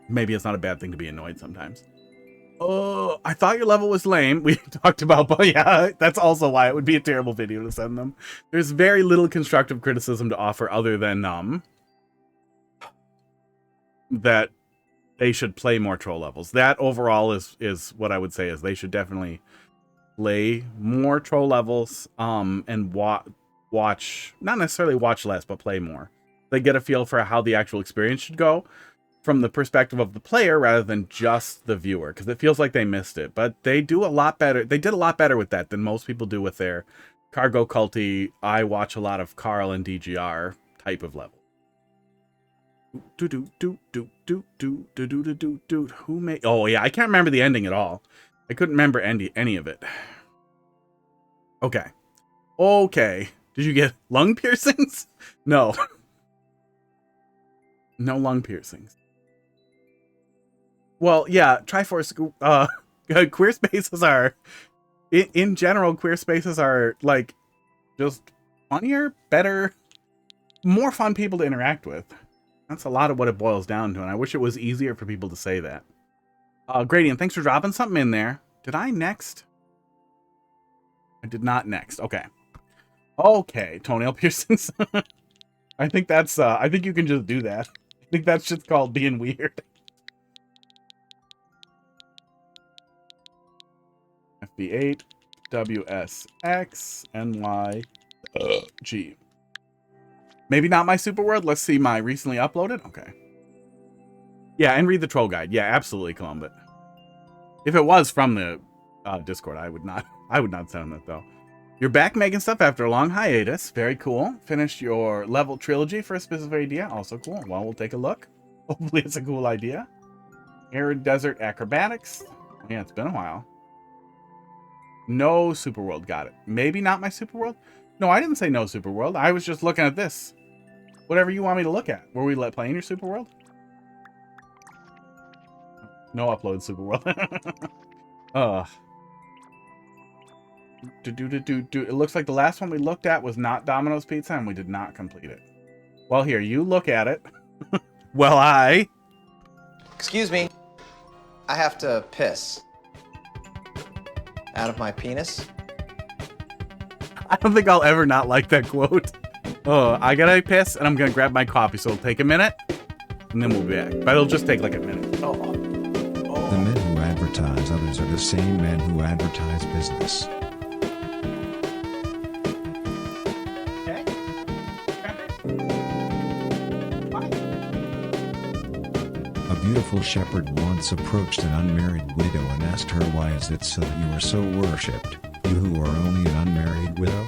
Maybe it's not a bad thing to be annoyed sometimes. Oh, I thought your level was lame. We talked about, but yeah, that's also why it would be a terrible video to send them. There's very little constructive criticism to offer other than that they should play more troll levels. That overall is what I would say is they should definitely play more troll levels and watch, not necessarily watch less, but play more. They get a feel for how the actual experience should go from the perspective of the player rather than just the viewer, because it feels like they missed it. But they do a lot better. They did a lot better with that than most people do with their cargo culty. I watch a lot of Carl and DGR type of level. Who made? Oh yeah, I can't remember the ending at all. I couldn't remember any of it. Okay. Did you get lung piercings? No. No lung piercings. Well, yeah, Triforce, queer spaces are, in general, queer spaces are, like, just funnier, better, more fun people to interact with. That's a lot of what it boils down to, and I wish it was easier for people to say that. Gradient, thanks for dropping something in there. Did I next? I did not next. Okay. Okay, toenail piercings. I think that's, I think you can just do that. I think that's just called being weird. FB8, WSX, NY, G. Maybe not my super word. Let's see my recently uploaded. Okay. Yeah, and read the troll guide. Yeah, absolutely, Columbit. If it was from the Discord, I would not send that though. You're back making stuff after a long hiatus. Very cool. Finished your level trilogy for a specific idea. Also cool. Well, we'll take a look. Hopefully it's a cool idea. Arid Desert Acrobatics. Yeah, it's been a while. No Superworld. Got it. Maybe not my Superworld? No, I didn't say no Superworld. I was just looking at this. Whatever you want me to look at. Were we playing your Superworld? No upload, Superworld. Ugh. It looks like the last one we looked at was not Domino's Pizza, and we did not complete it. Well, here, you look at it. Well, Excuse me. I have to piss. Out of my penis? I don't think I'll ever not like that quote. Oh, I gotta piss, and I'm gonna grab my coffee, so it'll take a minute, and then we'll be back. But it'll just take like a minute. Oh. The men who advertise others are the same men who advertise business. Okay. A beautiful shepherd once approached an unmarried widow and asked her, "Why is it so that you are so worshipped, you who are only an unmarried widow?"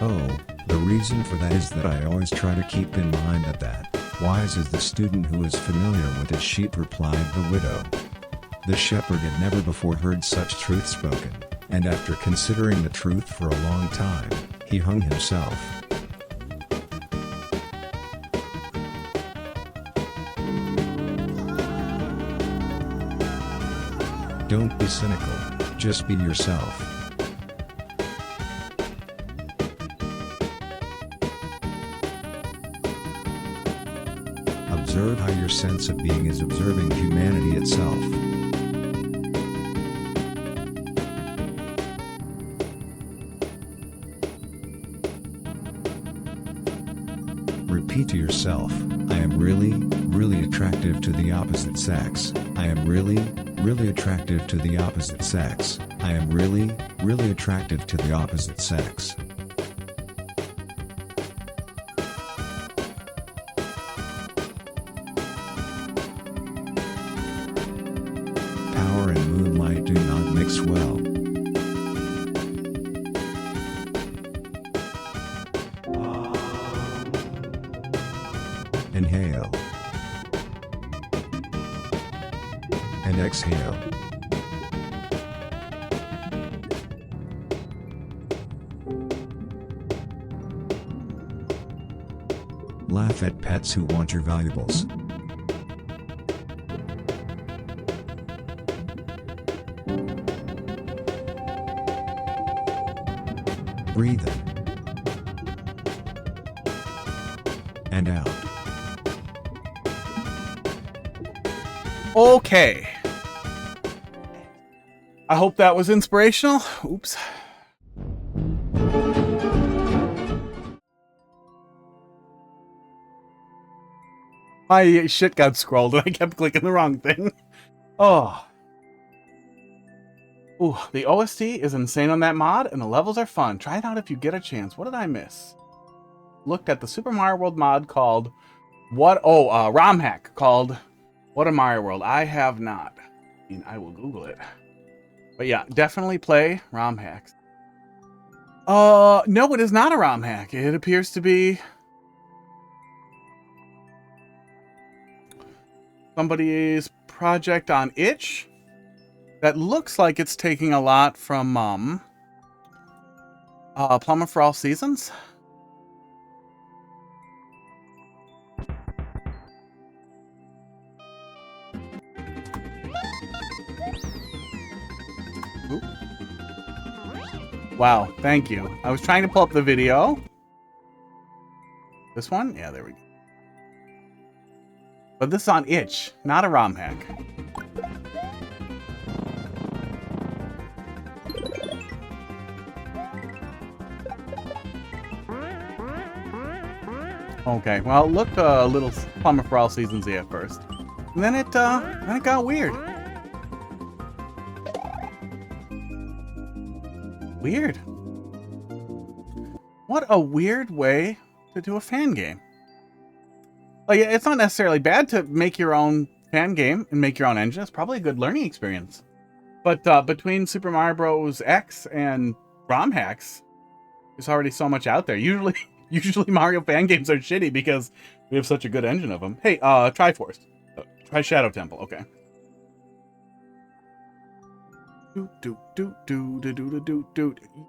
"Oh, the reason for that is that I always try to keep in mind that wise is the student who is familiar with his sheep," replied the widow. The shepherd had never before heard such truth spoken, and after considering the truth for a long time, he hung himself. Don't be cynical, just be yourself. Observe how your sense of being is observing humanity itself. Repeat to yourself, "I am really, really attractive to the opposite sex. I am really, really attractive to the opposite sex. I am really, really attractive to the opposite sex." Power and moonlight do not mix well. Inhale. And exhale. Laugh at pets who want your valuables. Breathe in. And out. Okay. I hope that was inspirational. Oops. My shit got scrolled and I kept clicking the wrong thing. Oh. Ooh, the OST is insane on that mod and the levels are fun. Try it out if you get a chance. What did I miss? Looked at the Super Mario World mod called RomHack called What a Mario World. I have not. I mean, I will Google it. But yeah, definitely play RomHack. No, it is not a RomHack. It appears to be somebody's project on itch that looks like it's taking a lot from Plumber for All Seasons. Oop. Wow, thank you. I was trying to pull up the video. This one? Yeah, there we go. But this is on itch, not a RomHack. Okay, well, it looked a little Plumber for All Seasons-y at first. And then it got weird. Weird. What a weird way to do a fan game. Like, it's not necessarily bad to make your own fan game and make your own engine. It's probably a good learning experience. But between Super Mario Bros. X and RomHacks, there's already so much out there. Usually Mario fan games are shitty because we have such a good engine of them. Hey, Triforce. Try Shadow Temple. Okay.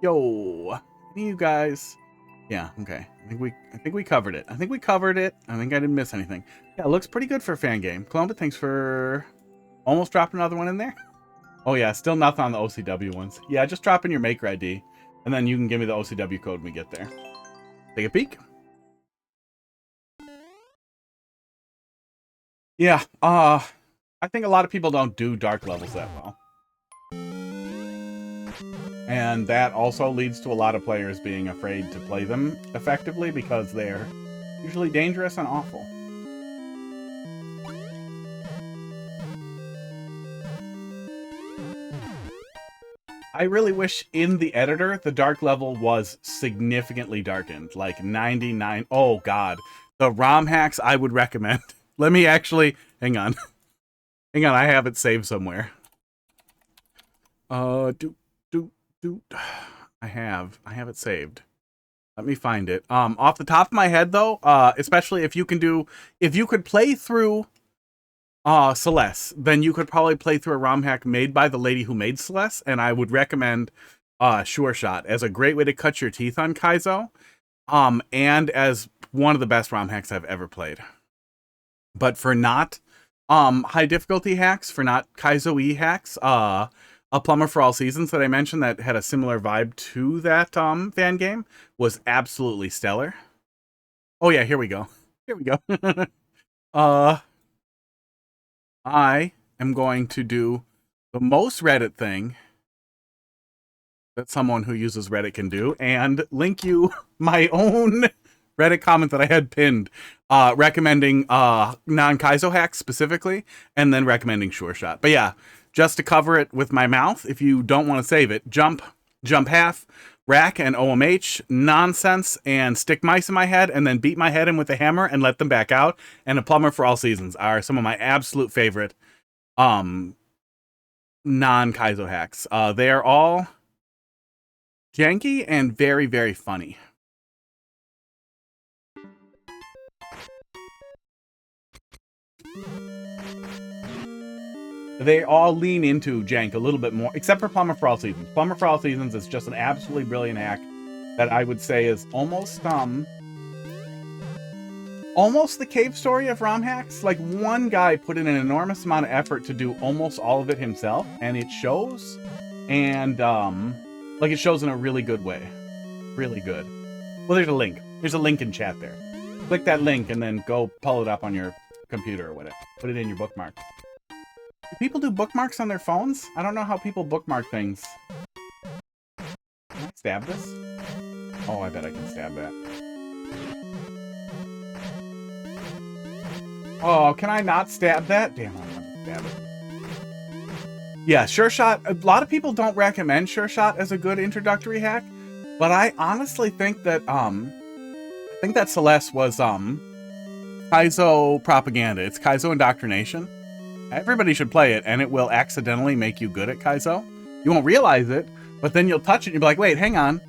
Yo. Any of you guys? Yeah, okay. I think we covered it. I think I didn't miss anything. Yeah, it looks pretty good for a fan game. Columba, thanks for Almost dropped another one in there. Oh yeah, still nothing on the OCW ones. Yeah, just drop in your maker ID, and then you can give me the OCW code when we get there. Take a peek. Yeah, I think a lot of people don't do dark levels that well. And that also leads to a lot of players being afraid to play them effectively because they're usually dangerous and awful. I really wish in the editor, the dark level was significantly darkened, like 99. Oh God, the ROM hacks I would recommend. Let me actually, hang on. Hang on, I have it saved somewhere. I have it saved. Let me find it. Off the top of my head though, especially if you could play through Celeste, then you could probably play through a ROM hack made by the lady who made Celeste, and I would recommend Sure Shot as a great way to cut your teeth on Kaizo, and as one of the best ROM hacks I've ever played. But for not high difficulty hacks, for not Kaizo-y hacks, A Plumber for All Seasons that I mentioned that had a similar vibe to that fan game was absolutely stellar. Oh yeah, here we go. Here we go. I am going to do the most Reddit thing that someone who uses Reddit can do and link you my own Reddit comment that I had pinned recommending non-Kaizo hacks specifically and then recommending Sure Shot. But yeah, just to cover it with my mouth, if you don't want to save it, jump half, rack and OMH, nonsense, and stick mice in my head, and then beat my head in with a hammer and let them back out. And A Plumber for All Seasons are some of my absolute favorite non-Kaizo hacks. They are all janky and very, very funny. They all lean into jank a little bit more, except for Plumber for All Seasons. Plumber for All Seasons is just an absolutely brilliant hack that I would say is almost the cave story of ROM hacks. Like, one guy put in an enormous amount of effort to do almost all of it himself, and it shows. And like, it shows in a really good way. Really good. Well, there's a link. There's a link in chat there. Click that link and then go pull it up on your computer or whatever. Put it in your bookmarks. Do people do bookmarks on their phones? I don't know how people bookmark things. Can I stab this? Oh, I bet I can stab that. Oh, can I not stab that? Damn, I want to stab it. Yeah, Sure Shot. A lot of people don't recommend Sure Shot as a good introductory hack, but I honestly think that Celeste was Kaizo propaganda. It's Kaizo indoctrination. Everybody should play it, and it will accidentally make you good at Kaizo. You won't realize it, but then you'll touch it and you'll be like, wait, hang on.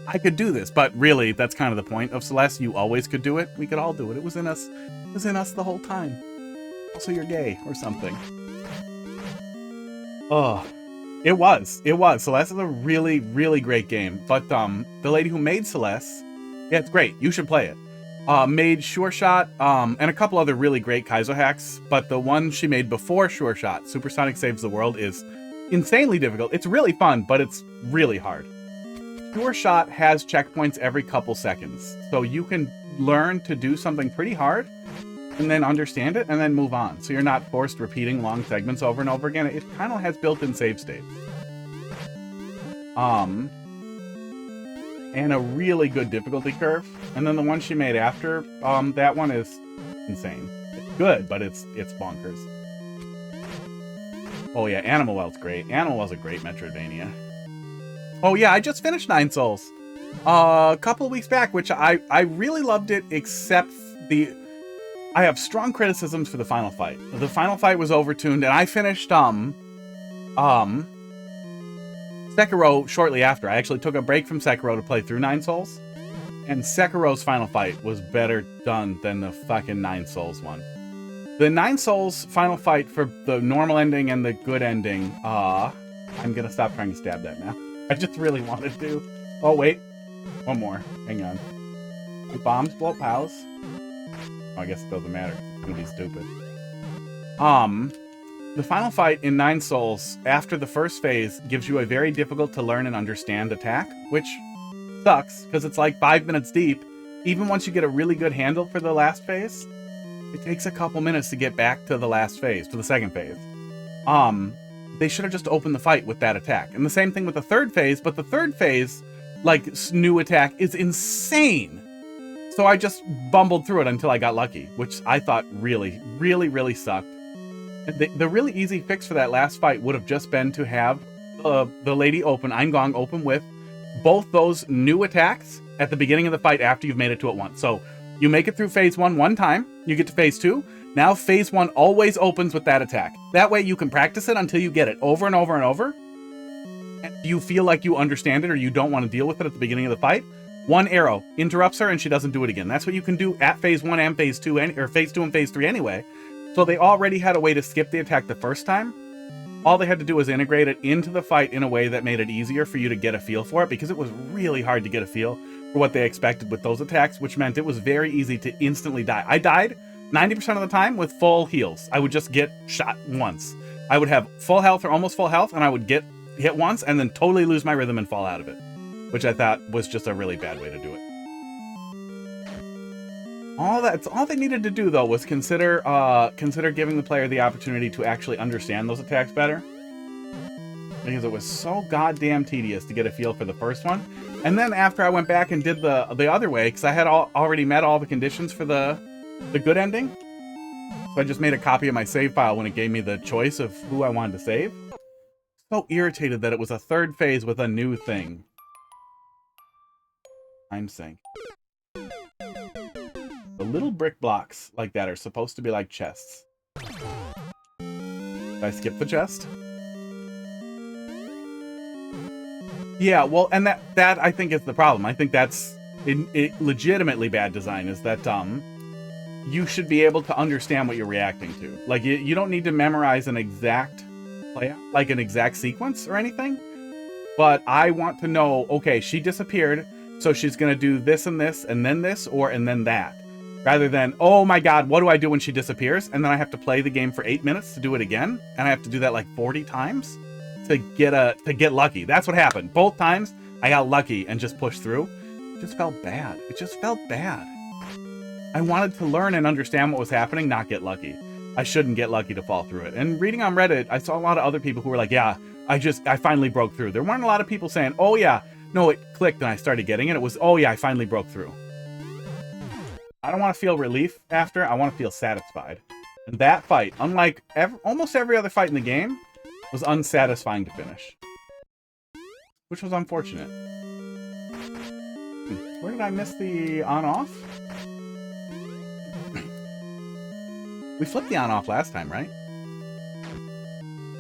I could do this. But really, that's kind of the point of Celeste. You always could do it. We could all do it. It was in us. It was in us the whole time. Also, you're gay or something. Oh, it was. It was. Celeste is a really, really great game. But the lady who made Celeste, yeah, it's great. You should play it. Made Sure Shot, and a couple other really great Kaizo hacks, but the one she made before Sure Shot, Supersonic Saves the World, is insanely difficult. It's really fun, but it's really hard. Sure Shot has checkpoints every couple seconds, so you can learn to do something pretty hard, and then understand it, and then move on. So you're not forced repeating long segments over and over again. It kind of has built-in save states. And a really good difficulty curve. And then the one she made after that one is insane. It's good, but it's bonkers. Oh yeah, Animal Well's great. Animal Well's a great Metroidvania. Oh yeah, I just finished 9 Souls a couple of weeks back, which I really loved it, except I have strong criticisms for the final fight. The final fight was overtuned, and I finished Sekiro shortly after. I actually took a break from Sekiro to play through 9 Souls, and Sekiro's final fight was better done than the fucking 9 Souls one. The 9 Souls final fight for the normal ending and the good ending, I'm gonna stop trying to stab that now. I just really wanted to. Oh, wait. One more. Hang on. Do bombs blow up pals? Oh, I guess it doesn't matter. It's gonna be stupid. The final fight in 9 Souls, after the first phase, gives you a very difficult to learn and understand attack, which sucks, because it's like 5 minutes deep. Even once you get a really good handle for the last phase, it takes a couple minutes to get back to the last phase, to the second phase. They should have just opened the fight with that attack. And the same thing with the third phase, but the third phase, like, new attack is insane. So I just bumbled through it until I got lucky, which I thought really, really, really sucked. The really easy fix for that last fight would have just been to have the lady open, Eingong open with both those new attacks at the beginning of the fight after you've made it to it once. So you make it through phase 1 one time, you get to phase 2. Now phase 1 always opens with that attack. That way you can practice it until you get it over and over and over. And you feel like you understand it or you don't want to deal with it at the beginning of the fight. One arrow interrupts her and she doesn't do it again. That's what you can do at phase 1 and phase 2, or phase 2 and phase 3 anyway. So they already had a way to skip the attack the first time. All they had to do was integrate it into the fight in a way that made it easier for you to get a feel for it, because it was really hard to get a feel for what they expected with those attacks, which meant it was very easy to instantly die. I died 90% of the time with full heals. I would just get shot once. I would have full health or almost full health, and I would get hit once and then totally lose my rhythm and fall out of it, which I thought was just a really bad way to do it. All they needed to do, though, was consider giving the player the opportunity to actually understand those attacks better, because it was so goddamn tedious to get a feel for the first one. And then after I went back and did the other way, because I had already met all the conditions for the good ending, so I just made a copy of my save file when it gave me the choice of who I wanted to save. So irritated that it was a third phase with a new thing. Time sink. The little brick blocks like that are supposed to be like chests. Did I skip the chest? Yeah, well, and that I think is the problem. I think that's legitimately bad design, is that you should be able to understand what you're reacting to. Like, you don't need to memorize an exact layout, like an exact sequence or anything, but I want to know, okay, she disappeared, so she's going to do this and this, and then this, and then that. Rather than, oh my god, what do I do when she disappears? And then I have to play the game for 8 minutes to do it again, and I have to do that like 40 times to get lucky. That's what happened. Both times I got lucky and just pushed through. It just felt bad. It just felt bad. I wanted to learn and understand what was happening, not get lucky. I shouldn't get lucky to fall through it. And reading on Reddit, I saw a lot of other people who were like, yeah, I finally broke through. There weren't a lot of people saying, oh yeah, no, it clicked and I started getting it. It was, oh yeah, I finally broke through. I don't want to feel relief after. I want to feel satisfied. And that fight, unlike almost every other fight in the game, was unsatisfying to finish. Which was unfortunate. Where did I miss the on-off? We flipped the on-off last time, right?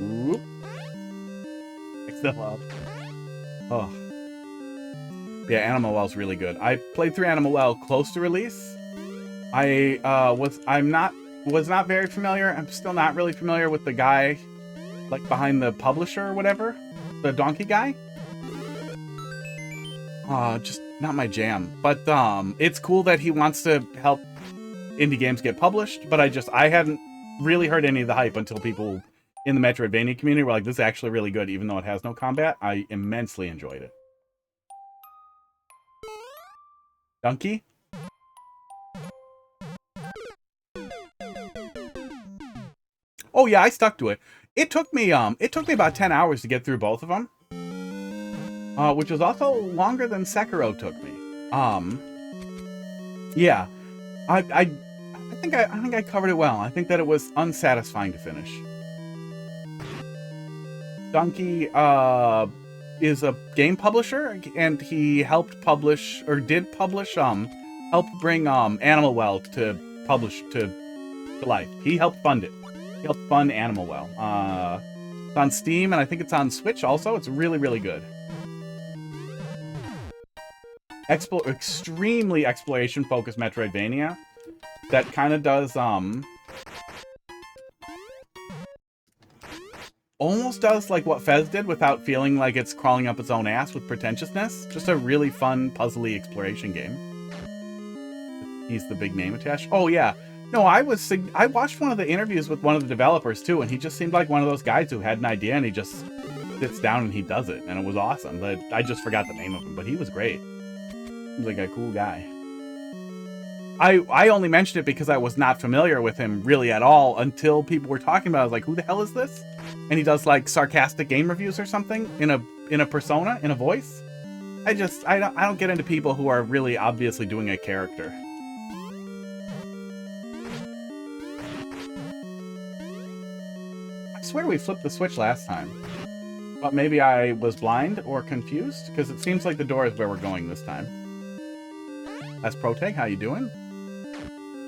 Whoop. Still up. Oh. Yeah, Animal Well's really good. I played through Animal Well close to release. I was not very familiar. I'm still not really familiar with the guy, like, behind the publisher or whatever, the donkey guy. Just not my jam. But it's cool that he wants to help indie games get published. But I hadn't really heard any of the hype until people in the Metroidvania community were like, "This is actually really good, even though it has no combat." I immensely enjoyed it. Donkey. Oh yeah, I stuck to it. It took me about 10 hours to get through both of them, which was also longer than Sekiro took me. Yeah, I think I covered it well. I think that it was unsatisfying to finish. Donkey is a game publisher, and he helped publish, or did publish, helped bring Animal Well to life. He helped fund it. He helped fund Animal Well. It's on Steam, and I think it's on Switch also. It's really, really good. Extremely exploration-focused Metroidvania that kind of does, almost does like what Fez did without feeling like it's crawling up its own ass with pretentiousness. Just a really fun, puzzly exploration game. He's the big name attached. Oh yeah, No, I watched one of the interviews with one of the developers too, and he just seemed like one of those guys who had an idea and he just sits down and he does it, and it was awesome. But I just forgot the name of him, but he was great. He was like a cool guy. I only mentioned it because I was not familiar with him really at all until people were talking about it. I was like, who the hell is this? And he does like sarcastic game reviews or something in a persona, in a voice. I don't get into people who are really obviously doing a character. I swear we flipped the switch last time. But maybe I was blind or confused, because it seems like the door is where we're going this time. That's Proteg, how you doing?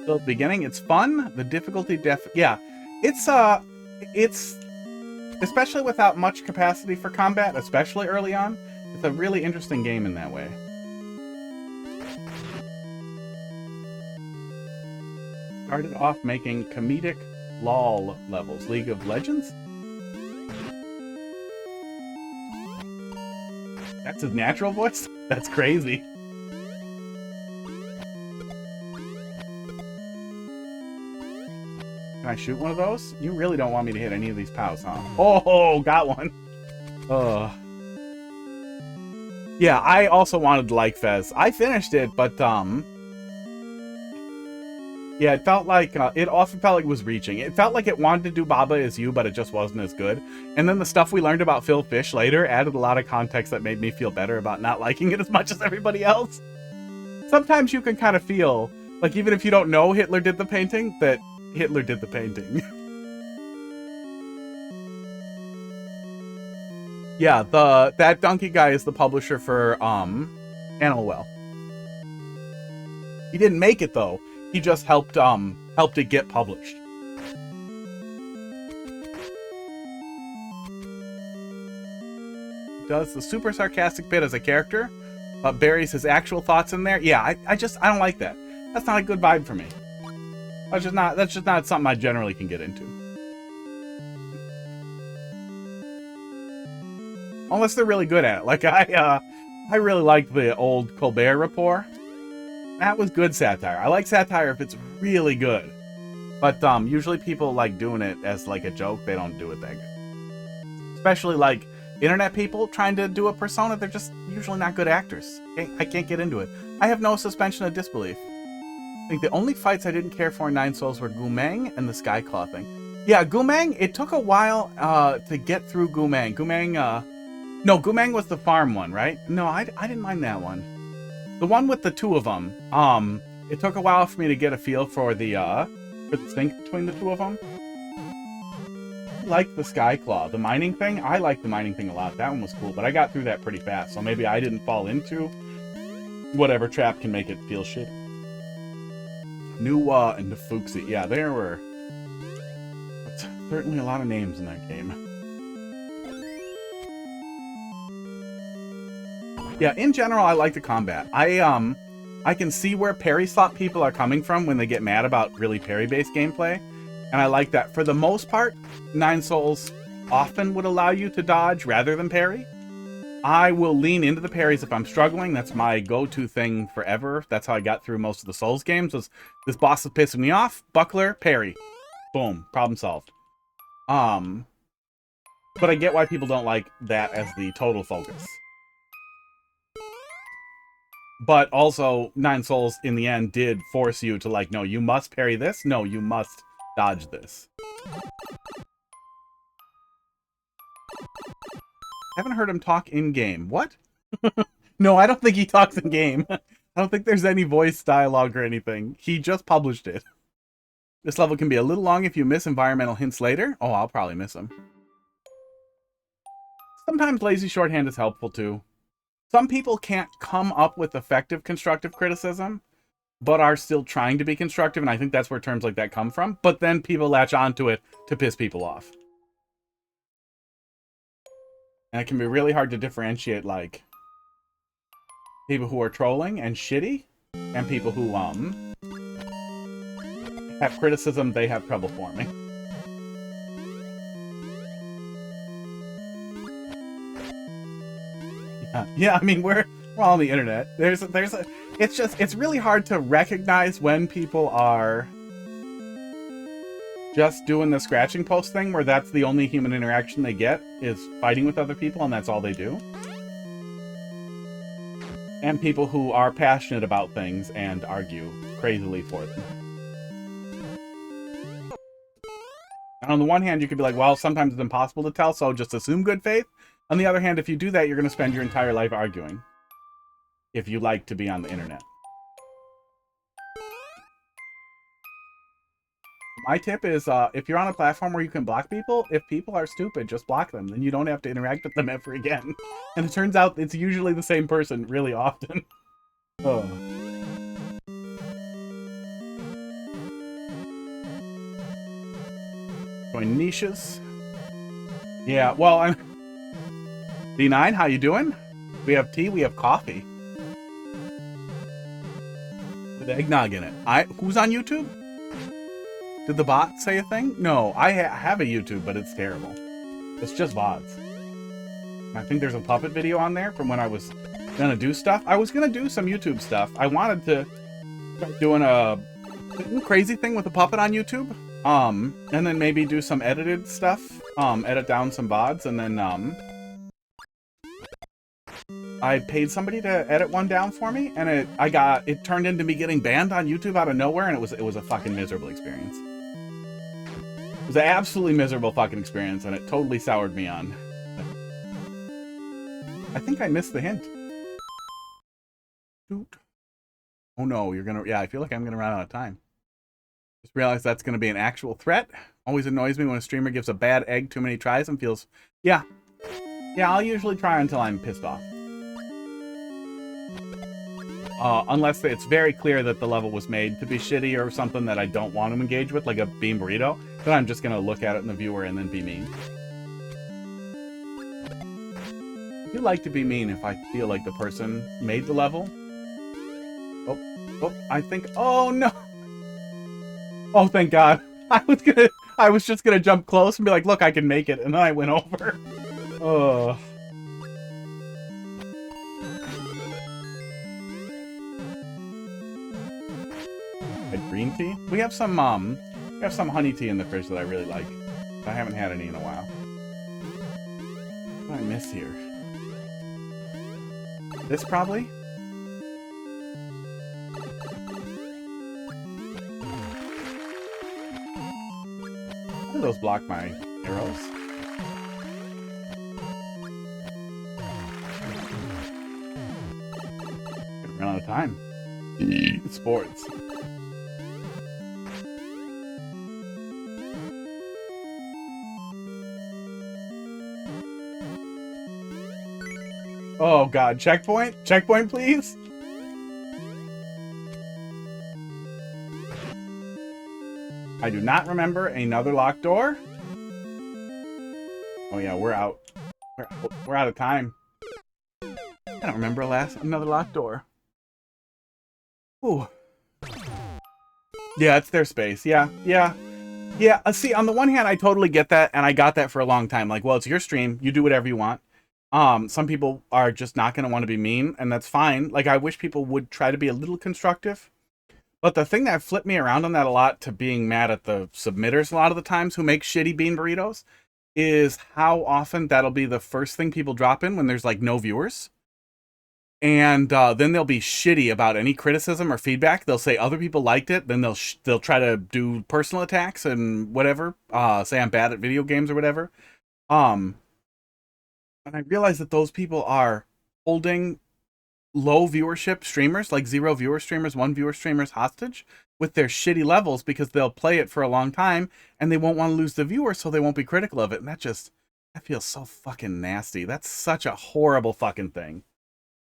Still at the beginning, it's fun. The difficulty yeah. It's especially without much capacity for combat, especially early on, it's a really interesting game in that way. Started off making comedic LOL levels. League of Legends? That's his natural voice? That's crazy. Can I shoot one of those? You really don't want me to hit any of these pows, huh? Oh, got one. Yeah, I also wanted to like Fez. I finished it, but yeah, it felt like it often felt like it was reaching. It felt like it wanted to do Baba Is You, but it just wasn't as good. And then the stuff we learned about Phil Fish later added a lot of context that made me feel better about not liking it as much as everybody else. Sometimes you can kind of feel like even if you don't know Hitler did the painting, that Hitler did the painting. Yeah, that donkey guy is the publisher for Animal Well. He didn't make it though. He just helped it get published. Does the super sarcastic bit as a character, but buries his actual thoughts in there. Yeah, I don't like that. That's not a good vibe for me. That's just not something I generally can get into. Unless they're really good at it. Like I really liked the old Colbert Report. That was good satire. I like satire if it's really good. But usually people like doing it as like a joke. They don't do it that good. Especially like internet people trying to do a persona. They're just usually not good actors. I can't get into it. I have no suspension of disbelief. I think the only fights I didn't care for in Nine Souls were Goomang and the Skyclaw thing. Yeah, Goomang, it took a while to get through Goomang. No, Goomang was the farm one, right? No, I didn't mind that one. The one with the two of them. It took a while for me to get a feel for the sync between the two of them. I like the Skyclaw. The mining thing, I like the mining thing a lot. That one was cool, but I got through that pretty fast, so maybe I didn't fall into whatever trap can make it feel shit. Nuwa and Fuxi. Yeah, there were certainly a lot of names in that game. Yeah, in general, I like the combat. I can see where parry slot people are coming from when they get mad about really parry-based gameplay, and I like that. For the most part, Nine Souls often would allow you to dodge rather than parry. I will lean into the parries if I'm struggling. That's my go-to thing forever. That's how I got through most of the Souls games. Was this boss is pissing me off? Buckler, parry. Boom. Problem solved. But I get why people don't like that as the total focus. But also, Nine Souls, in the end, did force you to, like, no, you must parry this. No, you must dodge this. Haven't heard him talk in-game. What? No, I don't think he talks in-game. I don't think there's any voice dialogue or anything. He just published it. This level can be a little long if you miss environmental hints later. Oh, I'll probably miss them. Sometimes lazy shorthand is helpful, too. Some people can't come up with effective constructive criticism, but are still trying to be constructive, and I think that's where terms like that come from. But then people latch onto it to piss people off. And it can be really hard to differentiate, like, people who are trolling and shitty, and people who, have criticism they have trouble forming. Yeah, I mean, we're all on the internet. It's really hard to recognize when people are just doing the scratching post thing where that's the only human interaction they get is fighting with other people and that's all they do. And people who are passionate about things and argue crazily for them. And on the one hand, you could be like, well, sometimes it's impossible to tell, so just assume good faith. On the other hand, if you do that, you're going to spend your entire life arguing. If you like to be on the internet. My tip is, if you're on a platform where you can block people, if people are stupid, just block them. Then you don't have to interact with them ever again. And it turns out it's usually the same person really often. Oh. Going niches. Yeah, well, I'm... D9, how you doing? We have tea, we have coffee. With eggnog in it. Who's on YouTube? Did the bot say a thing? No, I have a YouTube, but it's terrible. It's just VODs. I think there's a puppet video on there from when I was gonna do stuff. I was gonna do some YouTube stuff. I wanted to start doing a crazy thing with a puppet on YouTube. And then maybe do some edited stuff. Edit down some VODs, and then, I paid somebody to edit one down for me, and it turned into me getting banned on YouTube out of nowhere, and it was a fucking miserable experience. It was an absolutely miserable fucking experience, and it totally soured me on. I think I missed the hint. Oh no, you're gonna... Yeah, I feel like I'm gonna run out of time. Just realized that's gonna be an actual threat. Always annoys me when a streamer gives a bad egg too many tries and feels... Yeah. Yeah, I'll usually try until I'm pissed off. Unless it's very clear that the level was made to be shitty or something that I don't want to engage with, like a bean burrito, then I'm just gonna look at it in the viewer and then be mean. I do like to be mean if I feel like the person made the level. Oh, I think... Oh, no! Oh, thank God. I was just gonna jump close and be like, look, I can make it, and then I went over. Oh... Green tea? We have some honey tea in the fridge that I really like. I haven't had any in a while. What did I miss here? This probably? How do those block my arrows? Run out of time. Sports. Oh God, checkpoint? Checkpoint, please? I do not remember another locked door. Oh yeah, we're out. We're out of time. I don't remember another locked door. Ooh. Yeah, it's their space. Yeah. See, on the one hand, I totally get that, and I got that for a long time. Like, well, it's your stream. You do whatever you want. Some people are just not going to want to be mean, and that's fine. Like, I wish people would try to be a little constructive. But the thing that flipped me around on that a lot to being mad at the submitters a lot of the times who make shitty bean burritos is how often that'll be the first thing people drop in when there's, like, no viewers. And then they'll be shitty about any criticism or feedback. They'll say other people liked it. Then they'll try to do personal attacks and whatever. Say I'm bad at video games or whatever. And I realize that those people are holding low viewership streamers, like 0 viewer streamers, 1 viewer streamers hostage with their shitty levels because they'll play it for a long time and they won't want to lose the viewer, so they won't be critical of it. And that feels so fucking nasty. That's such a horrible fucking thing.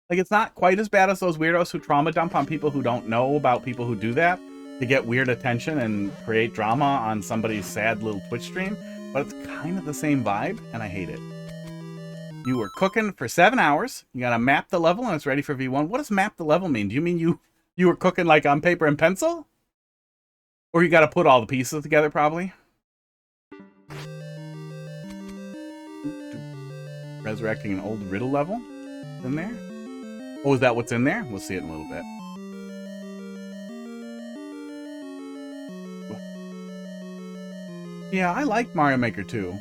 Like, it's not quite as bad as those weirdos who trauma dump on people who don't know about people who do that to get weird attention and create drama on somebody's sad little Twitch stream, but it's kind of the same vibe, and I hate it. You were cooking for 7 hours. You gotta map the level and it's ready for V1. What does map the level mean? Do you mean you were cooking like on paper and pencil? Or you gotta put all the pieces together probably? Resurrecting an old riddle level in there? Oh, is that what's in there? We'll see it in a little bit. Yeah, I like Mario Maker 2.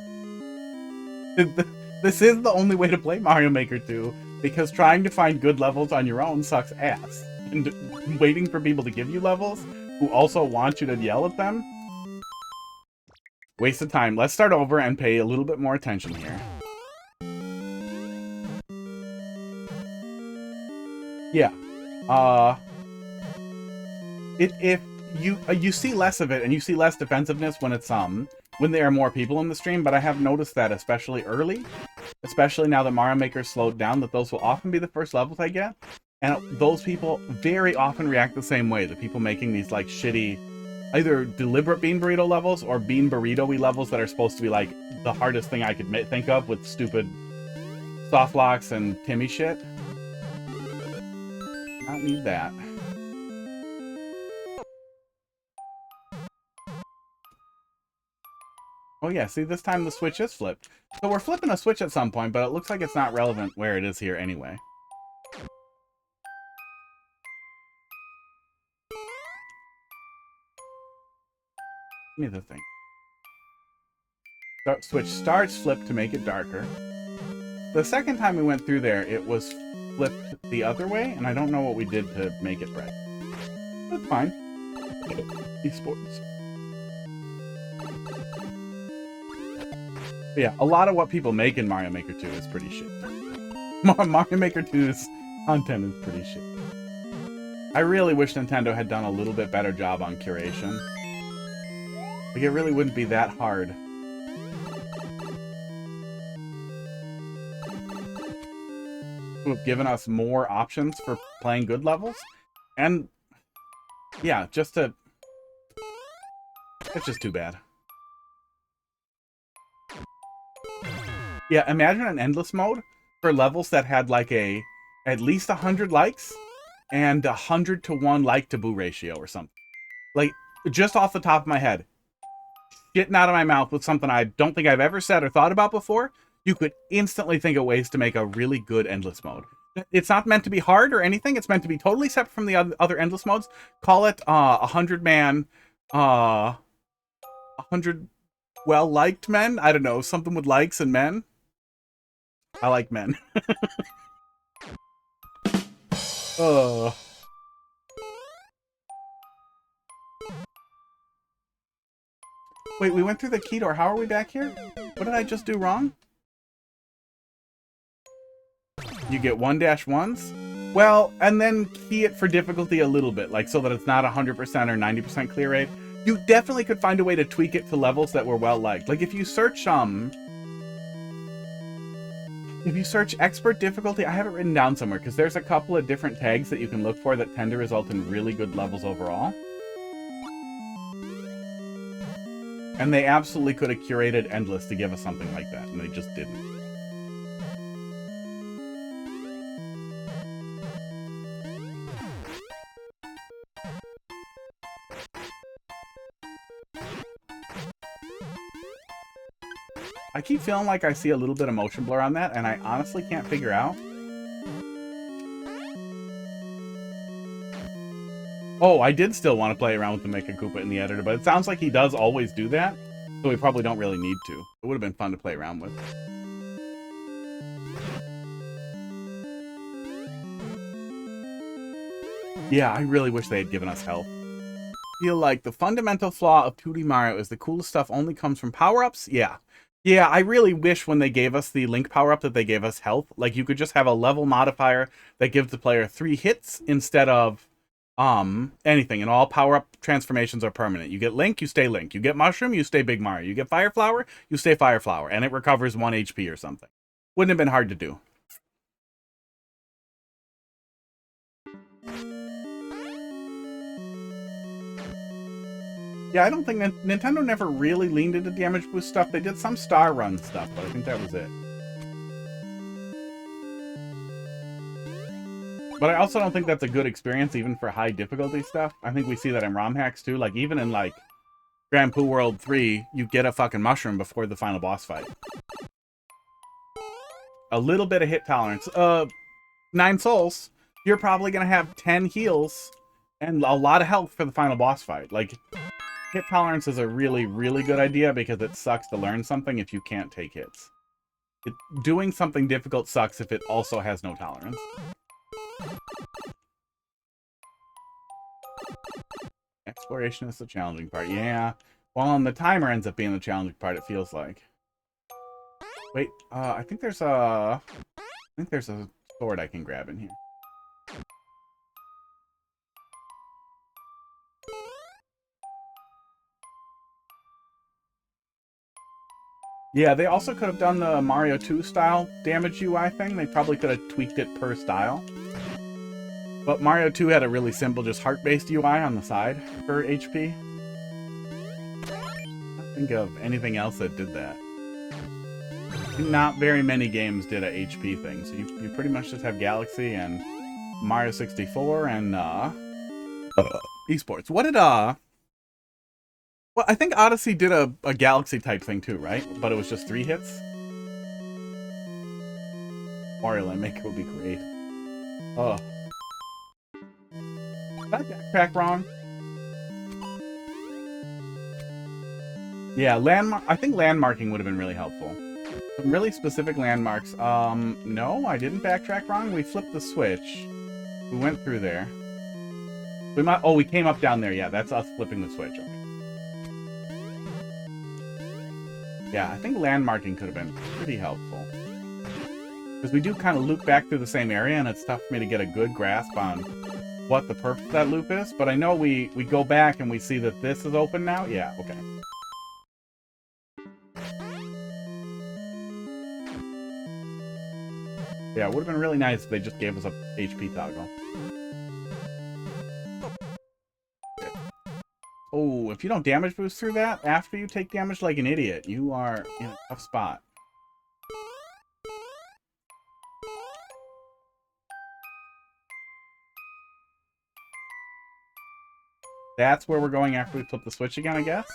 This is the only way to play Mario Maker 2, because trying to find good levels on your own sucks ass. And waiting for people to give you levels who also want you to yell at them, waste of time. Let's start over and pay a little bit more attention here. Yeah. If you see less of it, and you see less defensiveness when it's when there are more people in the stream, but I have noticed that especially early, especially now that Mario Maker slowed down, that those will often be the first levels I get, and those people very often react the same way. The people making these like shitty, either deliberate bean burrito levels or bean burrito-y levels that are supposed to be like the hardest thing I could think of with stupid soft locks and Timmy shit. I don't need that. Oh yeah, see, this time the switch is flipped. So we're flipping a switch at some point, but it looks like it's not relevant where it is here anyway. Give me the thing. Switch starts flipped to make it darker. The second time we went through there, it was flipped the other way, and I don't know what we did to make it bright. That's fine. Esports. But yeah, a lot of what people make in Mario Maker 2 is pretty shit. Mario Maker 2's content is pretty shit. I really wish Nintendo had done a little bit better job on curation. Like, it really wouldn't be that hard. To have given us more options for playing good levels. And, yeah, it's just too bad. Yeah, imagine an endless mode for levels that had like at least 100 likes and 100 to 1 like to boo ratio or something. Like, just off the top of my head, shitting out of my mouth with something I don't think I've ever said or thought about before, you could instantly think of ways to make a really good endless mode. It's not meant to be hard or anything. It's meant to be totally separate from the other endless modes. Call it 100-man, 100 well-liked men. I don't know, something with likes and men. I like men. Oh. Wait, we went through the key door. How are we back here? What did I just do wrong? You get 1-1s? Well, and then key it for difficulty a little bit, like so that it's not 100% or 90% clear rate. You definitely could find a way to tweak it to levels that were well-liked. Like if you search expert difficulty, I have it written down somewhere, because there's a couple of different tags that you can look for that tend to result in really good levels overall. And they absolutely could have curated Endless to give us something like that, and they just didn't. I keep feeling like I see a little bit of motion blur on that, and I honestly can't figure out. Oh, I did still want to play around with the Mecha Koopa in the editor, but it sounds like he does always do that, so we probably don't really need to. It would have been fun to play around with. Yeah, I really wish they had given us health. I feel like the fundamental flaw of 2D Mario is the coolest stuff only comes from power-ups? Yeah. Yeah, I really wish when they gave us the Link power-up that they gave us health. Like, you could just have a level modifier that gives the player 3 hits instead of anything. And all power-up transformations are permanent. You get Link, you stay Link. You get Mushroom, you stay Big Mario. You get Fire Flower, you stay Fire Flower. And it recovers 1 HP or something. Wouldn't have been hard to do. Yeah, I don't think Nintendo never really leaned into damage boost stuff. They did some Star Run stuff, but I think that was it. But I also don't think that's a good experience even for high difficulty stuff. I think we see that in RomHacks too. Like, even in, like, Grand Poo World 3, you get a fucking mushroom before the final boss fight. A little bit of hit tolerance. 9 souls. You're probably gonna have 10 heals and a lot of health for the final boss fight. Like, Hit tolerance is a really, really good idea because it sucks to learn something if you can't take hits. Doing something difficult sucks if it also has no tolerance. Exploration is the challenging part. Yeah. Well, and the timer ends up being the challenging part, it feels like. Wait, I think there's a sword I can grab in here. Yeah, they also could have done the Mario 2 style damage UI thing. They probably could have tweaked it per style. But Mario 2 had a really simple, just heart-based UI on the side for HP. I don't think of anything else that did that. Not very many games did a HP thing, so you pretty much just have Galaxy and Mario 64 and esports. What did well, I think Odyssey did a Galaxy type thing too, right? But it was just 3 hits. Mario Land Maker would be great. Oh. Did I backtrack wrong? Yeah, I think landmarking would have been really helpful. Some really specific landmarks. No, I didn't backtrack wrong. We flipped the switch. We went through there. We came up down there. Yeah, that's us flipping the switch. Okay. Yeah, I think landmarking could have been pretty helpful. Because we do kind of loop back through the same area, and it's tough for me to get a good grasp on what the purpose of that loop is. But I know we go back and we see that this is open now. Yeah, okay. Yeah, it would have been really nice if they just gave us a HP toggle. Oh, if you don't damage boost through that, after you take damage like an idiot, you are in a tough spot. That's where we're going after we flip the switch again, I guess?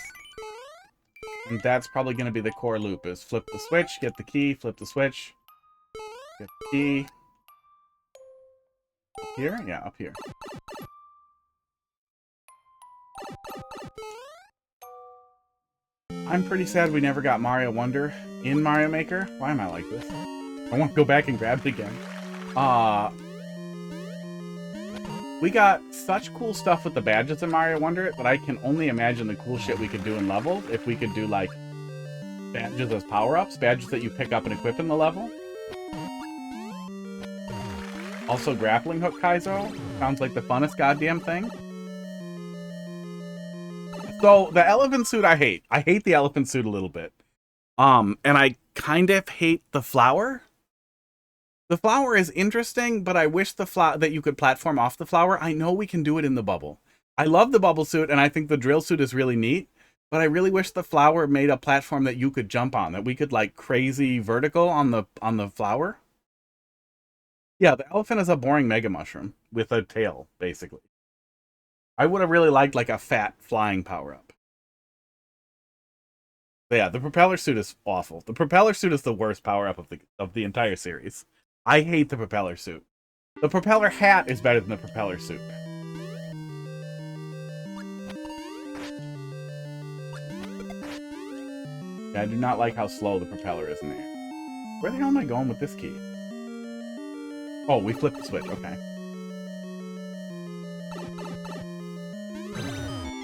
And that's probably going to be the core loop, is flip the switch, get the key, flip the switch, get the key. Up here? Yeah, up here. I'm pretty sad we never got Mario Wonder in Mario Maker. Why am I like this? I want to go back and grab it again. We got such cool stuff with the badges in Mario Wonder that I can only imagine the cool shit we could do in levels if we could do, like, badges as power-ups, badges that you pick up and equip in the level. Also, grappling hook Kaizo sounds like the funnest goddamn thing. So, the elephant suit I hate. I hate the elephant suit a little bit. And I kind of hate the flower. The flower is interesting, but I wish that you could platform off the flower. I know we can do it in the bubble. I love the bubble suit, and I think the drill suit is really neat, but I really wish the flower made a platform that you could jump on, that we could, like, crazy vertical on the flower. Yeah, the elephant is a boring mega mushroom with a tail, basically. I would have really liked, like, a fat flying power-up. But yeah, the propeller suit is awful. The propeller suit is the worst power-up of the entire series. I hate the propeller suit. The propeller hat is better than the propeller suit. Yeah, I do not like how slow the propeller is in there. Where the hell am I going with this key? Oh, we flipped the switch. Okay.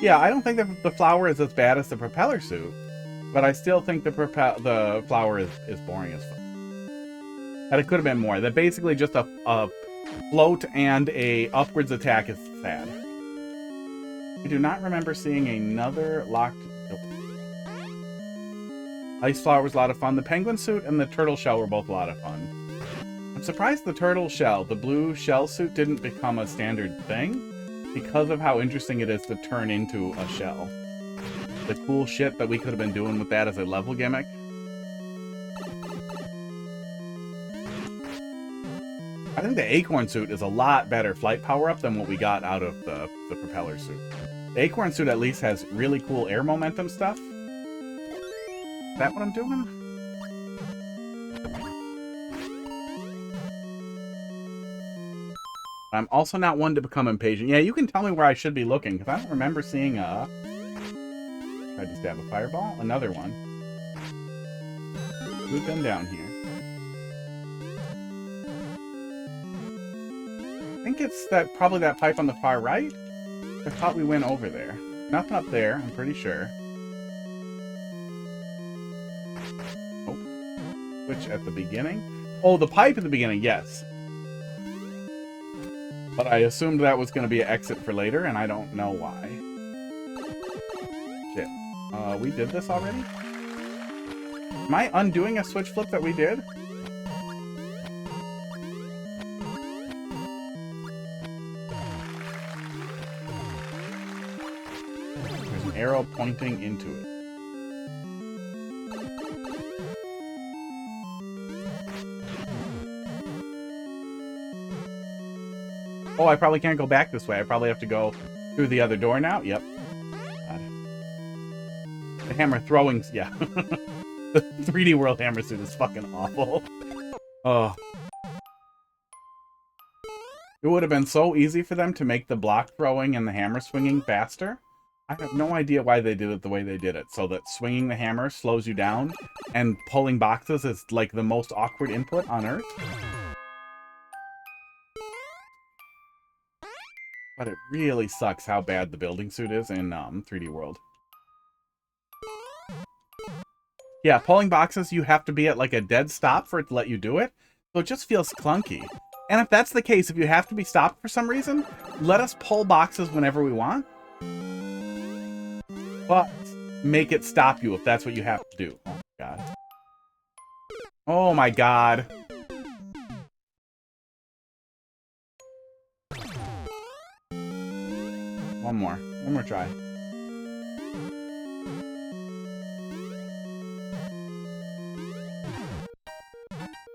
Yeah, I don't think that the flower is as bad as the propeller suit, but I still think the flower is boring as fuck. That it could have been more. That basically just a float and a upwards attack is sad. I do not remember seeing another locked... Nope. Ice flower was a lot of fun. The penguin suit and the turtle shell were both a lot of fun. I'm surprised the turtle shell, the blue shell suit, didn't become a standard thing because of how interesting it is to turn into a shell. The cool shit that we could have been doing with that as a level gimmick. I think the acorn suit is a lot better flight power-up than what we got out of the propeller suit. The acorn suit at least has really cool air momentum stuff. Is that what I'm doing? I'm also not one to become impatient. Yeah, you can tell me where I should be looking, because I don't remember seeing Tried to stab a fireball. Another one. We've been down here. I think it's probably that pipe on the far right. I thought we went over there. Nothing up there, I'm pretty sure. Oh. Switch at the beginning. Oh, the pipe at the beginning, yes. But I assumed that was going to be an exit for later, and I don't know why. Shit. We did this already? Am I undoing a switch flip that we did? There's an arrow pointing into it. Oh, I probably can't go back this way. I probably have to go through the other door now. Yep. God. The hammer throwing... Yeah. The 3D World hammer suit is fucking awful. Oh. It would have been so easy for them to make the block throwing and the hammer swinging faster. I have no idea why they did it the way they did it. So that swinging the hammer slows you down and pulling boxes is like the most awkward input on Earth. But it really sucks how bad the building suit is in 3D World. Yeah, pulling boxes, you have to be at like a dead stop for it to let you do it. So it just feels clunky. And if that's the case, if you have to be stopped for some reason, let us pull boxes whenever we want. But make it stop you if that's what you have to do. Oh my god. Oh my god. One more try.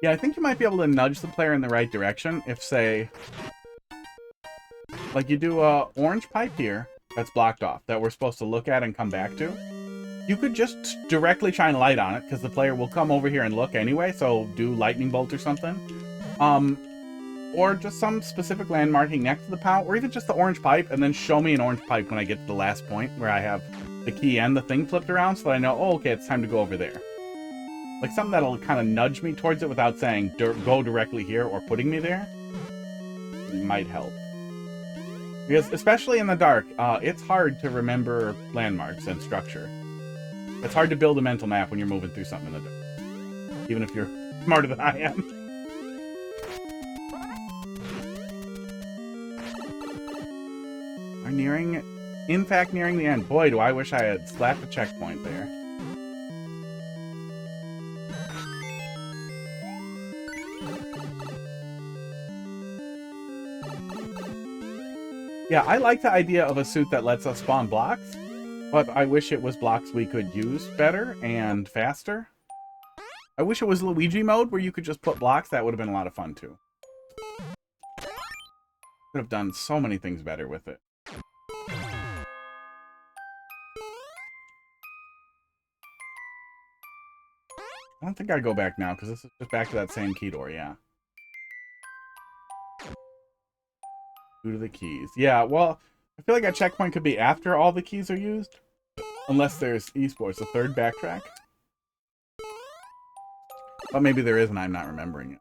Yeah, I think you might be able to nudge the player in the right direction if, say, like you do a orange pipe here that's blocked off that we're supposed to look at and come back to. You could just directly shine light on it because the player will come over here and look anyway, so do lightning bolt or something. Or just some specific landmarking next to the POW, or even just the orange pipe, and then show me an orange pipe when I get to the last point where I have the key and the thing flipped around so that I know, oh, okay, it's time to go over there. Like something that'll kind of nudge me towards it without saying, go directly here or putting me there. It might help. Because, especially in the dark, it's hard to remember landmarks and structure. It's hard to build a mental map when you're moving through something in the dark. Even if you're smarter than I am. We're in fact, nearing the end. Boy, do I wish I had slapped a checkpoint there. Yeah, I like the idea of a suit that lets us spawn blocks, but I wish it was blocks we could use better and faster. I wish it was Luigi mode where you could just put blocks. That would have been a lot of fun too. Could have done so many things better with it. I don't think I'd go back now, because this is just back to that same key door, yeah. Due to the keys. Yeah, well, I feel like a checkpoint could be after all the keys are used. Unless there's esports, a third backtrack. But maybe there is and I'm not remembering it.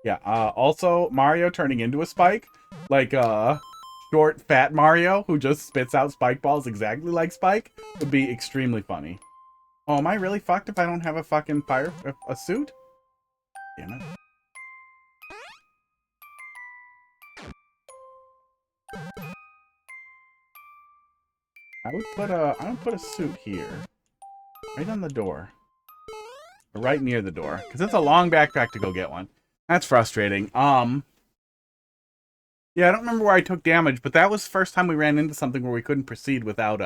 Yeah, also, Mario turning into a spike. Like, short, fat Mario who just spits out spike balls exactly like Spike would be extremely funny. Oh, am I really fucked if I don't have a fucking a suit? Damn it. I would put a suit here. Right on the door. Or right near the door. Because it's a long backtrack to go get one. That's frustrating. Yeah, I don't remember where I took damage, but that was the first time we ran into something where we couldn't proceed without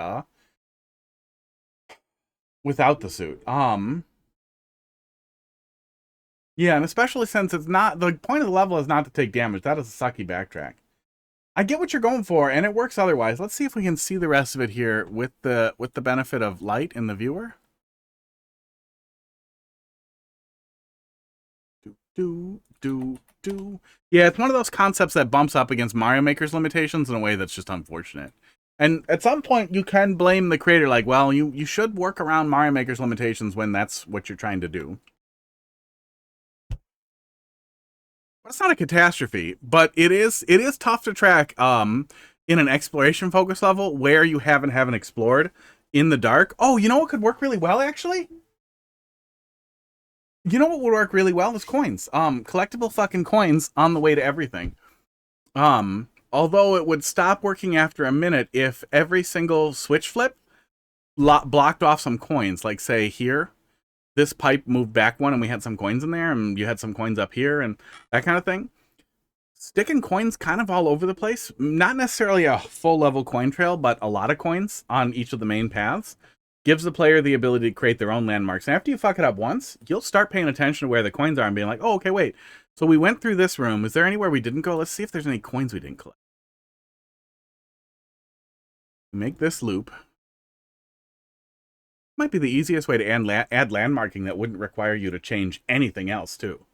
the suit. Yeah, and especially since it's not, the point of the level is not to take damage. That is a sucky backtrack. I get what you're going for, and it works otherwise. Let's see if we can see the rest of it here with the benefit of light in the viewer. Yeah, it's one of those concepts that bumps up against Mario Maker's limitations in a way that's just unfortunate. And at some point, you can blame the creator, like, well, you should work around Mario Maker's limitations when that's what you're trying to do. But it's not a catastrophe, but it is tough to track in an exploration focus level where you haven't explored in the dark. Oh, you know what could work really well, actually? You know what would work really well is coins. Collectible fucking coins on the way to everything. Although it would stop working after a minute if every single switch flip blocked off some coins. Like, say, here, this pipe moved back one and we had some coins in there, and you had some coins up here, and that kind of thing. Sticking coins kind of all over the place. Not necessarily a full-level coin trail, but a lot of coins on each of the main paths gives the player the ability to create their own landmarks. And after you fuck it up once, you'll start paying attention to where the coins are and being like, oh, okay, wait. So we went through this room. Is there anywhere we didn't go? Let's see if there's any coins we didn't collect. Make this loop. Might be the easiest way to add landmarking that wouldn't require you to change anything else, too.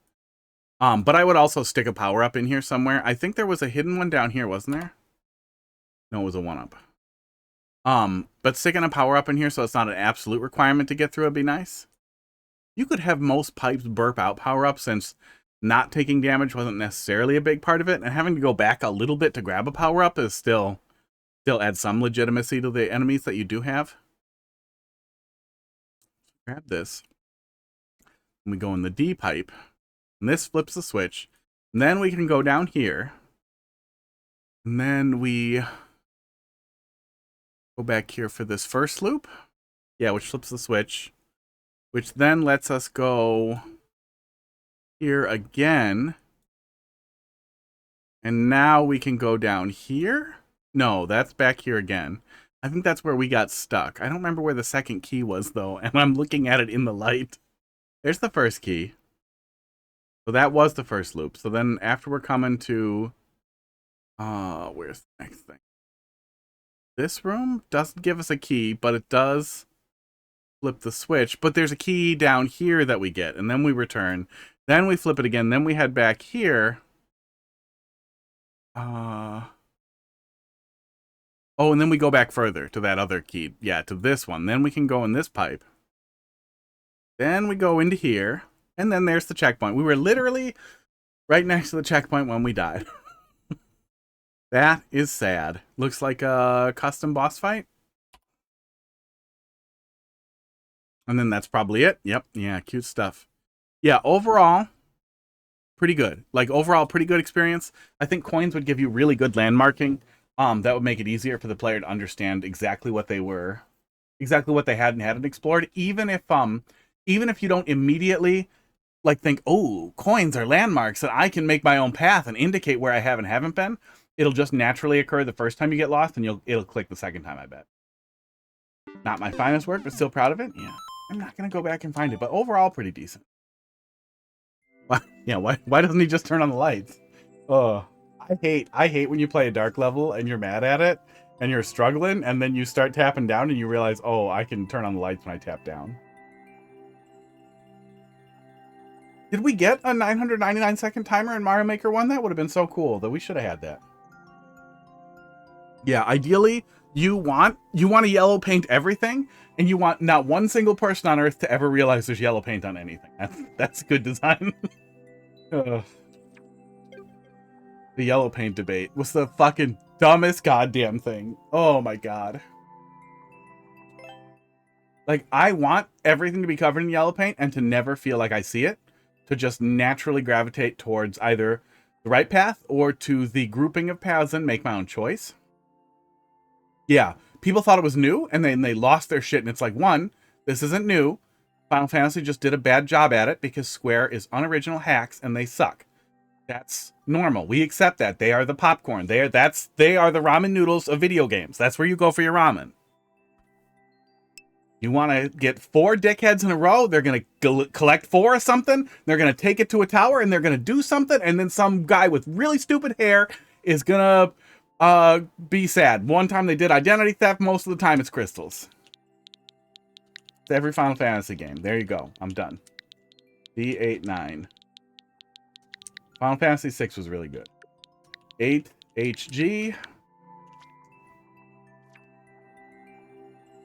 But I would also stick a power-up in here somewhere. I think there was a hidden one down here, wasn't there? No, it was a one-up. But sticking a power-up in here so it's not an absolute requirement to get through would be nice. You could have most pipes burp out power-ups, since not taking damage wasn't necessarily a big part of it, and having to go back a little bit to grab a power-up is still adds some legitimacy to the enemies that you do have. Grab this. And we go in the D pipe. And this flips the switch. And then we can go down here. And then we go back here for this first loop. Yeah, which flips the switch. Which then lets us go here again. And now we can go down here. No, that's back here again. I think that's where we got stuck. I don't remember where the second key was, though, and I'm looking at it in the light. There's the first key. So that was the first loop. So then after we're coming to... where's the next thing? This room doesn't give us a key, but it does flip the switch. But there's a key down here that we get, and then we return. Then we flip it again. Then we head back here. Oh, and then we go back further to that other key. Yeah, to this one. Then we can go in this pipe. Then we go into here. And then there's the checkpoint. We were literally right next to the checkpoint when we died. That is sad. Looks like a custom boss fight. And then that's probably it. Yep. Yeah, cute stuff. Yeah, overall, pretty good. Like, overall, pretty good experience. I think coins would give you really good landmarking. That would make it easier for the player to understand exactly what they were, exactly what they hadn't explored. Even if you don't immediately like think, oh, coins are landmarks and I can make my own path and indicate where I have and haven't been, it'll just naturally occur the first time you get lost, and it'll click the second time, I bet. Not my finest work, but still proud of it. Yeah, I'm not gonna go back and find it, but overall pretty decent. Yeah, why doesn't he just turn on the lights? Oh. I hate when you play a dark level and you're mad at it and you're struggling, and then you start tapping down and you realize, oh, I can turn on the lights when I tap down. Did we get a 999 second timer in Mario Maker 1? That would have been so cool. That we should have had that. Yeah, ideally, you want to yellow paint everything, and you want not one single person on Earth to ever realize there's yellow paint on anything. That's good design. The yellow paint debate was the fucking dumbest goddamn thing. Oh my god. Like, I want everything to be covered in yellow paint and to never feel like I see it. To just naturally gravitate towards either the right path or to the grouping of paths and make my own choice. Yeah, people thought it was new, and then they lost their shit, and it's like, one, this isn't new. Final Fantasy just did a bad job at it because Square is unoriginal hacks and they suck. That's normal. We accept that. They are the popcorn. They are the ramen noodles of video games. That's where you go for your ramen. You want to get 4 dickheads in a row, they're going to collect 4 or something, they're going to take it to a tower, and they're going to do something, and then some guy with really stupid hair is going to be sad. One time they did identity theft, most of the time it's crystals. It's every Final Fantasy game. There you go. I'm done. D89. Final Fantasy 6 was really good. 8HG.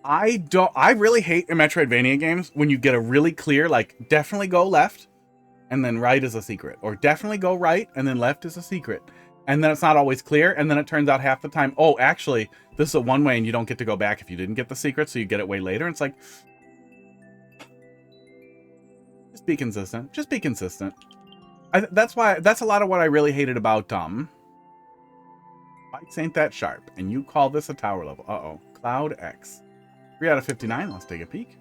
I really hate in Metroidvania games when you get a really clear, like, definitely go left and then right is a secret, or definitely go right and then left is a secret. And then it's not always clear, and then it turns out half the time, oh, actually, this is a one-way and you don't get to go back if you didn't get the secret, so you get it way later. And it's like, just be consistent. Just be consistent. That's a lot of what I really hated about Bikes ain't that sharp, and you call this a tower level. Uh-oh. Cloud X. 3 out of 59. Let's take a peek.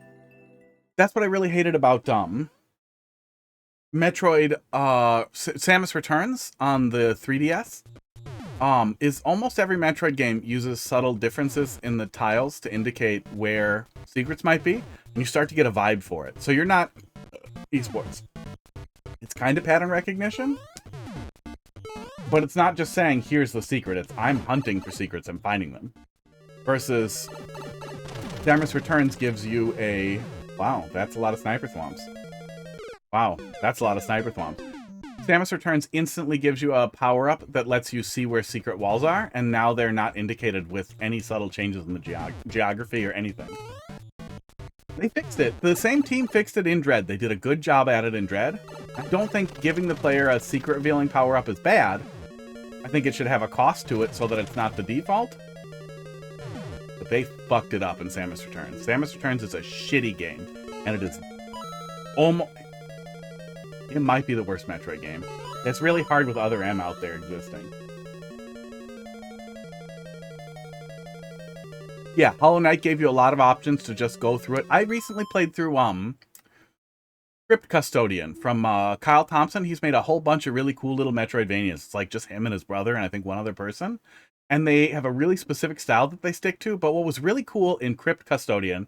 That's what I really hated about Metroid Samus Returns on the 3DS. Is almost every Metroid game uses subtle differences in the tiles to indicate where secrets might be, and you start to get a vibe for it. So you're not esports. It's kind of pattern recognition, but it's not just saying, here's the secret. It's, I'm hunting for secrets and finding them. Versus Samus Returns gives you a, wow, that's a lot of sniper thwomps. Wow, that's a lot of sniper thwomps. Samus Returns instantly gives you a power-up that lets you see where secret walls are, and now they're not indicated with any subtle changes in the geography or anything. They fixed it. The same team fixed it in Dread. They did a good job at it in Dread. I don't think giving the player a secret revealing power-up is bad. I think it should have a cost to it so that it's not the default. But they fucked it up in Samus Returns. Samus Returns is a shitty game, and it is almost... It might be the worst Metroid game. It's really hard with other M out there existing. Yeah, Hollow Knight gave you a lot of options to just go through it. I recently played through Crypt Custodian from Kyle Thompson. He's made a whole bunch of really cool little Metroidvanias. It's like just him and his brother and I think one other person. And they have a really specific style that they stick to. But what was really cool in Crypt Custodian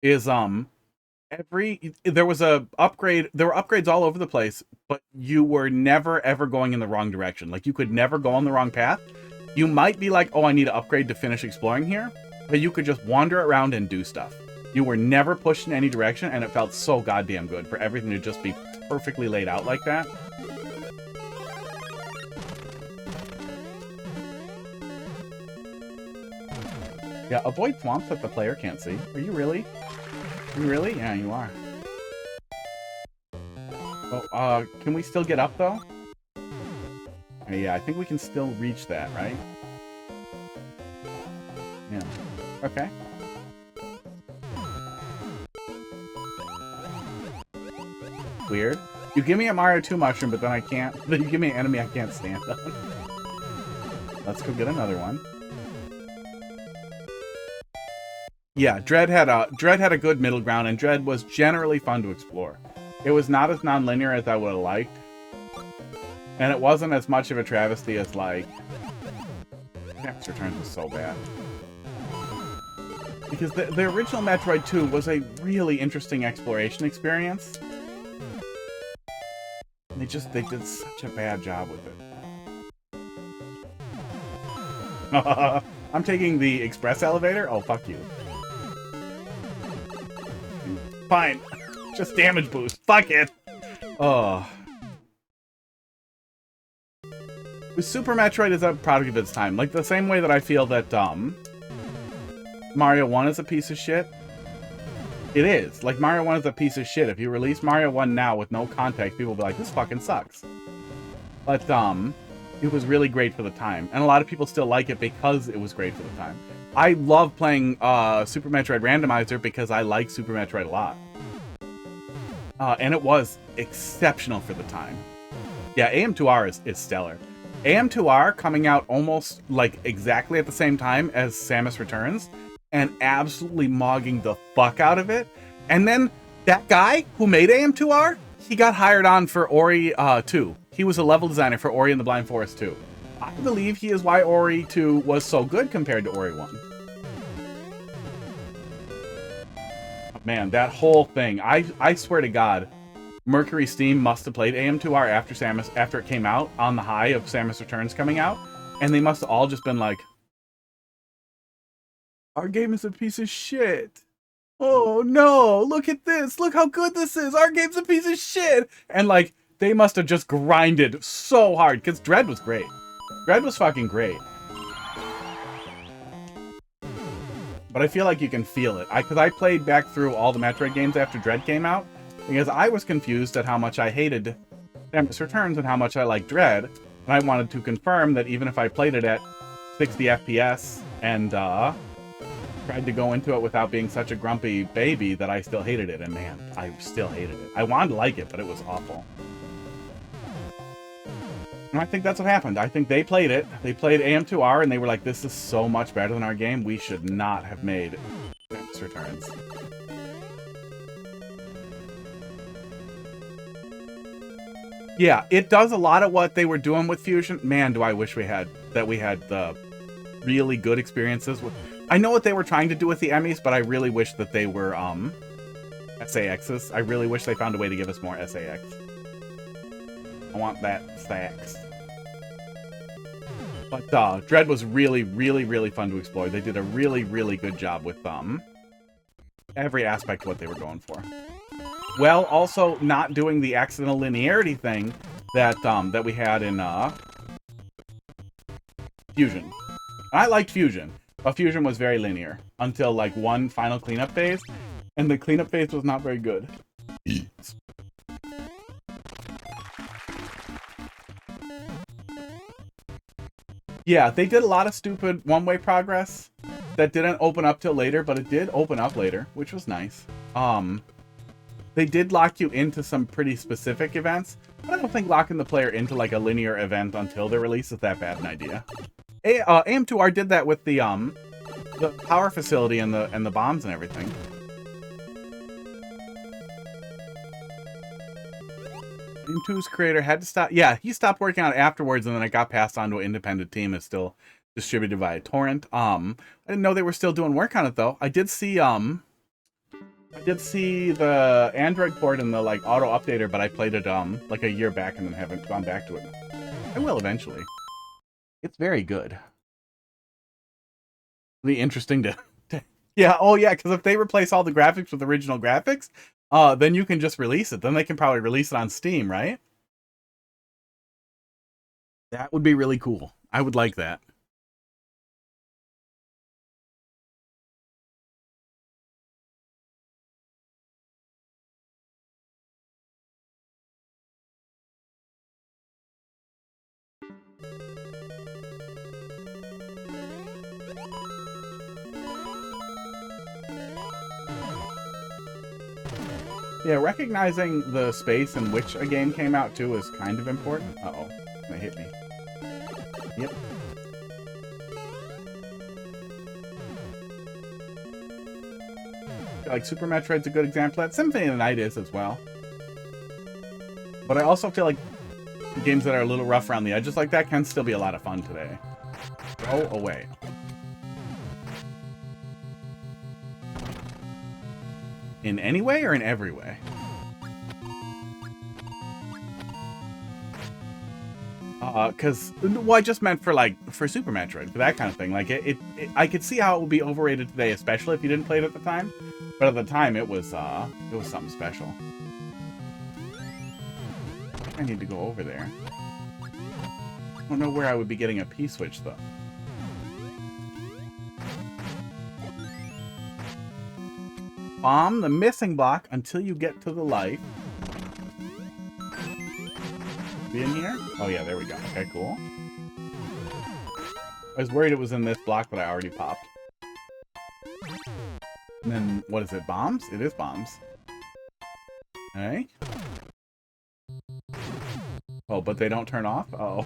is there was a upgrade. There were upgrades all over the place, but you were never ever going in the wrong direction. Like you could never go on the wrong path. You might be like, oh, I need to upgrade to finish exploring here. But you could just wander around and do stuff. You were never pushed in any direction, and it felt so goddamn good for everything to just be perfectly laid out like that. Yeah, avoid swamps that the player can't see. Are you really? Are you really? Yeah, you are. Oh, can we still get up, though? Yeah, I think we can still reach that, right? Yeah. Okay. Weird. You give me a Mario 2 mushroom, but then I can't. Then you give me an enemy I can't stand on. Let's go get another one. Yeah, Dread had a good middle ground, and Dread was generally fun to explore. It was not as non-linear as I would have liked, and it wasn't as much of a travesty as like Samus Returns was so bad. Because the original Metroid 2 was a really interesting exploration experience. They did such a bad job with it. I'm taking the express elevator? Oh, fuck you. Fine. Just damage boost. Fuck it. Oh. Super Metroid is a product of its time. Like the same way that I feel that, Mario 1 is a piece of shit. It is. Like, Mario 1 is a piece of shit. If you release Mario 1 now with no context, people will be like, this fucking sucks. But, it was really great for the time. And a lot of people still like it because it was great for the time. I love playing Super Metroid Randomizer because I like Super Metroid a lot. And it was exceptional for the time. Yeah, AM2R is stellar. AM2R coming out almost, like, exactly at the same time as Samus Returns, and absolutely mogging the fuck out of it. And then that guy who made AM2R, he got hired on for Ori 2. He was a level designer for Ori and the Blind Forest 2. I believe he is why Ori 2 was so good compared to Ori 1. Man, that whole thing, I swear to God, Mercury Steam must have played AM2R after it came out on the high of Samus Returns coming out, and they must have all just been like, our game is a piece of shit. Oh no, look at this. Look how good this is. Our game's a piece of shit. And like, They must have just grinded so hard, because Dread was great. Dread was fucking great. But I feel like you can feel it. Because I played back through all the Metroid games after Dread came out, because I was confused at how much I hated Samus Returns and how much I liked Dread, and I wanted to confirm that even if I played it at 60 FPS and tried to go into it without being such a grumpy baby, that I still hated it. And man, I still hated it. I wanted to like it, but it was awful. And I think that's what happened. I think they played it. They played AM2R, and they were like, this is so much better than our game. We should not have made Samus Returns. Yeah, it does a lot of what they were doing with Fusion. Man, do I wish we had the really good experiences with... I know what they were trying to do with the Emmys, but I really wish that they were SAXs. I really wish they found a way to give us more SAX. I want that stacks. But Dread was really, really, really fun to explore. They did a really, really good job with every aspect of what they were going for. Well, also not doing the accidental linearity thing that that we had in Fusion. And I liked Fusion, but Fusion was very linear until like one final cleanup phase, and the cleanup phase was not very good. Yeah, they did a lot of stupid one-way progress that didn't open up till later, but it did open up later, which was nice. They did lock you into some pretty specific events, but I don't think locking the player into like a linear event until their release is that bad an idea. AM2R did that with the power facility and the bombs and everything. AM2's creator had to stop. Yeah, he stopped working on it afterwards, and then it got passed on to an independent team. It's still distributed via torrent. I didn't know they were still doing work on it though. I did see the Android port and the like auto updater, but I played it like a year back and then haven't gone back to it. I will eventually. It's very good. It'll be interesting to yeah, oh yeah, because if they replace all the graphics with original graphics, then you can just release it. Then they can probably release it on Steam, right? That would be really cool. I would like that. Yeah, recognizing the space in which a game came out too is kind of important. Uh-oh, they hit me. Yep. Like Super Metroid's a good example of that. Symphony of the Night is as well. But I also feel like games that are a little rough around the edges like that can still be a lot of fun today. Go away. In any way or in every way? Because, well, I just meant for, like, for Super Metroid, for that kind of thing. Like, I could see how it would be overrated today, especially if you didn't play it at the time. But at the time, it was something special. I need to go over there. I don't know where I would be getting a P-switch, though. Bomb the missing block until you get to the light. Be in here? Oh yeah, there we go. Okay, cool. I was worried it was in this block that I already popped. And then, what is it? Bombs? It is bombs. Okay. Oh, but they don't turn off? Uh-oh.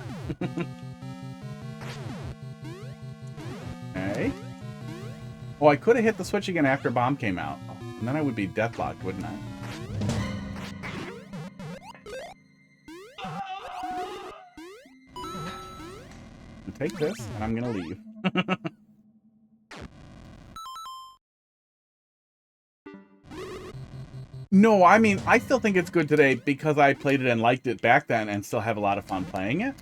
Okay. Oh, I could have hit the switch again after bomb came out. And then I would be deathlocked, wouldn't I? I'll take this, and I'm gonna leave. No, I mean, I still think it's good today because I played it and liked it back then and still have a lot of fun playing it.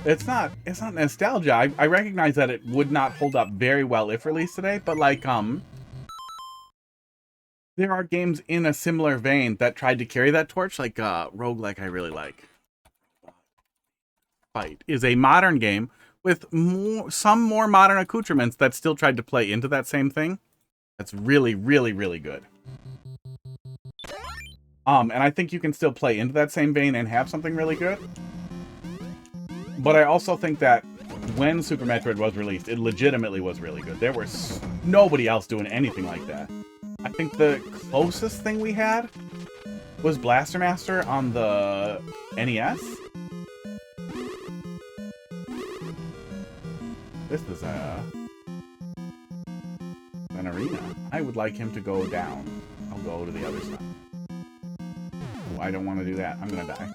It's not nostalgia. I recognize that it would not hold up very well if released today, but like, there are games in a similar vein that tried to carry that torch, like roguelike I really like. Fight is a modern game with some more modern accoutrements that still tried to play into that same thing. That's really, really, really good. And I think you can still play into that same vein and have something really good. But I also think that when Super Metroid was released, it legitimately was really good. There was nobody else doing anything like that. I think the closest thing we had was Blaster Master on the NES. This is an arena. I would like him to go down. I'll go to the other side. Oh, I don't want to do that. I'm gonna die.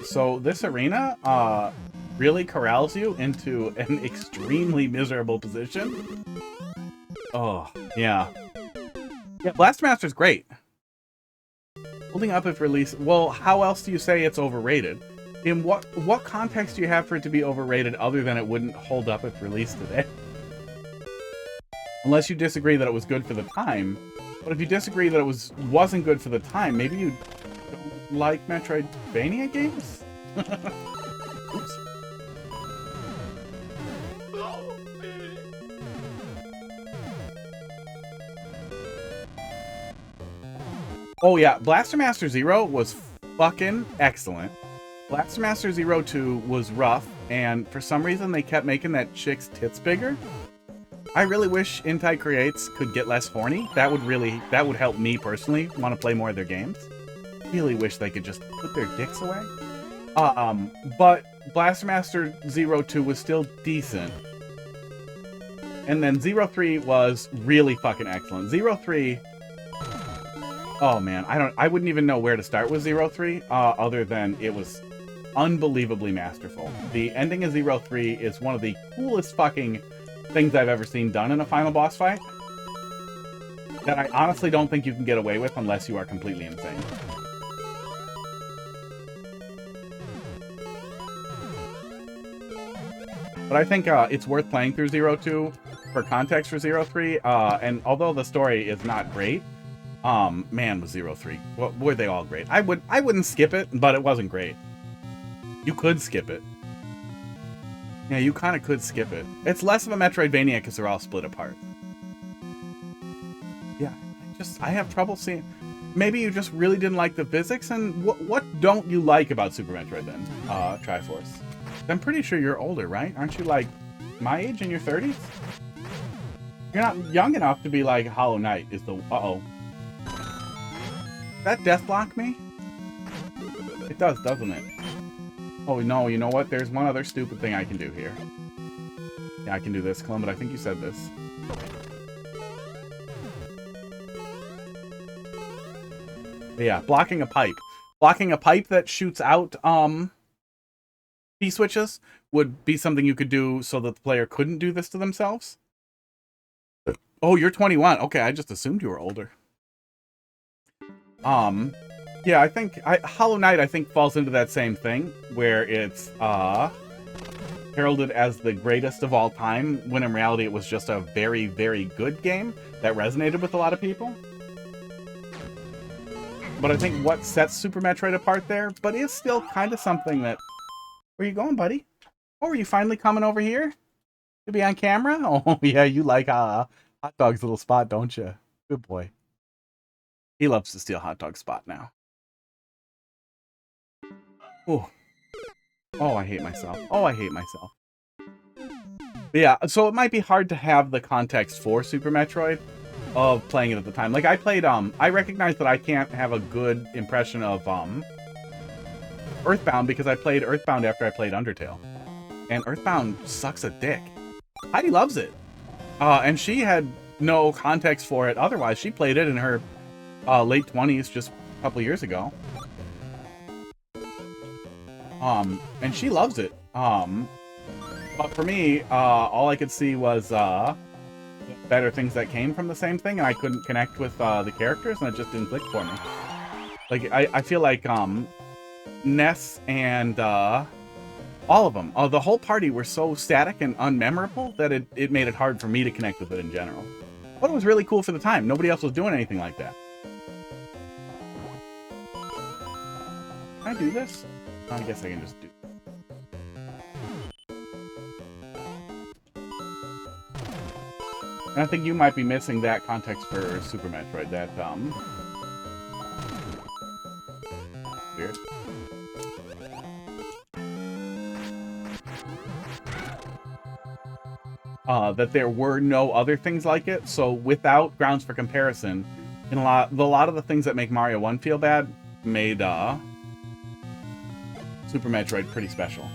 So this arena really corrals you into an extremely miserable position. Oh, yeah. Yeah, Blaster Master's great. Holding up if released. Well, how else do you say it's overrated? In what context do you have for it to be overrated other than it wouldn't hold up if released today? Unless you disagree that it was good for the time. But if you disagree that it wasn't good for the time, maybe you don't like Metroidvania games? Oops. Oh yeah, Blaster Master Zero was fucking excellent. Blaster Master Zero 2 was rough, and for some reason they kept making that chick's tits bigger. I really wish Intai Creates could get less horny. That would help me personally want to play more of their games. Really wish they could just put their dicks away. But Blaster Master Zero 2 was still decent. And then Zero 3 was really fucking excellent. Zero 3, oh man, I wouldn't even know where to start with Zero 3, other than it was unbelievably masterful. The ending of Zero 3 is one of the coolest fucking things I've ever seen done in a final boss fight. That I honestly don't think you can get away with unless you are completely insane. But I think it's worth playing through Zero 2 for context for Zero 3. And although the story is not great, man, was Zero 3. Well, were they all great? I wouldn't skip it, but it wasn't great. You could skip it. Yeah, you kind of could skip it. It's less of a Metroidvania because they're all split apart. Yeah, I have trouble seeing. Maybe you just really didn't like the physics, and what don't you like about Super Metroid then, Triforce? I'm pretty sure you're older, right? Aren't you like my age in your 30s? You're not young enough to be like Hollow Knight is the... Uh-oh. Does that death block me? It does, doesn't it? Oh no, you know what? There's one other stupid thing I can do here. Yeah, I can do this, Colum, but I think you said this. But yeah, blocking a pipe. Blocking a pipe that shoots out, P-switches would be something you could do so that the player couldn't do this to themselves. Oh, you're 21. Okay, I just assumed you were older. Yeah, I think Hollow Knight, I think, falls into that same thing, where it's heralded as the greatest of all time, when in reality it was just a very, very good game that resonated with a lot of people. But I think what sets Super Metroid apart there, but is still kind of something that... Where you going, buddy? Oh, are you finally coming over here to be on camera? Oh, yeah, you like Hot Dog's little spot, don't you? Good boy. He loves to steal Hot Dog's spot now. Oh. Oh, I hate myself. Oh, I hate myself. But yeah, so it might be hard to have the context for Super Metroid of playing it at the time. Like, I played, I recognize that I can't have a good impression of, Earthbound because I played Earthbound after I played Undertale. And Earthbound sucks a dick. Heidi loves it. And she had no context for it otherwise. She played it in her late 20s just a couple years ago. And she loves it. But for me, all I could see was better things that came from the same thing, and I couldn't connect with the characters, and it just didn't click for me. Like, I feel like Ness and all of them. The whole party were so static and unmemorable that it made it hard for me to connect with it in general. But it was really cool for the time. Nobody else was doing anything like that. Can I do this? I guess I can just do. And I think you might be missing that context for Super Metroid. That weird. That there were no other things like it. So without grounds for comparison, in a lot of the things that make Mario 1 feel bad made Super Metroid pretty special.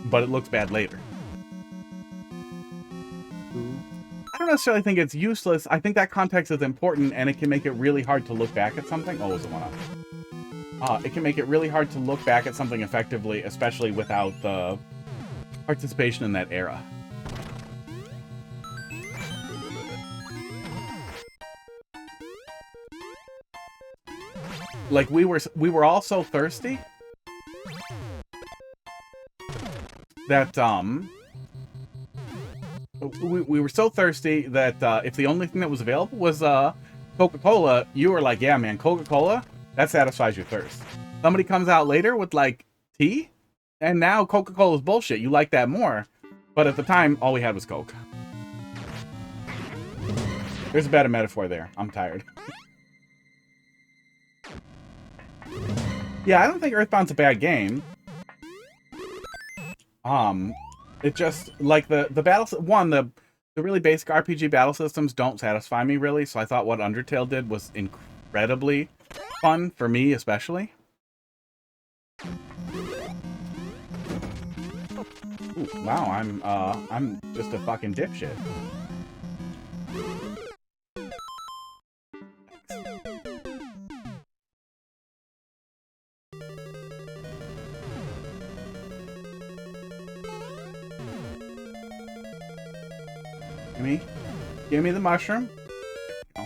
But it looks bad later. I don't necessarily think it's useless. I think that context is important, and it can make it really hard to look back at something. Oh, is it one up? It can make it really hard to look back at something effectively, especially without the participation in that era. Like, we were all so thirsty that we were so thirsty that if the only thing that was available was Coca-Cola, you were like, yeah, man, Coca-Cola, that satisfies your thirst. Somebody comes out later with, like, tea, and now Coca-Cola's bullshit. You like that more. But at the time, all we had was Coke. There's a better metaphor there. I'm tired. Yeah, I don't think Earthbound's a bad game. It just, like, the really basic RPG battle systems don't satisfy me, really, so I thought what Undertale did was incredibly fun, for me especially. Ooh, wow, I'm just a fucking dipshit. Give me the mushroom. Oh.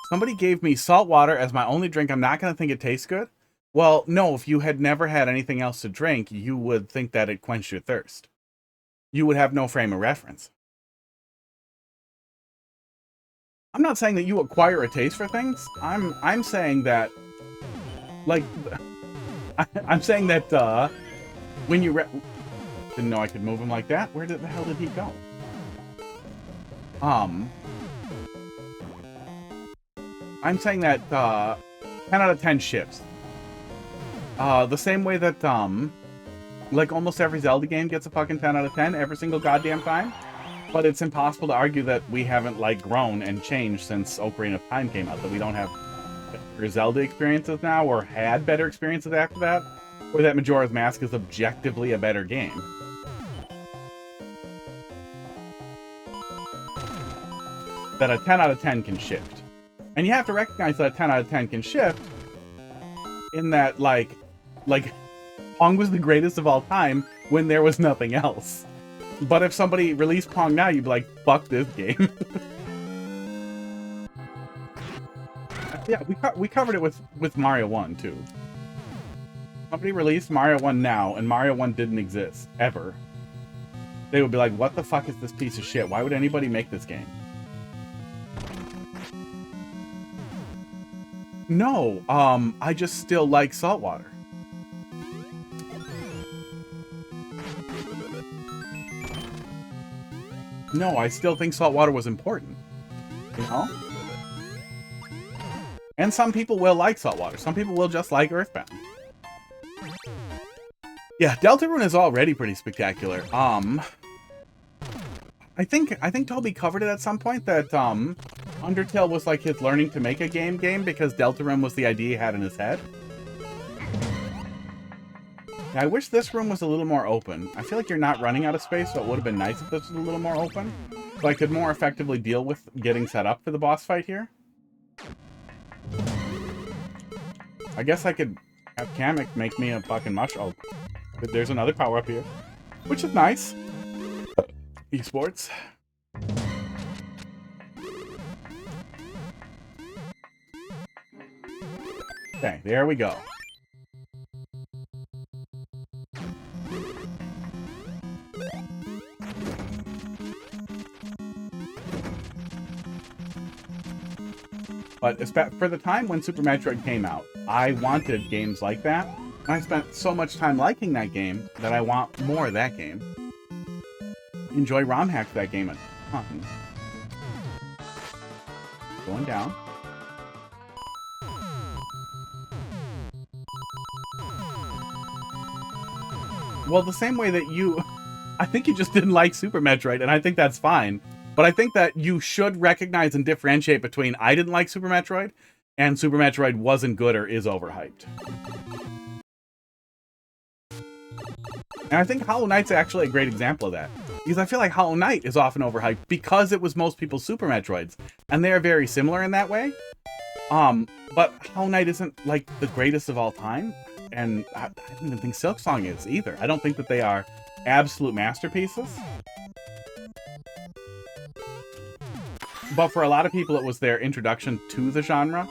Somebody gave me salt water as my only drink. I'm not going to think it tastes good. Well, no, if you had never had anything else to drink, you would think that it quenched your thirst. You would have no frame of reference. I'm not saying that you acquire a taste for things. I'm saying that, like, I'm saying that when you didn't know I could move him like that. Where the hell did he go? I'm saying that 10 out of 10 ships. The same way that like almost every Zelda game gets a fucking 10 out of 10 every single goddamn time. But it's impossible to argue that we haven't, like, grown and changed since Ocarina of Time came out. That we don't have better Zelda experiences now, or had better experiences after that. Or that Majora's Mask is objectively a better game. That a 10 out of 10 can shift. And you have to recognize that a 10 out of 10 can shift in that, like Pong was the greatest of all time when there was nothing else. But if somebody released Pong now, you'd be like, fuck this game. Yeah, we covered it with Mario 1, too. Somebody released Mario 1 now, and Mario 1 didn't exist, ever. They would be like, what the fuck is this piece of shit? Why would anybody make this game? No, I just still like saltwater. No, I still think saltwater was important. You know? And some people will like saltwater. Some people will just like Earthbound. Yeah, Deltarune is already pretty spectacular. I think Toby covered it at some point that Undertale was like his learning to make a game because Deltarune was the idea he had in his head. Yeah, I wish this room was a little more open. I feel like you're not running out of space, so it would have been nice if this was a little more open. So I could more effectively deal with getting set up for the boss fight here. I guess I could have Kamek make me a fucking mushroom. Oh, there's another power up here, which is nice. Esports. Okay, there we go. But for the time when Super Metroid came out, I wanted games like that. And I spent so much time liking that game that I want more of that game. Enjoy RomHack that game a ton. Going down. Well, the same way that you... I think you just didn't like Super Metroid, and I think that's fine. But I think that you should recognize and differentiate between I didn't like Super Metroid and Super Metroid wasn't good or is overhyped. And I think Hollow Knight's actually a great example of that. Because I feel like Hollow Knight is often overhyped because it was most people's Super Metroids. And they are very similar in that way. But Hollow Knight isn't, like, the greatest of all time. And I don't even think Silksong is either. I don't think that they are absolute masterpieces. But for a lot of people, it was their introduction to the genre.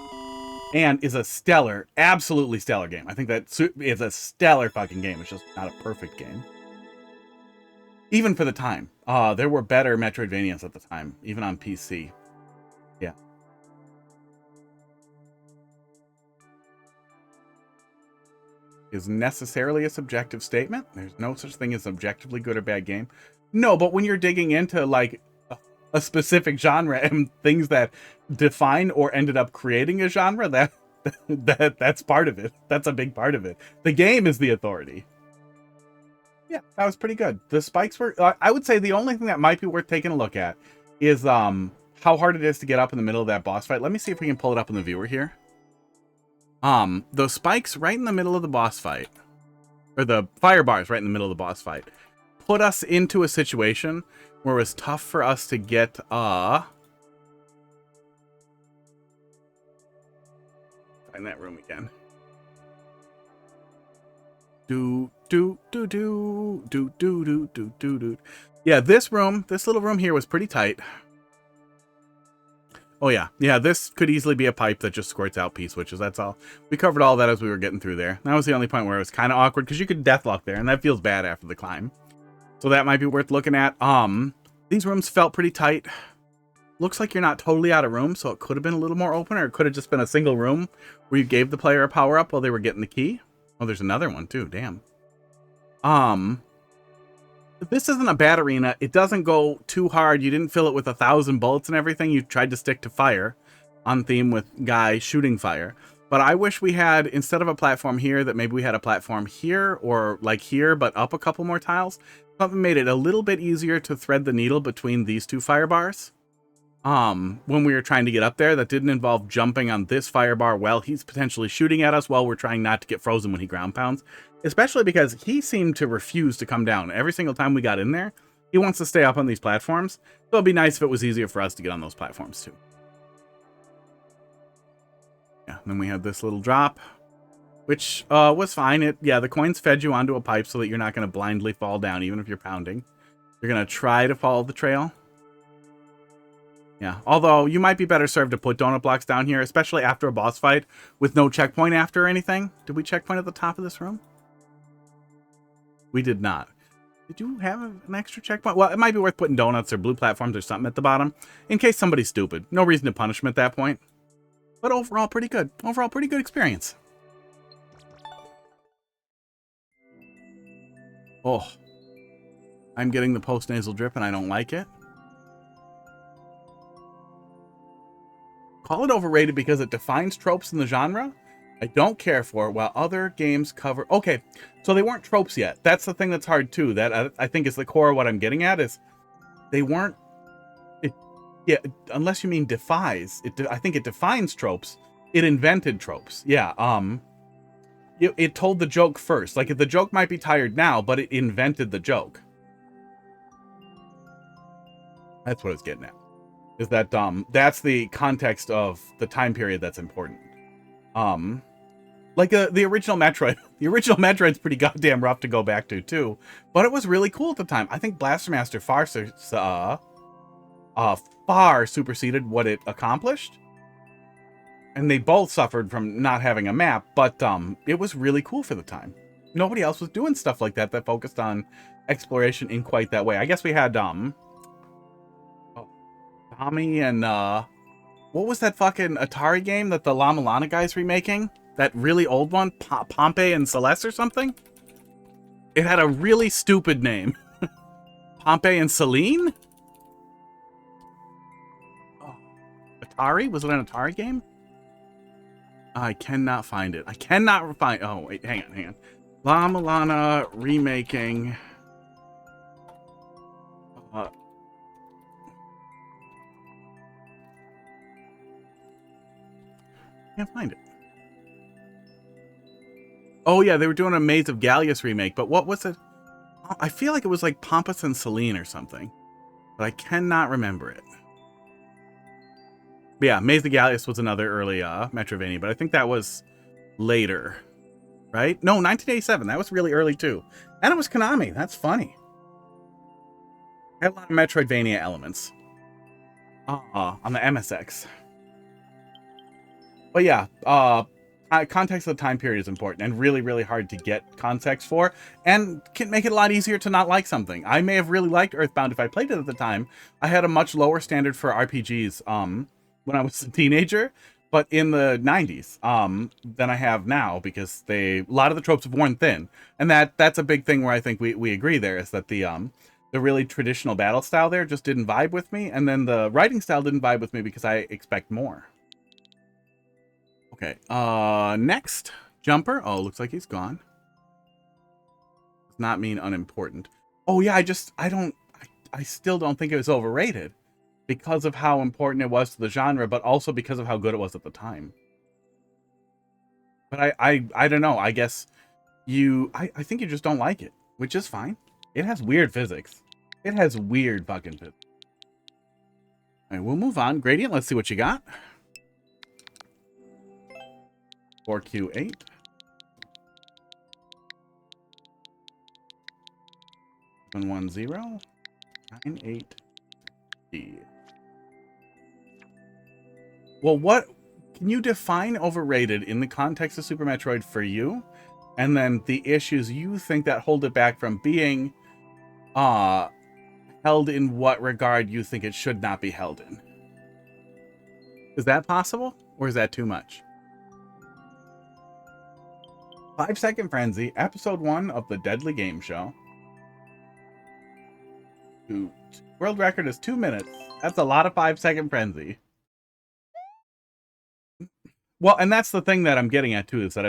And is a stellar, absolutely stellar game. I think that is a stellar fucking game. It's just not a perfect game. Even for the time. There were better Metroidvanias at the time, even on PC. Yeah. Is necessarily a subjective statement. There's no such thing as objectively good or bad game. No, but when you're digging into, like, a specific genre and things that define or ended up creating a genre, that's part of it. That's a big part of it. The game is the authority. Yeah, that was pretty good. The spikes were, I would say the only thing that might be worth taking a look at is how hard it is to get up in the middle of that boss fight. Let me see if we can pull it up in the viewer here. Those spikes right in the middle of the boss fight, or the fire bars right in the middle of the boss fight, put us into a situation where it was tough for us to get, find that room again. Yeah, this little room here was pretty tight. Oh yeah, this could easily be a pipe that just squirts out P-switches, that's all. We covered all that as we were getting through there. That was the only point where it was kind of awkward, because you could deathlock there, and that feels bad after the climb. So that might be worth looking at. These rooms felt pretty tight. Looks like you're not totally out of room, so it could have been a little more open, or it could have just been a single room where you gave the player a power-up while they were getting the key. Oh, there's another one too, damn. This isn't a bad arena. It doesn't go too hard. You didn't fill it with 1,000 bullets and everything. You tried to stick to fire on theme with Guy shooting fire. But I wish we had, instead of a platform here, that maybe we had a platform here, or like here, but up a couple more tiles. Something made it a little bit easier to thread the needle between these two fire bars. When we were trying to get up there, that didn't involve jumping on this fire bar while he's potentially shooting at us while we're trying not to get frozen when he ground pounds. Especially because he seemed to refuse to come down. Every single time we got in there, he wants to stay up on these platforms. So it'd be nice if it was easier for us to get on those platforms too. Yeah, and then we had this little drop, which was fine. The coins fed you onto a pipe so that you're not going to blindly fall down, even if you're pounding. You're going to try to follow the trail. Yeah, although you might be better served to put donut blocks down here, especially after a boss fight with no checkpoint after or anything. Did we checkpoint at the top of this room? We did not. Did you have an extra checkpoint? Well, it might be worth putting donuts or blue platforms or something at the bottom in case somebody's stupid. No reason to punish them at that point. But overall, pretty good. Overall, pretty good experience. Oh. I'm getting the post-nasal drip and I don't like it. Call it overrated because it defines tropes in the genre. I don't care for it, while other games cover... Okay, so they weren't tropes yet. That's the thing that's hard, too. That I think is the core of what I'm getting at, is they weren't... Yeah, unless you mean defies. I think it defines tropes. It invented tropes. Yeah, it told the joke first. Like, the joke might be tired now, but it invented the joke. That's what it's getting at. Is that, that's the context of the time period that's important. Like the original Metroid. The original Metroid's pretty goddamn rough to go back to, too. But it was really cool at the time. I think Blaster Master far superseded what it accomplished. And they both suffered from not having a map, but it was really cool for the time. Nobody else was doing stuff like that focused on exploration in quite that way. I guess we had Tommy and what was that fucking Atari game that the Llama Lana guy's remaking? That really old one? Pompey and Celeste or something? It had a really stupid name. Pompey and Celine? Oh. Atari? Was it an Atari game? I cannot find it. I cannot find... Oh, wait. Hang on. Llama Lana remaking... Can't find it. Oh, yeah, they were doing a Maze of Gallius remake, but what was it? Oh, I feel like it was like Pompous and Celine or something, but I cannot remember it. But yeah, Maze of Gallius was another early Metrovania, but I think that was later, right? No, 1987. That was really early, too. And it was Konami. That's funny. Had a lot of Metroidvania elements on the MSX. But yeah, context of the time period is important and really, really hard to get context for, and can make it a lot easier to not like something. I may have really liked Earthbound if I played it at the time. I had a much lower standard for RPGs when I was a teenager, but in the 90s than I have now, because a lot of the tropes have worn thin, and that's a big thing where I think we agree there, is that the really traditional battle style there just didn't vibe with me, and then the writing style didn't vibe with me because I expect more. Okay, next, Jumper. Oh, looks like he's gone. Does not mean unimportant. Oh yeah, I still don't think it was overrated because of how important it was to the genre, but also because of how good it was at the time. But I don't know, I guess I think you just don't like it, which is fine. It has weird physics. It has weird fucking physics. All right, we'll move on. Gradient, let's see what you got. 4Q8. 710 98D. Well, what can you define overrated in the context of Super Metroid for you? And then the issues you think that hold it back from being held in what regard you think it should not be held in. Is that possible? Or is that too much? 5 Second Frenzy, episode 1 of the Deadly Game Show. World record is 2 minutes. That's a lot of 5 Second Frenzy. Well, and that's the thing that I'm getting at too, is that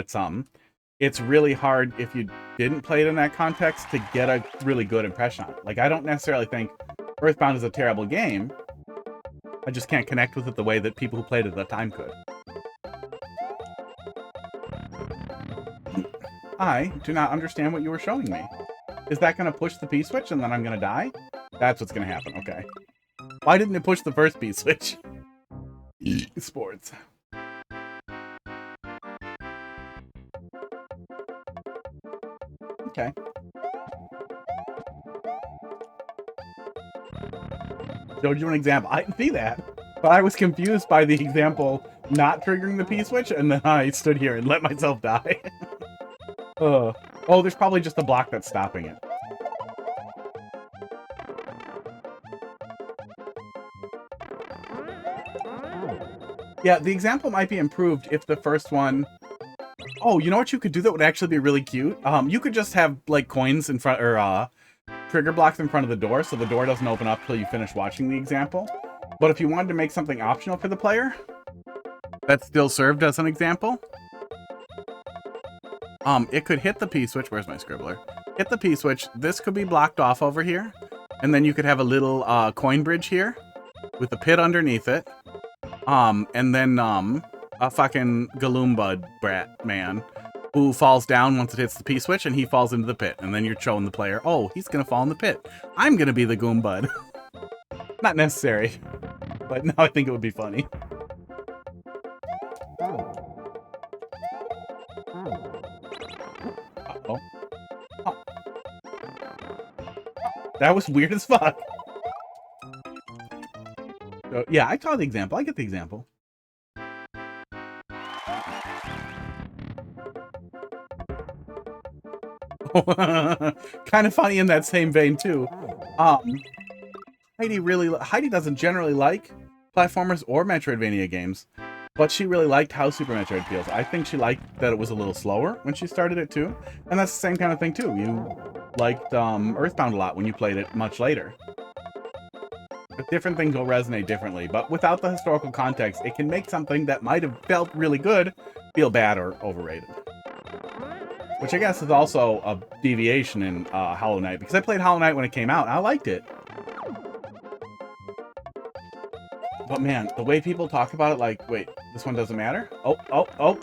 it's really hard if you didn't play it in that context to get a really good impression on it. Like, I don't necessarily think Earthbound is a terrible game. I just can't connect with it the way that people who played it at the time could. I do not understand what you were showing me. Is that going to push the P-switch and then I'm going to die? That's what's going to happen, okay. Why didn't it push the first P-switch? Sports. Okay. Showed you an example. I didn't see that, but I was confused by the example not triggering the P-switch, and then I stood here and let myself die. Oh, there's probably just a block that's stopping it. Yeah, the example might be improved if the first one... Oh, you know what you could do that would actually be really cute? You could just have, like, coins in front, or, trigger blocks in front of the door, so the door doesn't open up till you finish watching the example. But if you wanted to make something optional for the player, that still served as an example, it could hit the P-switch. Where's my scribbler? Hit the P-switch. This could be blocked off over here. And then you could have a little, coin bridge here with a pit underneath it. And then, a fucking Goomba brat man who falls down once it hits the P-switch, and he falls into the pit. And then you're showing the player, oh, he's gonna fall in the pit. I'm gonna be the Goomba. Not necessary, but now I think it would be funny. That was weird as fuck. So, yeah, I saw the example. I get the example. Kind of funny in that same vein too. Heidi doesn't generally like platformers or Metroidvania games, but she really liked how Super Metroid feels. I think she liked that it was a little slower when she started it too, and that's the same kind of thing too. You liked Earthbound a lot when you played it much later. But different things will resonate differently, but without the historical context, it can make something that might have felt really good feel bad or overrated. Which I guess is also a deviation in Hollow Knight, because I played Hollow Knight when it came out, and I liked it. But man, the way people talk about it, like, wait, this one doesn't matter? Oh.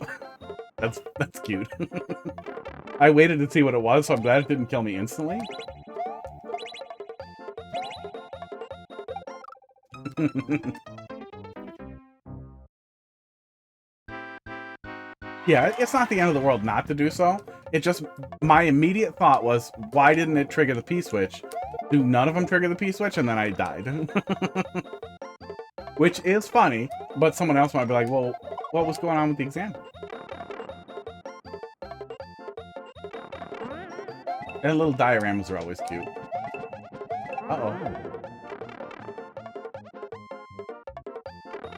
That's cute. I waited to see what it was, so I'm glad it didn't kill me instantly. Yeah, it's not the end of the world not to do so. It just, my immediate thought was, why didn't it trigger the P-switch? Do none of them trigger the P-switch? And then I died. Which is funny, but someone else might be like, well, what was going on with the example? And little dioramas are always cute. Uh-oh.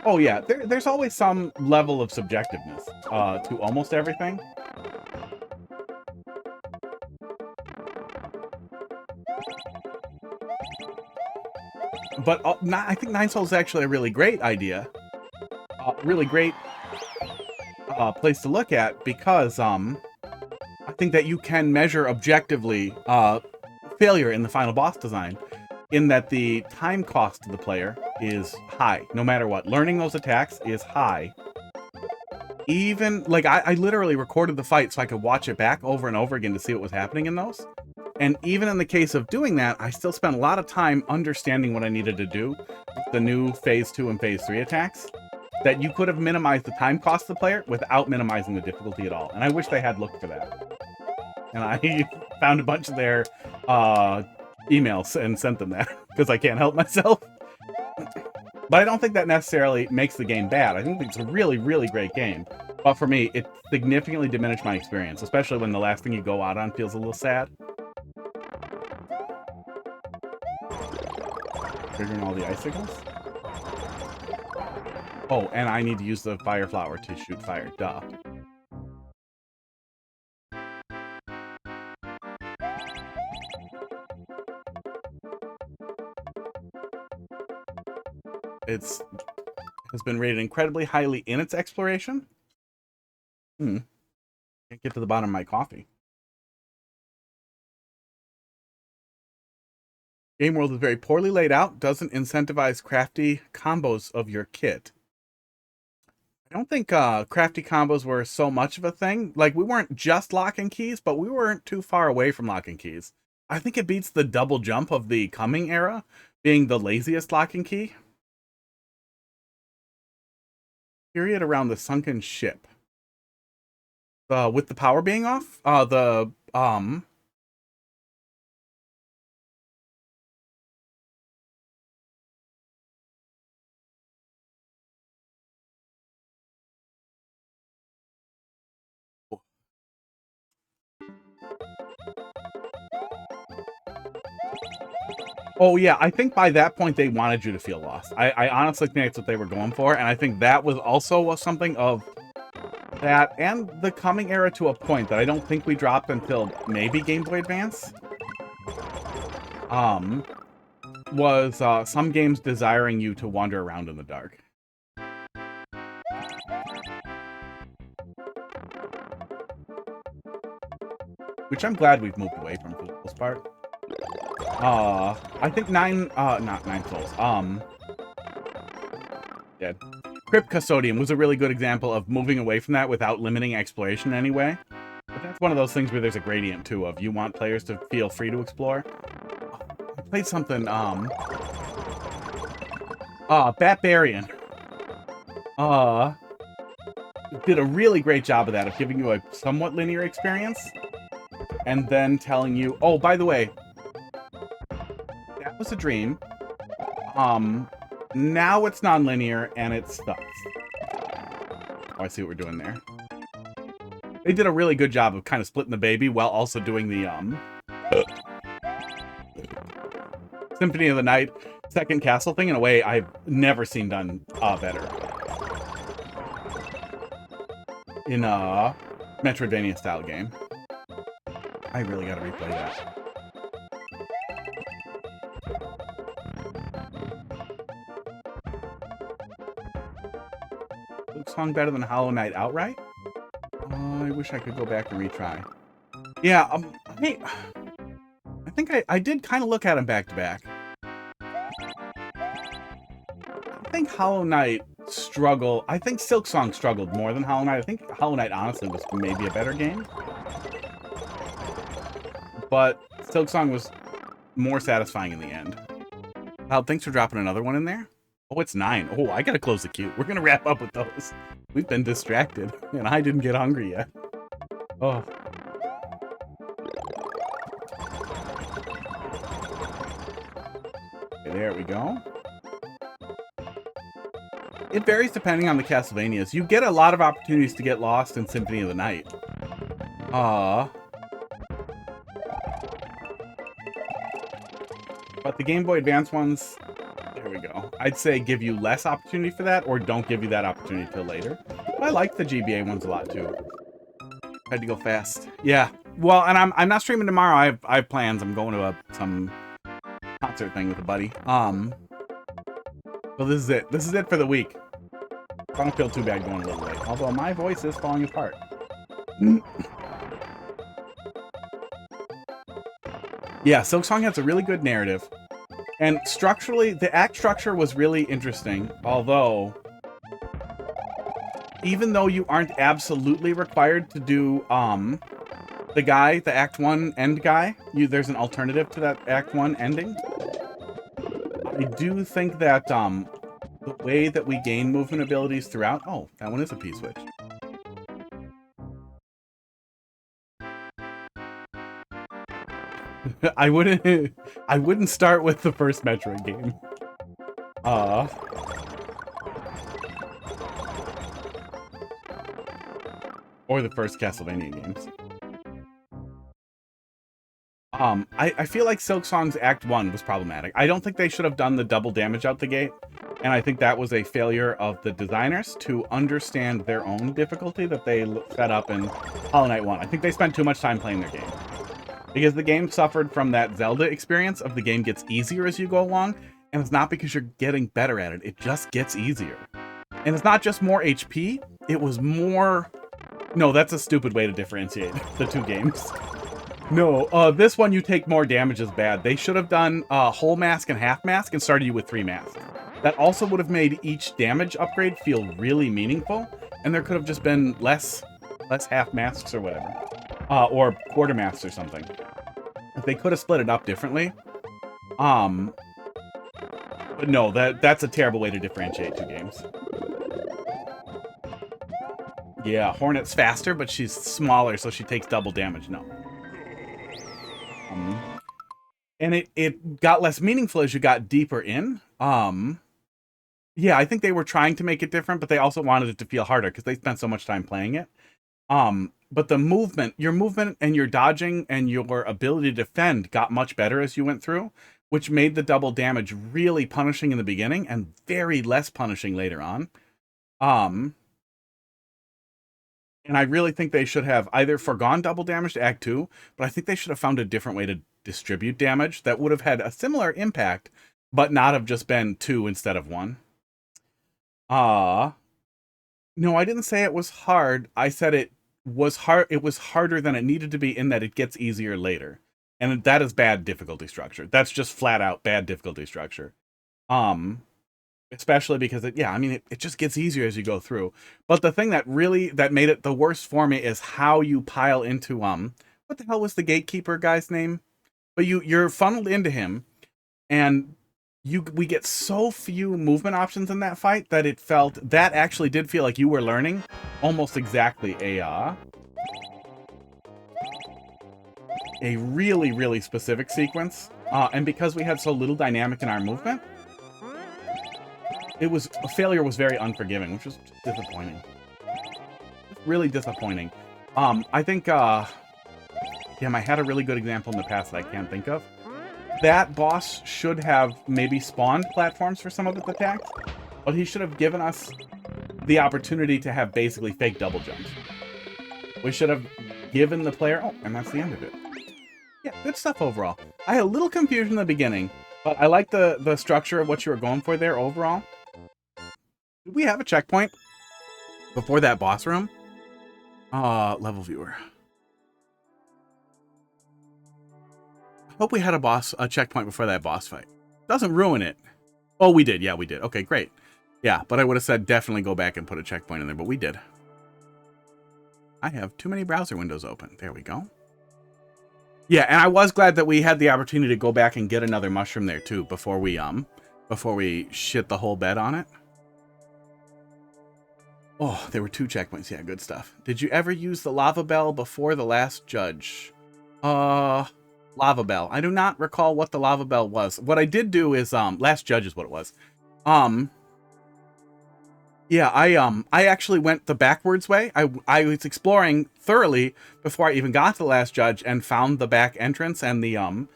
Oh yeah, there's always some level of subjectiveness to almost everything. But I think Nine Souls is actually a really great idea. Really great place to look at, because I think that you can measure objectively failure in the final boss design, in that the time cost to the player is high, no matter what. Learning those attacks is high. Even, like, I literally recorded the fight so I could watch it back over and over again to see what was happening in those. And even in the case of doing that, I still spent a lot of time understanding what I needed to do, the new Phase 2 and Phase 3 attacks, that you could have minimized the time cost of the player without minimizing the difficulty at all. And I wish they had looked for that. And I found a bunch of their emails and sent them that, because I can't help myself. But I don't think that necessarily makes the game bad. I think it's a really, really great game. But for me, it significantly diminished my experience, especially when the last thing you go out on feels a little sad. Triggering all the icicles? Oh, and I need to use the fire flower to shoot fire. Duh. Has been rated incredibly highly in its exploration. Can't get to the bottom of my coffee. Game world is very poorly laid out, doesn't incentivize crafty combos of your kit. I don't think crafty combos were so much of a thing. Like, we weren't just locking keys, but we weren't too far away from locking keys. I think it beats the double jump of the coming era, being the laziest locking key. Period around the sunken ship. With the power being off? Oh yeah, I think by that point they wanted you to feel lost. I honestly think that's what they were going for, and I think that was also something of that, and the coming era to a point that I don't think we dropped until maybe Game Boy Advance. Was some games desiring you to wander around in the dark. Which I'm glad we've moved away from for the most part. I think not Nine Souls. Dead. Crypt Custodian was a really good example of moving away from that without limiting exploration in any way. But that's one of those things where there's a gradient too, of you want players to feel free to explore. I played something, Batbarian. Did a really great job of that, of giving you a somewhat linear experience, and then telling you, oh, by the way, was a dream. Now it's non-linear and it's Stas. Oh, I see what we're doing there. They did a really good job of kind of splitting the baby while also doing the Symphony of the Night second castle thing in a way I've never seen done better. In a Metroidvania style game. I really gotta replay that. Song better than Hollow Knight outright? I wish I could go back and retry. Yeah, I think I did kind of look at them back to back. I think Hollow Knight struggled. I think Silksong struggled more than Hollow Knight. I think Hollow Knight honestly was maybe a better game. But Silksong was more satisfying in the end. Wow, thanks for dropping another one in there. Oh, it's 9. Oh, I gotta close the queue. We're gonna wrap up with those. We've been distracted, and I didn't get hungry yet. Oh. Okay, there we go. It varies depending on the Castlevanias. You get a lot of opportunities to get lost in Symphony of the Night. But the Game Boy Advance ones... There we go. I'd say give you less opportunity for that, or don't give you that opportunity till later. But I like the GBA ones a lot too. Had to go fast. Yeah. Well, and I'm not streaming tomorrow. I have plans. I'm going to some concert thing with a buddy. Well, this is it. This is it for the week. I don't feel too bad going a little late. Although my voice is falling apart. Yeah, Silksong has a really good narrative. And structurally, the act structure was really interesting, although even though you aren't absolutely required to do the Act 1 end guy, there's an alternative to that Act 1 ending. I do think that the way that we gain movement abilities throughout... Oh, that one is a P-switch. I wouldn't start with the first Metroid game. Or the first Castlevania games. I feel like Silksong's Act 1 was problematic. I don't think they should have done the double damage out the gate. And I think that was a failure of the designers to understand their own difficulty that they set up in Hollow Knight 1. I think they spent too much time playing their game. Because the game suffered from that Zelda experience of the game gets easier as you go along, and it's not because you're getting better at it, it just gets easier. And it's not just more HP, it was more... No, that's a stupid way to differentiate the two games. No, this one you take more damage is bad. They should have done whole mask and half mask and started you with 3 masks. That also would have made each damage upgrade feel really meaningful, and there could have just been less half masks or whatever. Or quarter masks or something. If they could have split it up differently. But no, that's a terrible way to differentiate two games. Yeah, Hornet's faster, but she's smaller, so she takes double damage. No. And it got less meaningful as you got deeper in. Yeah, I think they were trying to make it different, but they also wanted it to feel harder because they spent so much time playing it. But the movement, your movement and your dodging and your ability to defend got much better as you went through, which made the double damage really punishing in the beginning and very less punishing later on. And I really think they should have either forgone double damage to Act 2, but I think they should have found a different way to distribute damage that would have had a similar impact, but not have just been 2 instead of 1. No, I didn't say it was hard. I said it was hard. It was harder than it needed to be in that it gets easier later. And that is bad difficulty structure. That's just flat out bad difficulty structure. Especially because it just gets easier as you go through. But the thing that made it the worst for me is how you pile into, what the hell was the gatekeeper guy's name? But you're funneled into him, and we get so few movement options in that fight that that actually did feel like you were learning almost exactly a really, really specific sequence And because we had so little dynamic in our movement, failure was very unforgiving, which was disappointing. Really disappointing. I think, damn, I had a really good example in the past that I can't think of. That boss should have maybe spawned platforms for some of its attacks, but he should have given us the opportunity to have basically fake double jumps. We should have given the player... Oh, and that's the end of it. Yeah, good stuff overall. I had a little confusion in the beginning, but I like the structure of what you were going for there overall. Did we have a checkpoint before that boss room? Level viewer. Hope we had a checkpoint before that boss fight. Doesn't ruin it. Oh, we did. Yeah, we did. Okay, great. Yeah, but I would have said definitely go back and put a checkpoint in there, but we did. I have too many browser windows open. There we go. Yeah, and I was glad that we had the opportunity to go back and get another mushroom there too before we shit the whole bed on it. Oh, there were 2 checkpoints. Yeah, good stuff. Did you ever use the lava bell before the last judge? Lava bell. I do not recall what the lava bell was. What I did do is last judge is what it was. Yeah, I actually went the backwards way. I was exploring thoroughly before I even got to the last judge and found the back entrance and the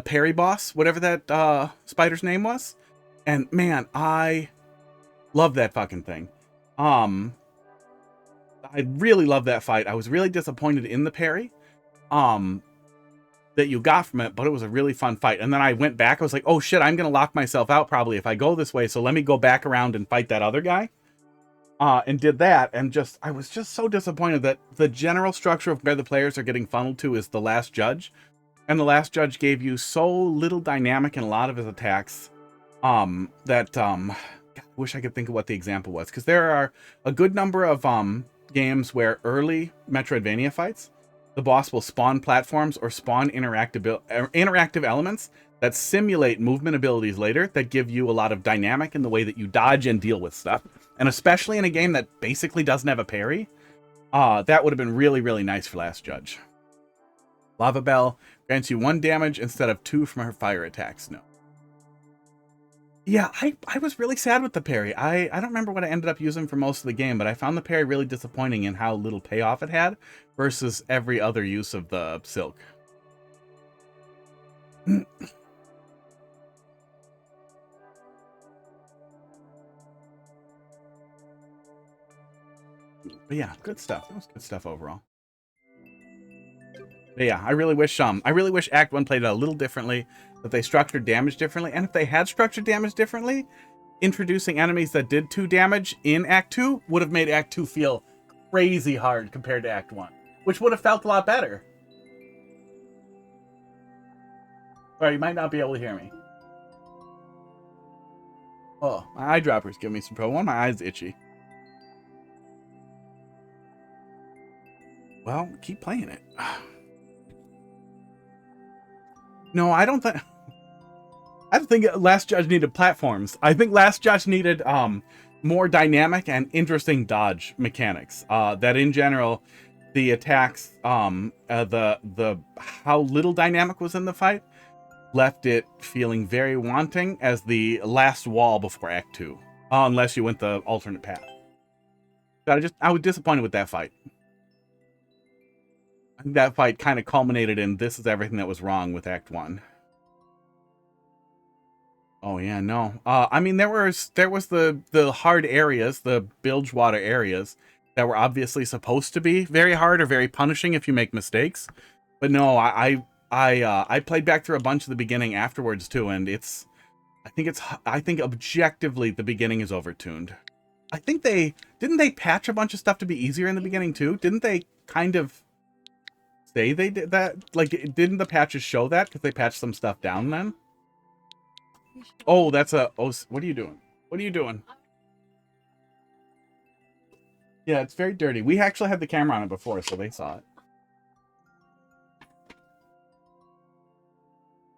parry boss, whatever that spider's name was. And man, I love that fucking thing. I really love that fight. I was really disappointed in the parry that you got from it, but it was a really fun fight. And then I went back. I was like, oh shit, I'm gonna lock myself out probably if I go this way. So let me go back around and fight that other guy. And did that, and I was just so disappointed that the general structure of where the players are getting funneled to is the last judge. And the last judge gave you so little dynamic in a lot of his attacks that God, I wish I could think of what the example was. Because there are a good number of games where early Metroidvania fights, the boss will spawn platforms or spawn interactive elements that simulate movement abilities later that give you a lot of dynamic in the way that you dodge and deal with stuff. And especially in a game that basically doesn't have a parry, that would have been really, really nice for Last Judge. Lava Bell grants you 1 damage instead of 2 from her fire attacks. No. Yeah, I was really sad with the parry. I don't remember what I ended up using for most of the game, but I found the parry really disappointing in how little payoff it had versus every other use of the silk. But yeah, good stuff. That was good stuff overall. But yeah, I really wish Act 1 played it a little differently, that they structured damage differently, and if they had structured damage differently, introducing enemies that did 2 damage in Act 2 would have made Act 2 feel crazy hard compared to Act 1, which would have felt a lot better. Sorry, you might not be able to hear me. Oh, my eyedropper's giving me some trouble. One of my eyes itchy. Well, keep playing it. No, I don't think Last Judge needed platforms. I think Last Judge needed more dynamic and interesting dodge mechanics. That in general, the attacks, the how little dynamic was in the fight left it feeling very wanting as the last wall before Act 2, unless you went the alternate path. But I was disappointed with that fight. I think that fight kind of culminated in this is everything that was wrong with Act 1. Oh yeah, no. I mean, there was the hard areas, the bilge water areas that were obviously supposed to be very hard or very punishing if you make mistakes. But no, I played back through a bunch of the beginning afterwards too, and I think objectively the beginning is overtuned. I think didn't they patch a bunch of stuff to be easier in the beginning too? Didn't they kind of say they did that? Like, didn't the patches show that because they patched some stuff down then? Oh, that's a... Oh, what are you doing? What are you doing? Yeah, it's very dirty. We actually had the camera on it before, so they saw it.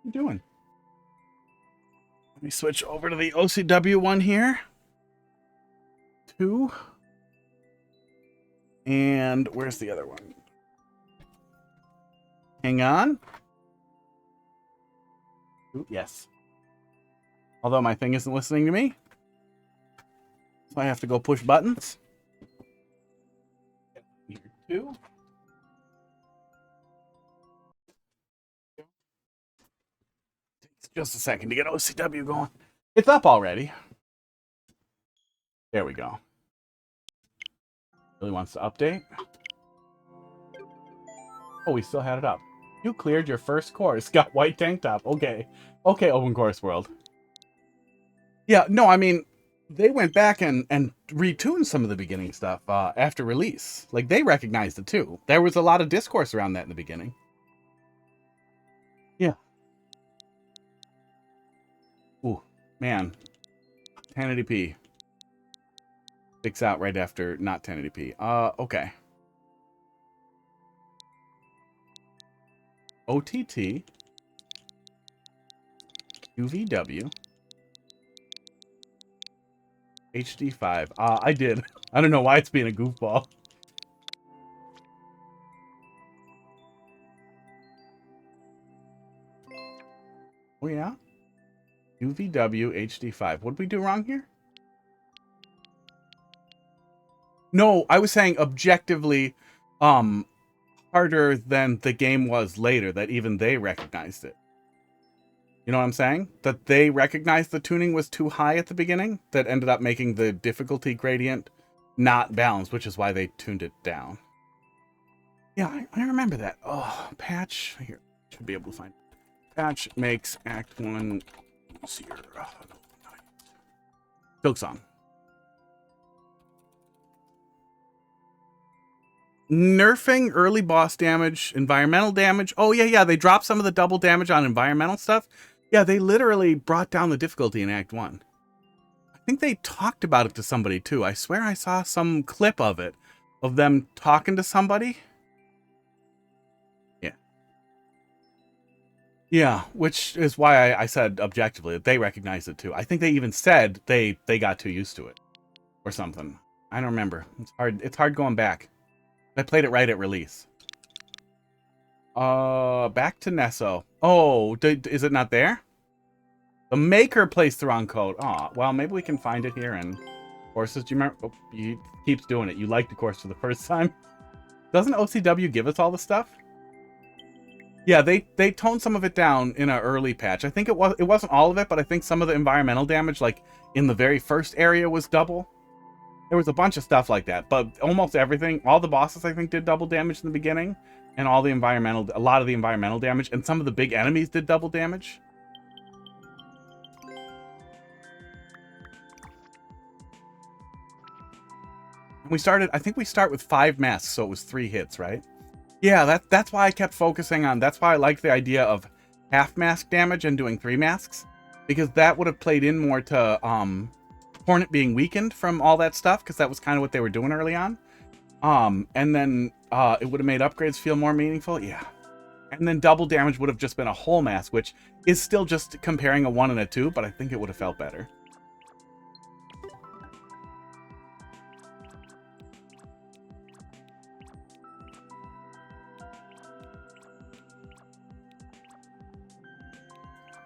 What are you doing? Let me switch over to the OCW one here. 2. And where's the other one? Hang on. Ooh, yes. Although my thing isn't listening to me. So I have to go push buttons. Here too. Takes just a second to get OCW going. It's up already. There we go. Really wants to update. Oh, we still had it up. You cleared your first course. Got white tank top. Okay. Okay, open course world. Yeah, no, I mean, they went back and retuned some of the beginning stuff after release. Like, they recognized it too. There was a lot of discourse around that in the beginning. Yeah. Ooh, man. 1080p. Sticks out right after not 1080p. Okay. OTT. UVW. HD5. I did. I don't know why it's being a goofball. Oh, yeah? UVW HD5. What did we do wrong here? No, I was saying objectively harder than the game was later, that even they recognized it. You know what I'm saying? That they recognized the tuning was too high at the beginning, that ended up making the difficulty gradient not balanced, which is why they tuned it down. Yeah, I remember that. Oh, patch. Here, should be able to find it. Patch makes Act 1 easier. Silk Song. Nerfing early boss damage, environmental damage. Oh, yeah, they dropped some of the double damage on environmental stuff. Yeah, they literally brought down the difficulty in Act 1. I think they talked about it to somebody, too. I swear I saw some clip of it, of them talking to somebody. Yeah. Yeah, which is why I said objectively that they recognized it, too. I think they even said they got too used to it. Or something. I don't remember. It's hard going back. I played it right at release. Back to Nesso. Oh, is it not there? The maker placed the wrong code. Aw, well, maybe we can find it here in courses. Do you remember? Oh, he keeps doing it. You liked the course for the first time. Doesn't OCW give us all the stuff? Yeah, they toned some of it down in an early patch. I think it wasn't all of it, but I think some of the environmental damage, like in the very first area, was double. There was a bunch of stuff like that, but almost everything, all the bosses I think did double damage in the beginning, and a lot of the environmental damage, and some of the big enemies did double damage. And I think we start with 5 masks, so it was 3 hits, right? Yeah, that's why I kept focusing on, that's why I liked the idea of half mask damage and doing 3 masks, because that would have played in more to, Hornet being weakened from all that stuff, because that was kind of what they were doing early on. And then it would have made upgrades feel more meaningful. Yeah. And then double damage would have just been a whole mask, which is still just comparing a 1 and a 2, but I think it would have felt better.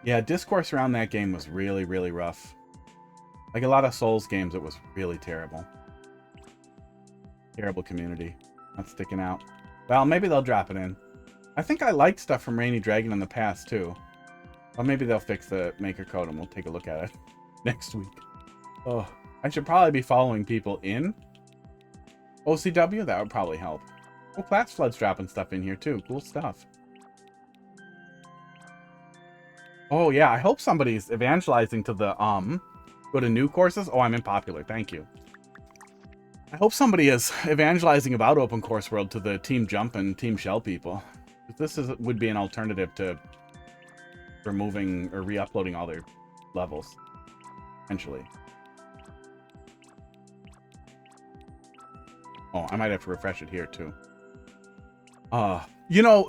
Yeah, discourse around that game was really, really rough. Like a lot of Souls games, it was really terrible. Terrible community. Not sticking out. Well, maybe they'll drop it in. I think I liked stuff from Rainy Dragon in the past, too. Well, maybe they'll fix the maker code and we'll take a look at it next week. Oh, I should probably be following people in OCW. That would probably help. Oh, Class Flood's dropping stuff in here, too. Cool stuff. Oh, yeah. I hope somebody's evangelizing to the, go to new courses. Oh, I'm in popular. Thank you. I hope somebody is evangelizing about Open Course World to the Team Jump and Team Shell people. This would be an alternative to removing or re-uploading all their levels, potentially. Oh, I might have to refresh it here too. You know,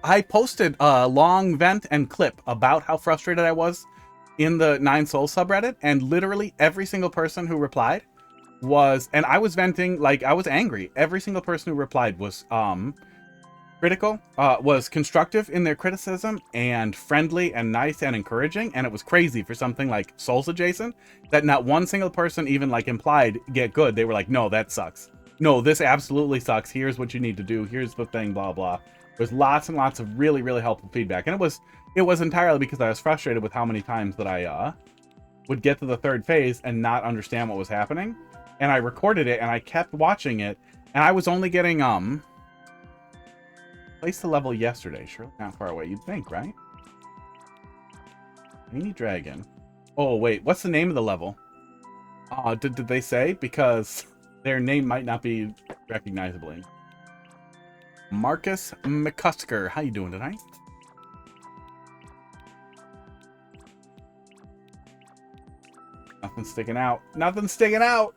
I posted a long vent and clip about how frustrated I was in the 9 Souls subreddit, and literally every single person who replied was, and I was venting, like I was angry. Every single person who replied was critical, was constructive in their criticism and friendly and nice and encouraging, and it was crazy for something like Souls Adjacent that not one single person even like implied get good. They were like, no, that sucks. No, this absolutely sucks. Here's what you need to do. Here's the thing, blah, blah. There's lots and lots of really, really helpful feedback. And it was entirely because I was frustrated with how many times that I would get to the third phase and not understand what was happening. And I recorded it and I kept watching it, and I was only getting placed the level yesterday. Surely not far away, you'd think, right? Mini Dragon. Oh, wait, what's the name of the level? Did they say? Because their name might not be recognizably. Marcus McCusker. How you doing tonight? Nothing sticking out. Nothing sticking out!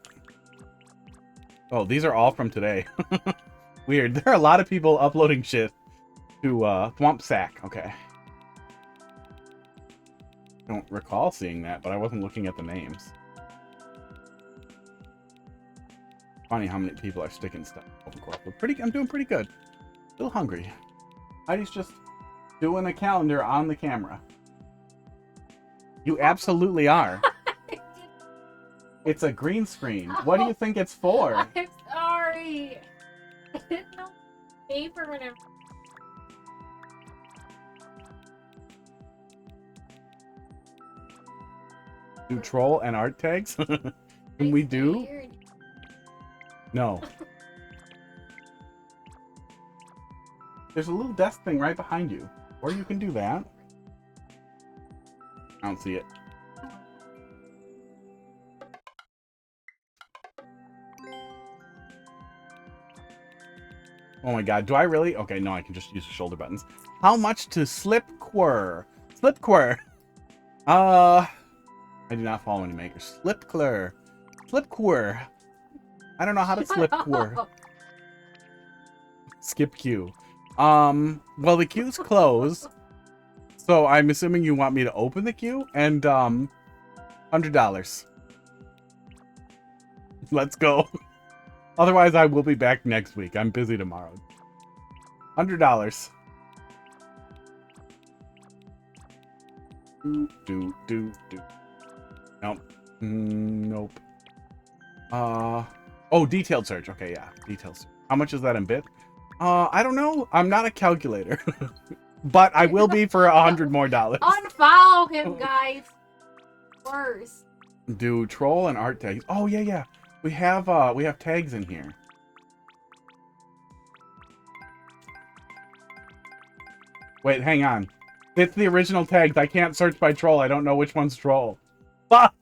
Oh, these are all from today. Weird. There are a lot of people uploading shit to Thwomp Sack. Okay. Don't recall seeing that, but I wasn't looking at the names. Funny how many people are sticking stuff. Of course, but I'm doing pretty good. Still hungry. Heidi's just doing a calendar on the camera. You absolutely are. It's a green screen. What do you think it's for? I'm sorry. I didn't know paper whenever. Do troll and art tags? Can we do? Weird. No. There's a little desk thing right behind you. Or you can do that. I don't see it. Oh my god, do I really? Okay, no, I can just use the shoulder buttons. How much to slip KHER? Slip KHER. I do not follow any makers. Slip KHER. Slip KHER. I don't know how to slip KHER. Skip queue. Well, the queue's closed. So I'm assuming you want me to open the queue and $100. Let's go. Otherwise, I will be back next week. I'm busy tomorrow. $100. Do. Nope. Nope. Oh, detailed search. Okay, yeah. Details. How much is that in bit? I don't know. I'm not a calculator. But I will be for $100 more. Unfollow him, guys. Worse. Do troll and art tags. Oh, yeah. We have tags in here. Wait, hang on. It's the original tags. I can't search by troll. I don't know which one's troll. Fuck!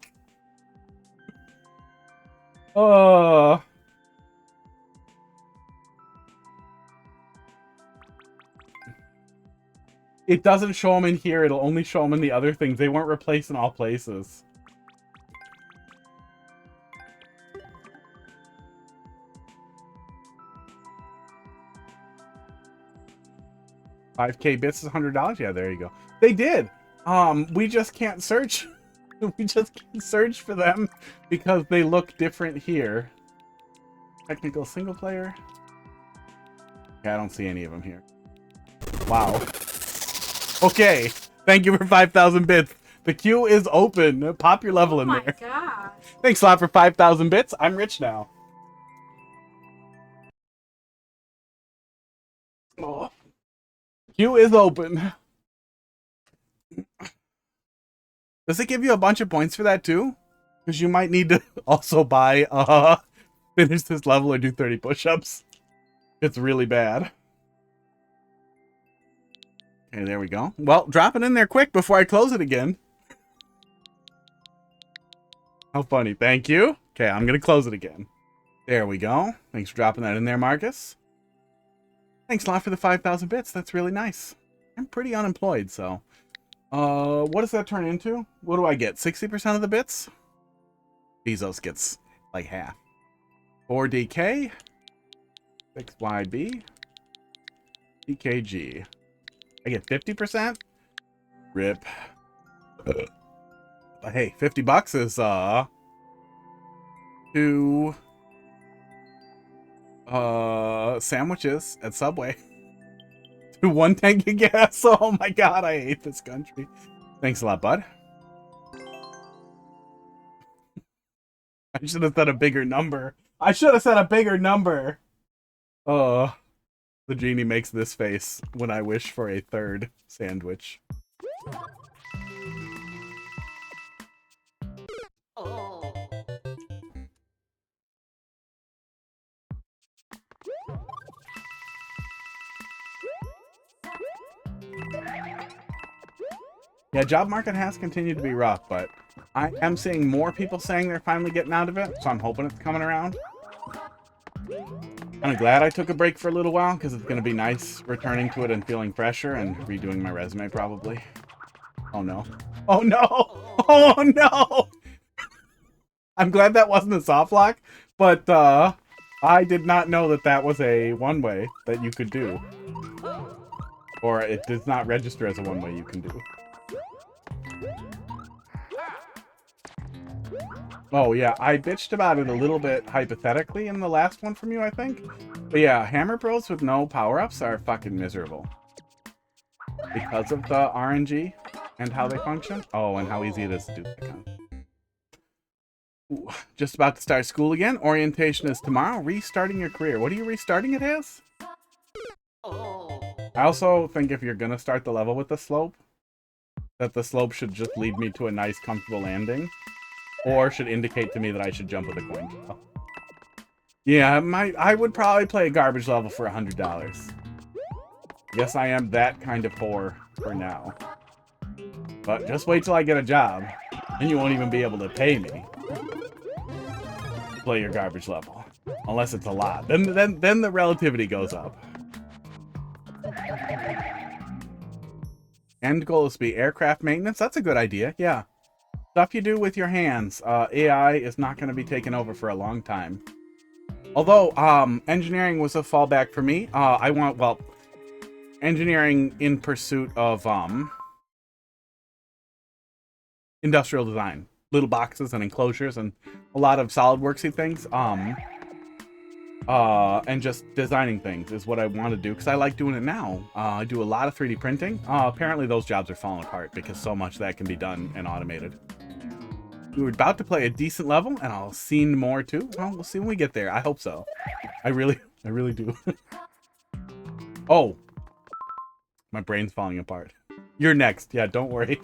Oh. It doesn't show them in here. It'll only show them in the other things. They weren't replaced in all places. $5K bits is $100. Yeah, there you go. They did. We just can't search. We just can't search for them because they look different here. Technical single player. Yeah, I don't see any of them here. Wow. Okay. Thank you for 5,000 bits. The queue is open. Pop your level in there. Oh my god. Thanks a lot for 5,000 bits. I'm rich now. Oh. Queue is open. Does it give you a bunch of points for that too? Because you might need to also buy, finish this level or do 30 push-ups. It's really bad. Okay, there we go. Well, drop it in there quick before I close it again. How funny. Thank you. Okay, I'm going to close it again. There we go. Thanks for dropping that in there, Marcus. Thanks a lot for the 5,000 bits. That's really nice. I'm pretty unemployed, so. What does that turn into? What do I get? 60% of the bits? Bezos gets like half. 4DK. 6YB. DKG. I get 50%? Rip. Hey, $50 is, 2 sandwiches at Subway. 1 tank of gas. Oh my god, I hate this country. Thanks a lot, bud. I should have said a bigger number. I should have said a bigger number. Oh, the genie makes this face when I wish for a 3rd sandwich. Yeah, job market has continued to be rough, but I am seeing more people saying they're finally getting out of it, so I'm hoping it's coming around. I'm glad I took a break for a little while, because it's going to be nice returning to it and feeling fresher and redoing my resume, probably. Oh, no. Oh, no! Oh, no! I'm glad that wasn't a soft lock, but I did not know that that was a one-way that you could do. Or it does not register as a one-way you can do. Oh, yeah, I bitched about it a little bit hypothetically in the last one from you, I think. But yeah, Hammer Bros with no power-ups are fucking miserable. Because of the RNG and how they function. Oh, and how easy it is to do that kind of. Ooh, just about to start school again. Orientation is tomorrow. Restarting your career. What are you restarting it as? I also think if you're gonna start the level with the slope, that the slope should just lead me to a nice, comfortable landing. Or should indicate to me that I should jump with a coin shell. Yeah, I would probably play a garbage level for $100. Yes, I am that kind of poor for now. But just wait till I get a job, and you won't even be able to pay me to play your garbage level. Unless it's a lot. Then the relativity goes up. End goal is to be aircraft maintenance. That's a good idea, yeah. Stuff you do with your hands. AI is not going to be taken over for a long time. Although, engineering was a fallback for me. Engineering in pursuit of, industrial design. Little boxes and enclosures and a lot of SolidWorksy things. And just designing things is what I want to do because I like doing it now. I do a lot of 3D printing. Apparently those jobs are falling apart because so much of that can be done and automated. We were about to play a decent level, and I'll see more too. Well, we'll see when we get there. I hope so. I really do. Oh, my brain's falling apart. You're next. Yeah, don't worry.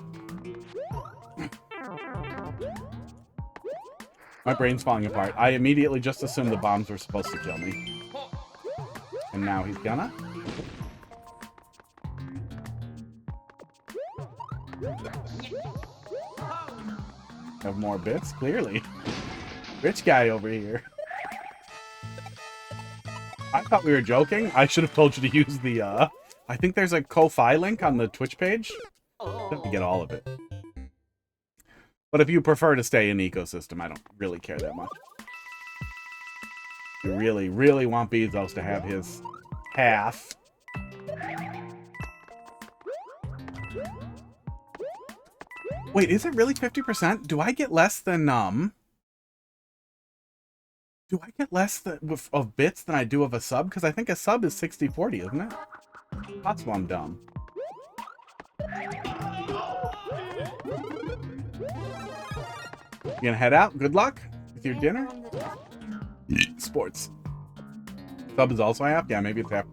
My brain's falling apart. I immediately just assumed the bombs were supposed to kill me. And now he's gonna. Have more bits, clearly. Rich guy over here. I thought we were joking. I should have told you to use the, I think there's a Ko-Fi link on the Twitch page. You have to get all of it. But if you prefer to stay in ecosystem, I don't really care that much. You really, really want Bezos to have his half. Wait, is it really 50%? Do I get less than, do I get less of bits than I do of a sub? Because I think a sub is 60-40, isn't it? That's why I'm dumb. You gonna head out? Good luck with your dinner? Sports. Sub is also half? Yeah, maybe it's half.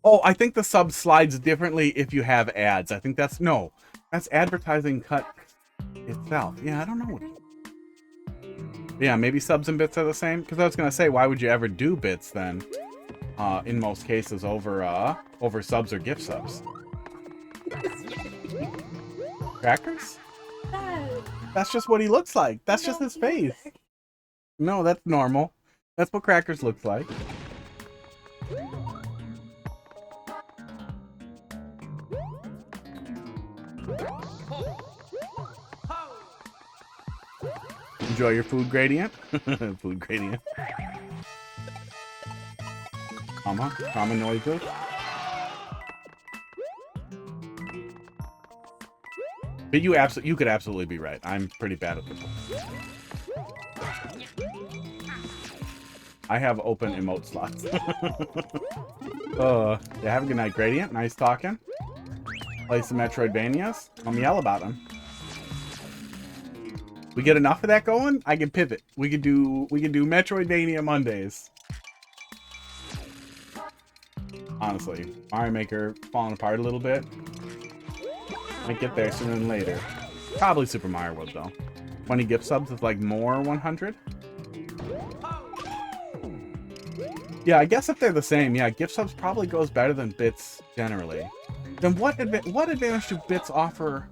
Oh, I think the sub slides differently if you have ads. I think that's, no. That's advertising cut itself. Yeah, I don't know. Yeah, maybe subs and bits are the same. Because I was gonna say, why would you ever do bits then? In most cases, over subs or gift subs. Crackers? That's just what he looks like. That's just his face. No, that's normal. That's what Crackers looks like. Enjoy your food gradient. Food gradient. Common noises. But you could absolutely be right. I'm pretty bad at this one. I have open emote slots. Yeah, have a good night, Gradient. Nice talking. Play some Metroidvanias. I'm yell about them. We get enough of that going, I can pivot. We could do Metroidvania Mondays. Honestly, Mario Maker falling apart a little bit. Might get there sooner than later. Probably Super Mario World though. 20 gift subs is like more 100. Yeah, I guess if they're the same, yeah, gift subs probably goes better than bits generally. Then what advantage do bits offer?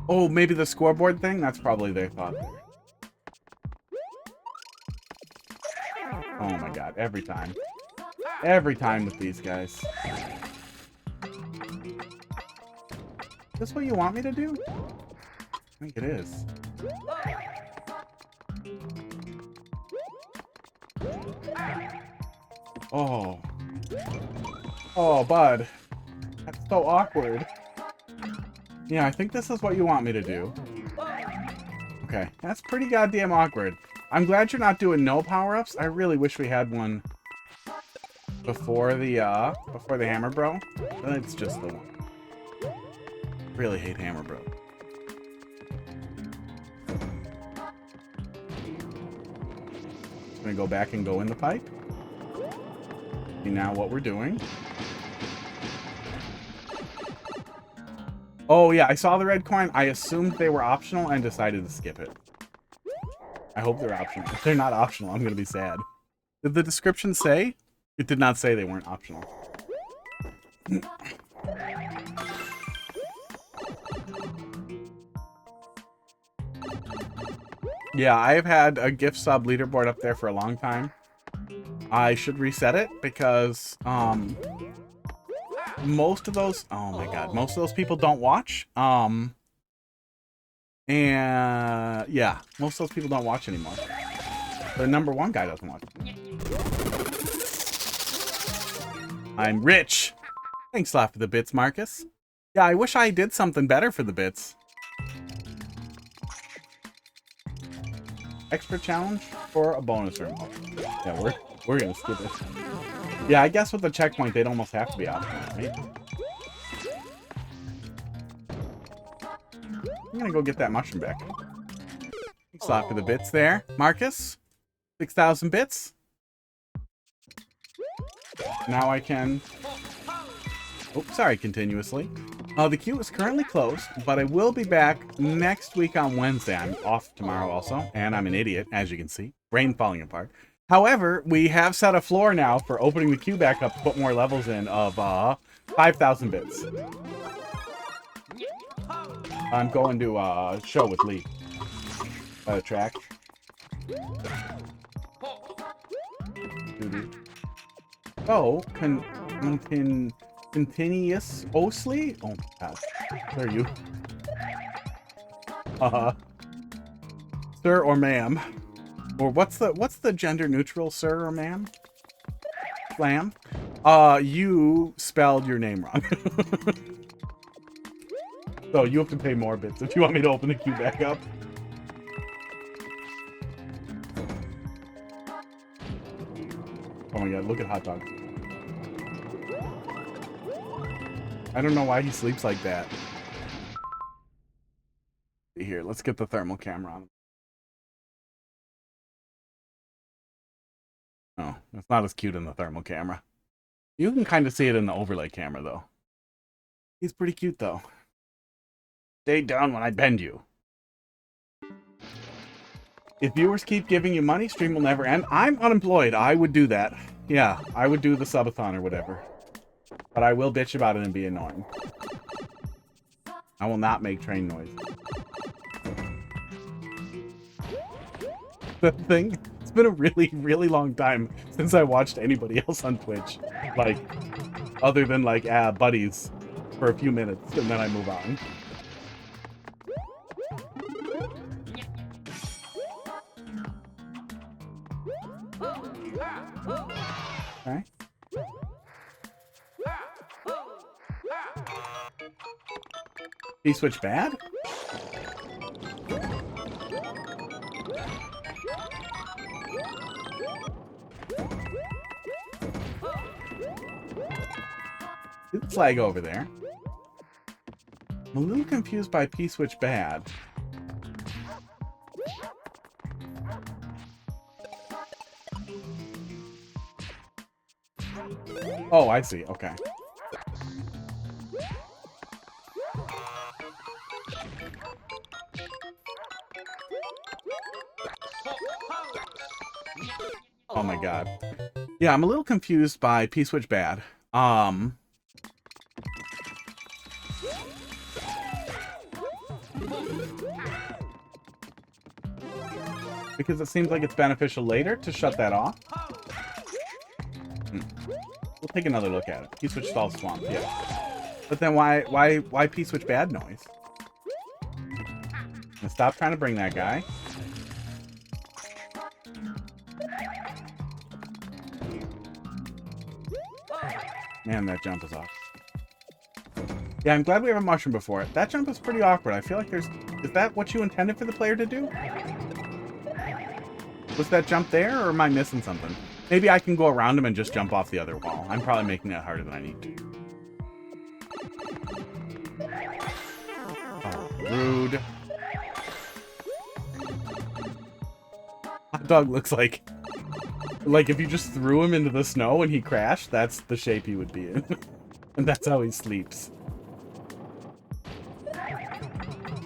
Oh, maybe the scoreboard thing? That's probably their thought there. Oh my god, every time. Every time with these guys. Is this what you want me to do? I think it is. Oh. Oh, bud. That's so awkward. Yeah, I think this is what you want me to do. Okay, that's pretty goddamn awkward. I'm glad you're not doing no power-ups. I really wish we had one before the Hammer Bro. But it's just the one. Really hate Hammer Bro. Just gonna go back and go in the pipe. See now what we're doing. Oh yeah, I saw the red coin. I assumed they were optional and decided to skip it. I hope they're optional. If they're not optional, I'm gonna be sad. Did the description say? It did not say they weren't optional. Yeah, I've had a gift sub leaderboard up there for a long time. I should reset it because most of those, oh my god, most of those people don't watch. And yeah, most of those people don't watch anymore. The #1 guy doesn't watch. I'm rich. Thanks a lot for the bits, Marcus. Yeah, I wish I did something better for the bits. Extra challenge for a bonus room. Yeah, we're gonna skip it. Yeah, I guess with the checkpoint, they'd almost have to be optional, right? I'm gonna go get that mushroom back. Thanks a lot for the bits there, Marcus. 6,000 bits. Now I can... Oh, sorry, continuously. The queue is currently closed, but I will be back next week on Wednesday. I'm off tomorrow also, and I'm an idiot, as you can see. Brain falling apart. However, we have set a floor now for opening the queue back up to put more levels in of 5,000 bits. I'm going to a show with Lee. Track. Oh, continuously? Oh my god. Where are you? Sir or ma'am? Or what's the gender neutral, sir or ma'am? Slam? You spelled your name wrong. So you have to pay more bits if you want me to open the queue back up. Oh my god, look at Hot Dog. I don't know why he sleeps like that. Here, let's get the thermal camera on. Oh, it's not as cute in the thermal camera. You can kind of see it in the overlay camera, though. He's pretty cute, though. Stay down when I bend you. If viewers keep giving you money, stream will never end. I'm unemployed. I would do that. Yeah, I would do the subathon or whatever. But I will bitch about it and be annoying. I will not make train noise. The thing, it's been a really, really long time since I watched anybody else on Twitch. Like, other than like, buddies for a few minutes, and then I move on. Okay. He switched bad? See the flag over there. I'm a little confused by P-switch bad. Oh, I see. Okay. Oh my god. Yeah, I'm a little confused by P-switch bad. Because it seems like it's beneficial later to shut that off. We'll take another look at it. P-switch stalls swamp, yeah. But then why P-switch bad noise? Now stop trying to bring that guy. Man, that jump is off. Yeah, I'm glad we have a mushroom before it. That jump is pretty awkward. I feel like there's... Is that what you intended for the player to do? Was that jump there, or am I missing something? Maybe I can go around him and just jump off the other wall. I'm probably making that harder than I need to. Oh, rude. Hot dog looks like if you just threw him into the snow and he crashed, that's the shape he would be in. And that's how he sleeps.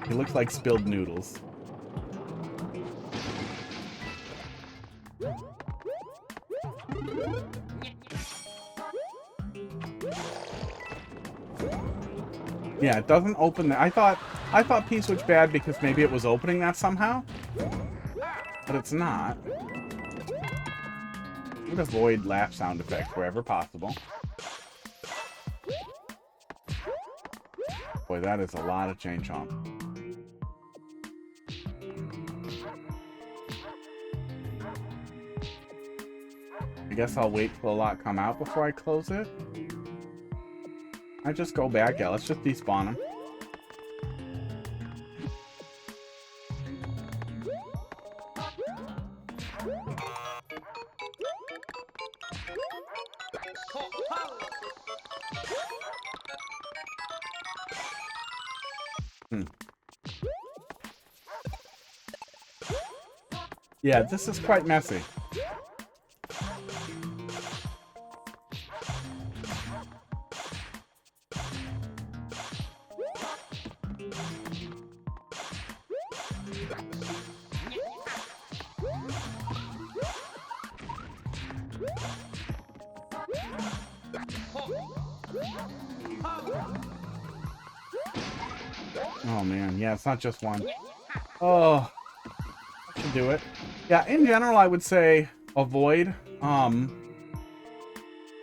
He looks like spilled noodles. Yeah, it doesn't open that. I thought P-switch bad because maybe it was opening that somehow. But it's not. I'm gonna avoid laugh sound effects wherever possible. Boy, that is a lot of chain chomp. I guess I'll wait till a lot come out before I close it. I just go back. Yeah, let's just despawn him. Yeah, this is quite messy. Oh man, yeah, it's not just one. Oh, I should do it. Yeah, in general, I would say avoid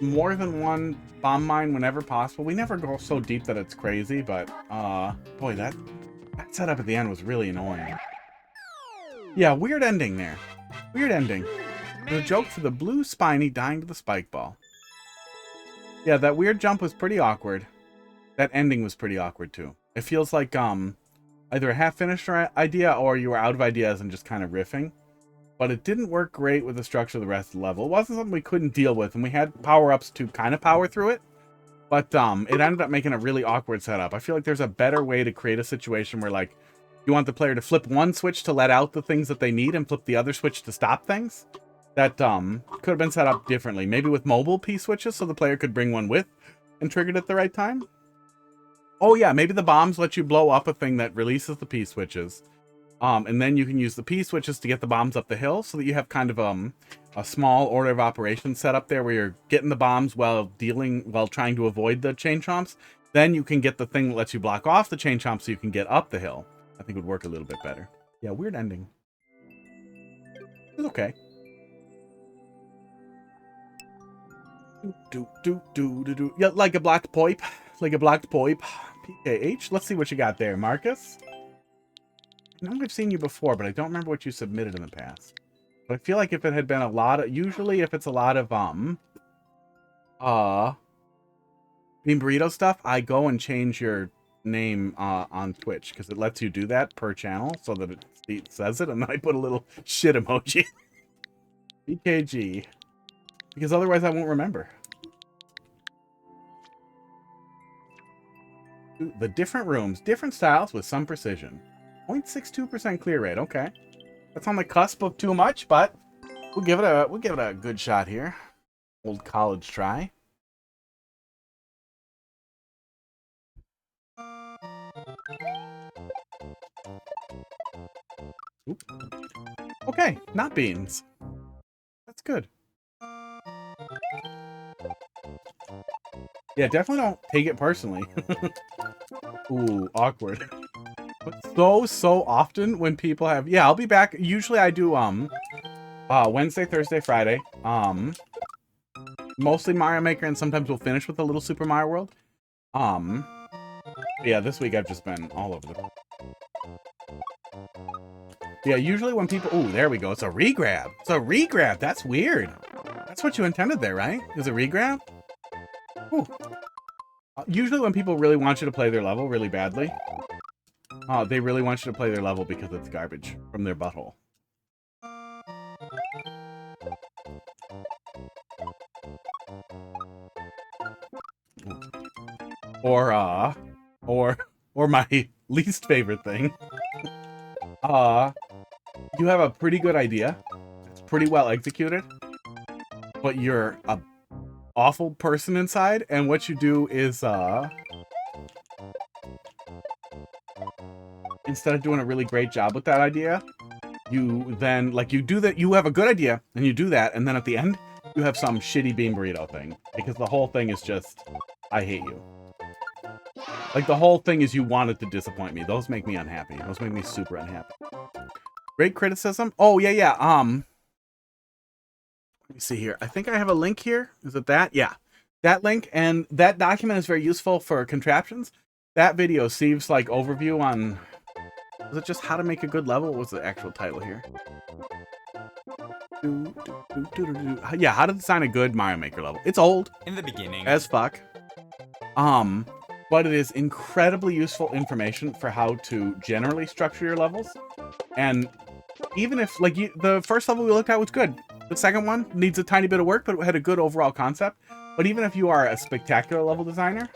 more than one bomb mine whenever possible. We never go so deep that it's crazy, but boy, that setup at the end was really annoying. Yeah, weird ending there. Weird ending. The joke for the blue spiny dying to the spike ball. Yeah, that weird jump was pretty awkward. That ending was pretty awkward too. It feels like either a half-finished idea or you were out of ideas and just kind of riffing. But it didn't work great with the structure of the rest of the level. It wasn't something we couldn't deal with, and we had power-ups to kind of power through it. But it ended up making a really awkward setup. I feel like there's a better way to create a situation where, like, you want the player to flip one switch to let out the things that they need and flip the other switch to stop things. That could have been set up differently. Maybe with mobile P-switches so the player could bring one with and trigger it at the right time. Oh yeah, maybe the bombs let you blow up a thing that releases the P-switches. And then you can use the P-switches to get the bombs up the hill so that you have kind of a small order of operations set up there where you're getting the bombs while trying to avoid the chain chomps. Then you can get the thing that lets you block off the chain chomps so you can get up the hill. I think it would work a little bit better. Yeah, weird ending. It's okay. Yeah, like a blocked poip. Like a blocked poip. PKH. Let's see what you got there, Marcus. I know I've seen you before, but I don't remember what you submitted in the past. But I feel like if it had been a lot of... Usually if it's a lot of, Bean Burrito stuff, I go and change your name, on Twitch. Because it lets you do that per channel, so that it says it. And then I put a little shit emoji. BKG. Because otherwise I won't remember. The different rooms, different styles with some precision. 0.62% clear rate. Okay, that's on the cusp of too much, but we'll give it a good shot here. Old college try. Oop. Okay, not beans. That's good. Yeah, definitely don't take it personally. Ooh, awkward. But so often when people have, yeah, I'll be back. Usually I do Wednesday, Thursday, Friday. Mostly Mario Maker, and sometimes we'll finish with a little Super Mario World. Yeah, this week I've just been all over the. Yeah, usually when people, ooh, there we go. It's a regrab. It's a regrab. That's weird. That's what you intended there, right? Is a regrab? Ooh. Usually when people really want you to play their level really badly, they really want you to play their level because it's garbage from their butthole. Or my least favorite thing. You have a pretty good idea. It's pretty well executed. But you're a awful person inside, and what you do is instead of doing a really great job with that idea, you then you do that, you have a good idea and you do that, and then at the end you have some shitty bean burrito thing, because the whole thing is just, I hate you. Like, the whole thing is you wanted to disappoint me. Those make me unhappy. Those make me super unhappy. Great criticism. Oh, yeah. Let me see here. I think I have a link here. Is it that? Yeah. That link, and that document is very useful for contraptions. That video, Steve's, overview on... Was it just how to make a good level? What was the actual title here? Yeah, how to design a good Mario Maker level. It's old. In the beginning. As fuck. But it is incredibly useful information for how to generally structure your levels. And even if, the first level we looked at was good. The second one needs a tiny bit of work, but it had a good overall concept. But even if you are a spectacular level designer,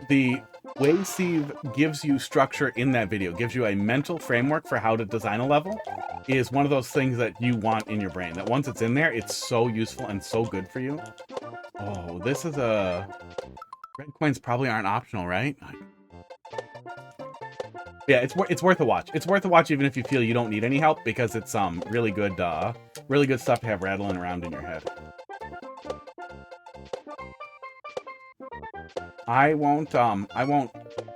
the way Steve gives you structure in that video, gives you a mental framework for how to design a level, is one of those things that you want in your brain. That once it's in there, it's so useful and so good for you. Oh, this is a... Red coins probably aren't optional, right? Yeah, it's worth a watch. It's worth a watch even if you feel you don't need any help, because it's really good stuff to have rattling around in your head. I won't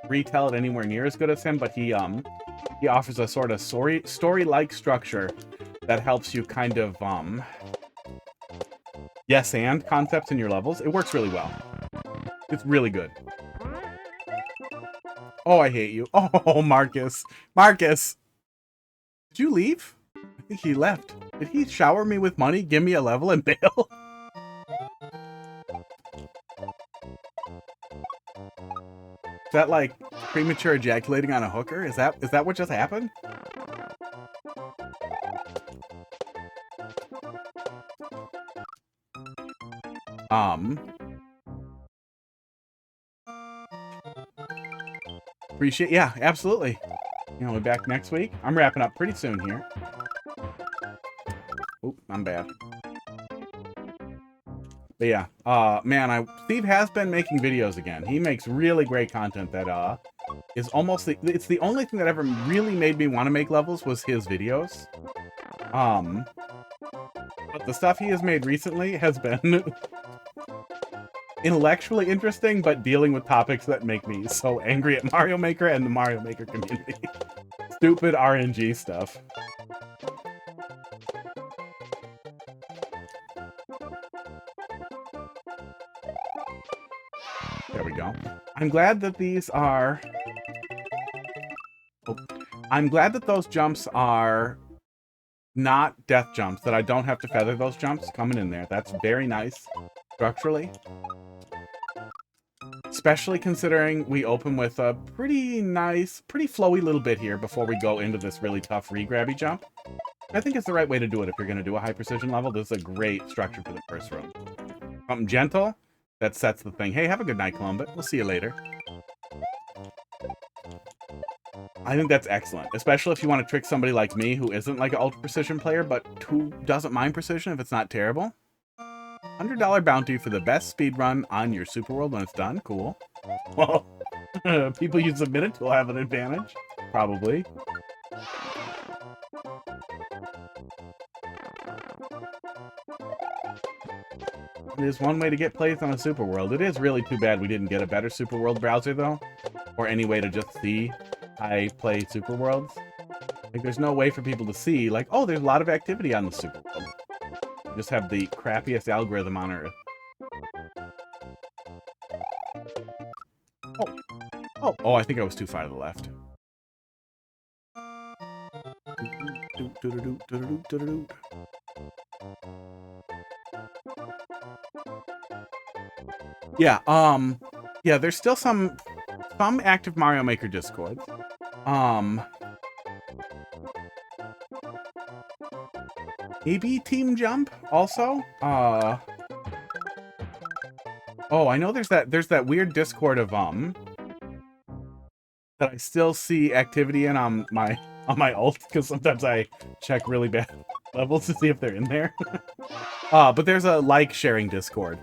retell it anywhere near as good as him, but he offers a sort of story-like structure that helps you kind of yes and concepts in your levels. It works really well. It's really good. Oh, I hate you. Oh, Marcus. Marcus! Did you leave? I think he left. Did he shower me with money, give me a level, and bail? Is that premature ejaculating on a hooker? Is that what just happened? Appreciate, yeah, absolutely. We're back next week. I'm wrapping up pretty soon here. Oop, I'm bad. But yeah, man, Steve has been making videos again. He makes really great content that is almost it's the only thing that ever really made me want to make levels was his videos. But the stuff he has made recently has been intellectually interesting, but dealing with topics that make me so angry at Mario Maker and the Mario Maker community. Stupid RNG stuff. There we go. I'm glad that these are... Oh. I'm glad that those jumps are not death jumps, that I don't have to feather those jumps coming in there. That's very nice, structurally. Especially considering we open with a pretty nice, pretty flowy little bit here before we go into this really tough re-grabby jump. I think it's the right way to do it if you're going to do a high precision level. This is a great structure for the first room. Something gentle, that sets the thing. Hey, have a good night, Columbus. We'll see you later. I think that's excellent, especially if you want to trick somebody like me who isn't like an ultra precision player, but who doesn't mind precision if it's not terrible. $100 bounty for the best speed run on your super world when it's done. Cool. Well, people you submit it to will have an advantage, probably. It is one way to get plays on a super world. It is really too bad we didn't get a better super world browser though, or any way to just see I play super worlds. Like, there's no way for people to see, like, oh, there's a lot of activity on the super world. You just have the crappiest algorithm on Earth. Oh, I think I was too far to the left. Yeah, yeah, there's still some active Mario Maker Discord. Maybe Team Jump also? Oh, I know there's that weird Discord of that I still see activity in on my ult, because sometimes I check really bad levels to see if they're in there. But there's a sharing Discord.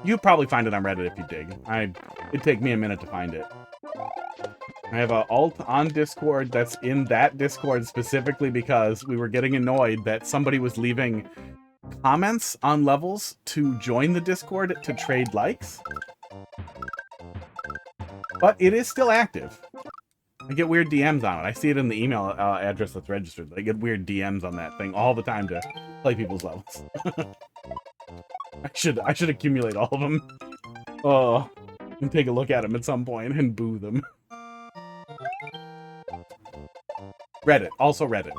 You'll probably find it on Reddit if you dig. It'd take me a minute to find it. I have a alt on Discord that's in that Discord specifically because we were getting annoyed that somebody was leaving comments on levels to join the Discord to trade likes. But it is still active. I get weird DMs on it. I see it in the email address that's registered. I get weird DMs on that thing all the time to play people's levels. I should accumulate all of them. And take a look at them at some point and boo them. Reddit, also Reddit.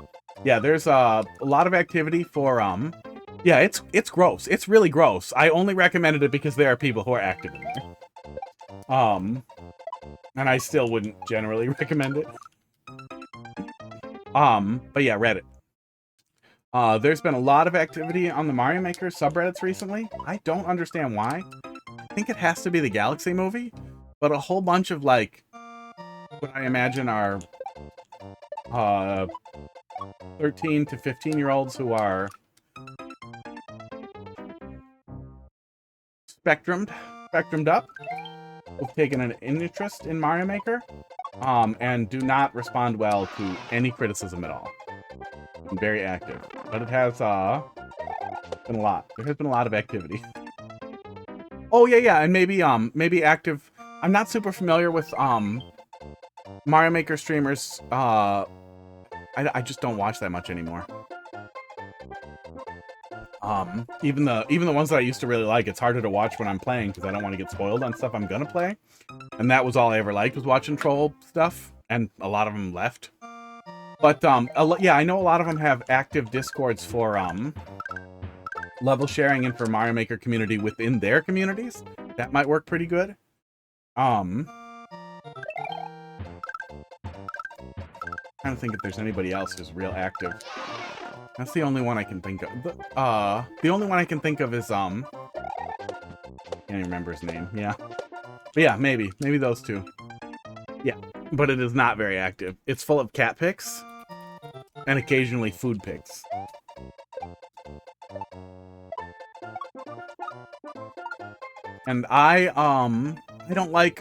Yeah, there's a lot of activity for yeah, it's gross. It's really gross. I only recommended it because there are people who are active in there. And I still wouldn't generally recommend it. But yeah, Reddit. There's been a lot of activity on the Mario Maker subreddits recently. I don't understand why. I think it has to be the Galaxy movie, but a whole bunch of, like, what I imagine are 13 to 15-year-olds who are spectrumed up, who've taken an interest in Mario Maker, and do not respond well to any criticism at all. And very active. But it has been a lot. There has been a lot of activity. Oh yeah, and maybe active. I'm not super familiar with Mario Maker streamers. I just don't watch that much anymore. Even the ones that I used to really like, it's harder to watch when I'm playing because I don't want to get spoiled on stuff I'm gonna play. And that was all I ever liked, was watching troll stuff, and a lot of them left. But yeah, I know a lot of them have active Discords for level sharing and for Mario Maker community within their communities. That might work pretty good. Trying to think if there's anybody else who's real active. That's the only one I can think of. The only one I can think of is can't even remember his name. Yeah, but yeah, maybe those two. Yeah, but it is not very active. It's full of cat pics and occasionally food pics. And I don't like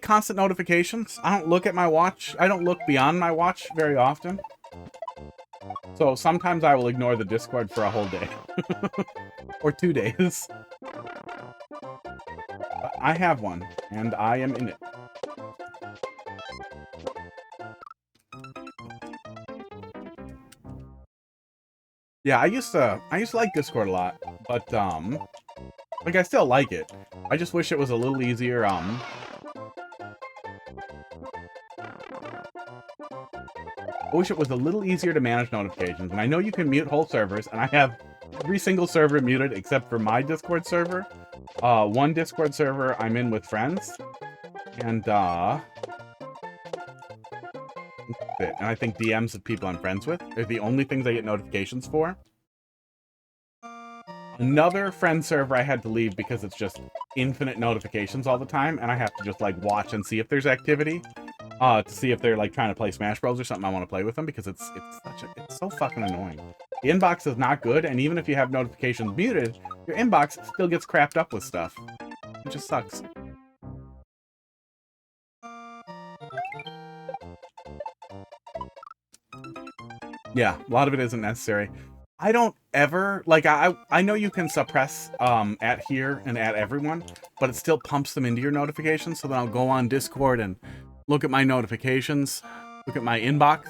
constant notifications. I don't look at my watch. I don't look beyond my watch very often. So sometimes I will ignore the Discord for a whole day. Or 2 days. But I have one, and I am in it. Yeah, I used to like Discord a lot, but like, I still like it. I just wish it was a little easier, I wish it was a little easier to manage notifications. And I know you can mute whole servers, and I have every single server muted except for my Discord server. One Discord server I'm in with friends. And I think DMs of people I'm friends with are the only things I get notifications for. Another friend server I had to leave because it's just infinite notifications all the time, and I have to just like watch and see if there's activity, to see if they're like trying to play Smash Bros or something. I want to play with them because it's so fucking annoying. The inbox is not good, and even if you have notifications muted, your inbox still gets crapped up with stuff. It just sucks. Yeah, a lot of it isn't necessary. I don't ever, like, I know you can suppress at here and at everyone, but it still pumps them into your notifications, so then I'll go on Discord and look at my notifications, look at my inbox,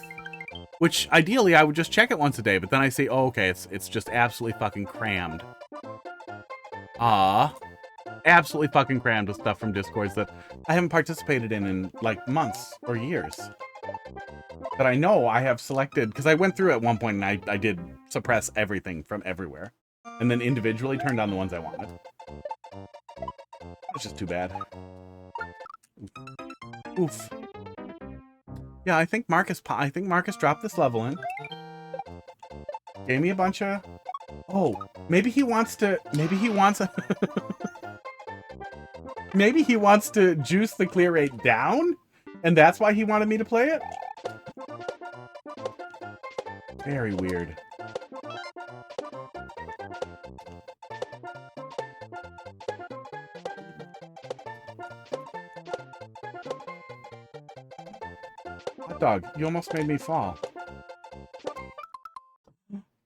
which ideally I would just check it once a day, but then I say, oh, okay, it's just absolutely fucking crammed. Absolutely fucking crammed with stuff from Discords that I haven't participated in like months or years. That I know I have selected, because I went through at one point and I did suppress everything from everywhere, and then individually turned on the ones I wanted. It's just too bad. Oof. Yeah, I think Marcus dropped this level in. Gave me a bunch of... Oh, maybe he wants to... Maybe he wants to juice the clear rate down? And that's why he wanted me to play it? Very weird. Hot dog, you almost made me fall.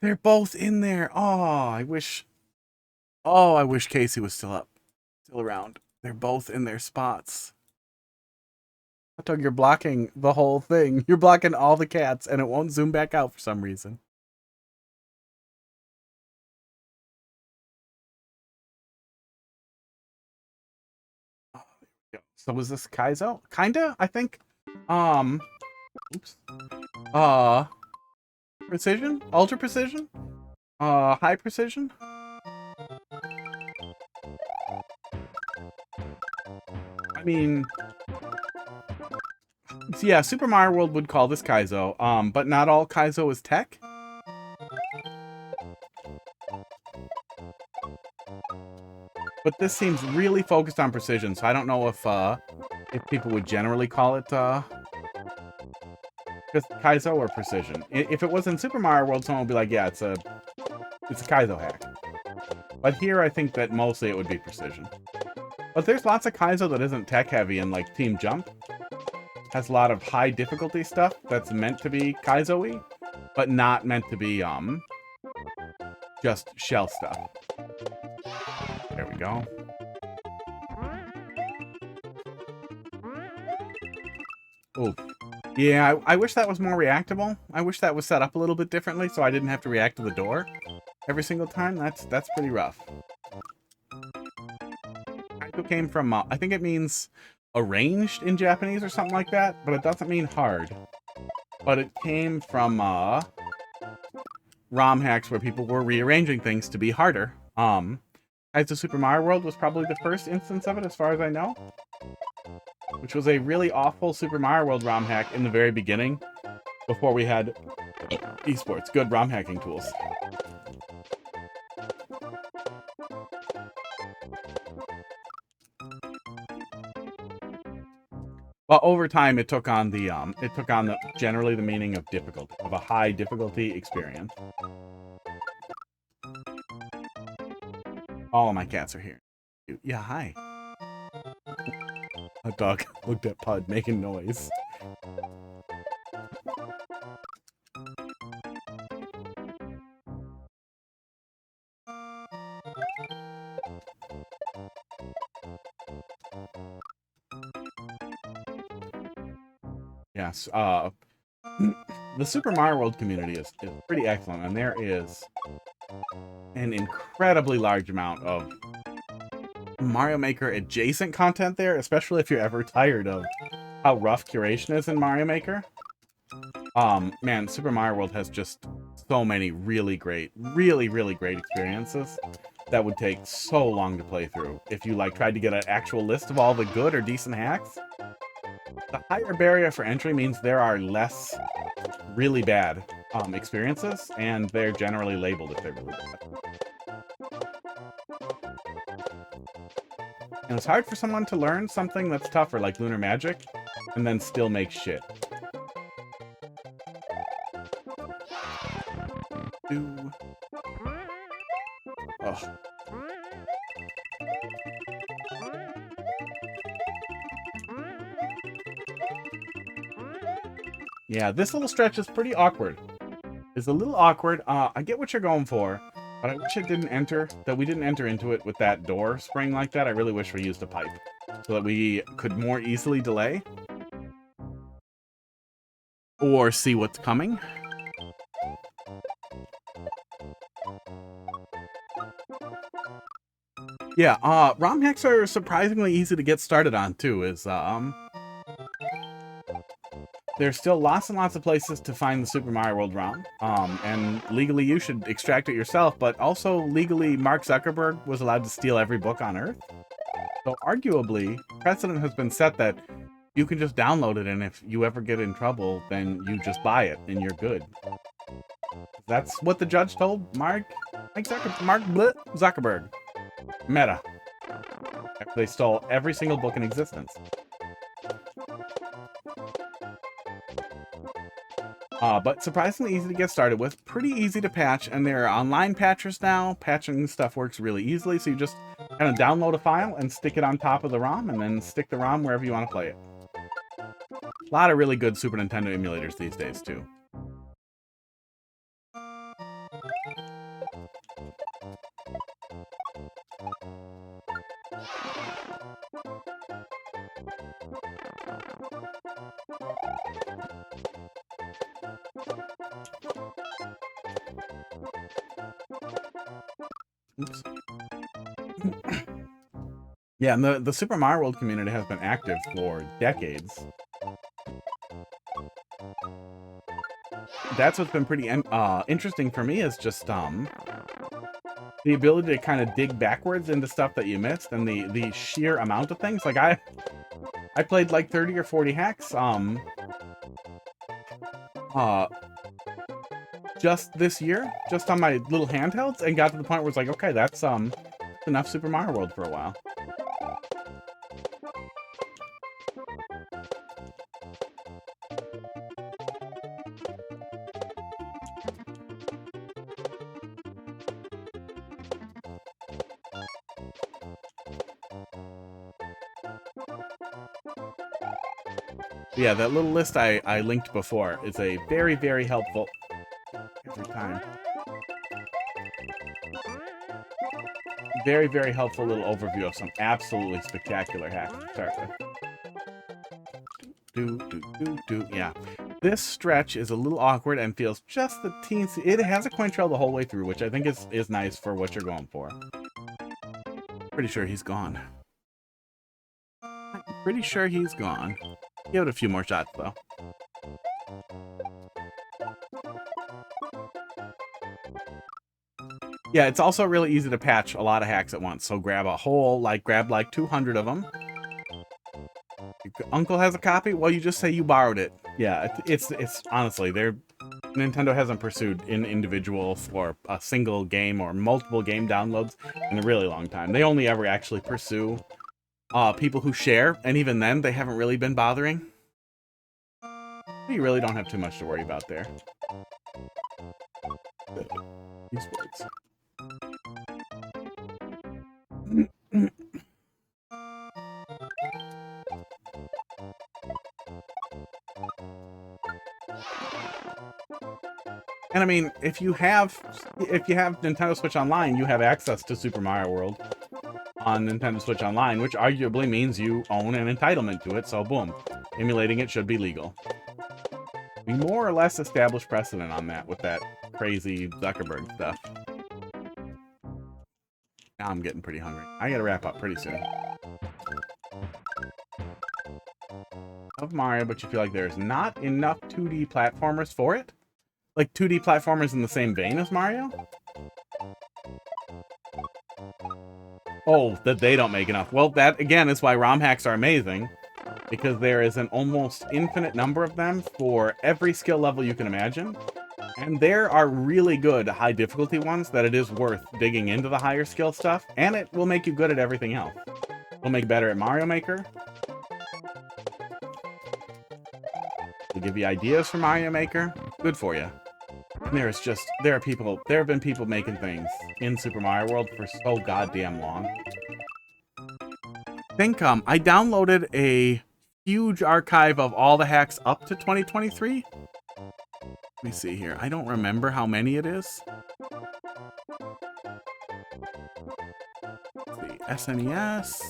They're both in there. Oh, I wish Casey was still around. They're both in their spots. Hot dog, you're blocking the whole thing. You're blocking all the cats, and it won't zoom back out for some reason. Oh, there we go. So was this Kaizo? Kinda, I think. Oops. Precision? Ultra precision? High precision? I mean... Yeah, Super Mario World would call this Kaizo, but not all Kaizo is tech. But this seems really focused on precision, so I don't know if people would generally call it just Kaizo or precision. If it was in Super Mario World, someone would be like, yeah, it's a Kaizo hack. But here, I think that mostly it would be precision. But there's lots of Kaizo that isn't tech heavy, and like Team Jump has a lot of high difficulty stuff that's meant to be Kaizo-y, but not meant to be just shell stuff. There we go. Oh, yeah, I wish that was more reactable. I wish that was set up a little bit differently so I didn't have to react to the door every single time. That's pretty rough. Kaizo came from, I think it means arranged in Japanese or something like that, but it doesn't mean hard. But it came from ROM hacks where people were rearranging things to be harder. Kaizo Super Mario World was probably the first instance of it, as far as I know, which was a really awful Super Mario World ROM hack in the very beginning, before we had esports, good ROM hacking tools. Well, over time, it took on the generally the meaning of difficulty, of a high difficulty experience. All of my cats are here. Yeah, hi. A dog looked at Pud making noise. Yes, the Super Mario World community is pretty excellent, and there is an incredibly large amount of Mario Maker adjacent content there, especially if you're ever tired of how rough curation is in Mario Maker. Man, Super Mario World has just so many really great experiences that would take so long to play through if you like tried to get an actual list of all the good or decent hacks. The higher barrier for entry means there are less really bad experiences, and they're generally labeled if they're really bad. And it's hard for someone to learn something that's tougher, like Lunar Magic, and then still make shit. Oh. Yeah, this little stretch is pretty awkward. It's a little awkward. I get what you're going for, but I wish it didn't enter, that we didn't enter into it with that door spring like that. I really wish we used a pipe so that we could more easily delay or see what's coming. Yeah, RomHacks are surprisingly easy to get started on too. There's still lots and lots of places to find the Super Mario World ROM, and legally you should extract it yourself, but also legally Mark Zuckerberg was allowed to steal every book on Earth. So arguably, precedent has been set that you can just download it, and if you ever get in trouble, then you just buy it, and you're good. That's what the judge told Mark Zuckerberg. Meta. After they stole every single book in existence. But surprisingly easy to get started with, pretty easy to patch, and there are online patchers now. Patching stuff works really easily, so you just kind of download a file and stick it on top of the ROM, and then stick the ROM wherever you want to play it. A lot of really good Super Nintendo emulators these days, too. Oops. Yeah, and the Super Mario World community has been active for decades. That's what's been pretty interesting for me, is just the ability to kind of dig backwards into stuff that you missed, and the sheer amount of things. Like I played like 30 or 40 hacks just this year, just on my little handhelds, and got to the point where it's like, okay, that's enough Super Mario World for a while. Yeah, that little list I linked before is a very, very helpful every time. Very, very helpful little overview of some absolutely spectacular hacks to start with. Yeah. This stretch is a little awkward and feels just the teensy. It has a coin trail the whole way through, which I think is nice for what you're going for. Pretty sure he's gone. Pretty sure he's gone. Give it a few more shots, though. Yeah, it's also really easy to patch a lot of hacks at once. So grab a whole, grab like 200 of them. Your uncle has a copy? Well, you just say you borrowed it. Yeah, it's honestly, Nintendo hasn't pursued an individual for a single game or multiple game downloads in a really long time. They only ever actually pursue people who share, and even then, they haven't really been bothering. You really don't have too much to worry about there. These words. And I mean, if you have Nintendo Switch Online, you have access to Super Mario World on Nintendo Switch Online, which arguably means you own an entitlement to it, so boom. Emulating it should be legal. We more or less established precedent on that with that crazy Zuckerberg stuff. Now I'm getting pretty hungry. I gotta wrap up pretty soon. Love Mario, but you feel like there's not enough 2D platformers for it? Like 2D platformers in the same vein as Mario? Oh, that they don't make enough. Well, that, again, is why ROM hacks are amazing. Because there is an almost infinite number of them for every skill level you can imagine. And there are really good high difficulty ones that it is worth digging into the higher skill stuff, and it will make you good at everything else. It'll make you better at Mario Maker. It'll give you ideas for Mario Maker. Good for you. And there have been people making things in Super Mario World for so goddamn long. I think I downloaded a huge archive of all the hacks up to 2023. Let me see here. I don't remember how many it is. Let's see. SNES.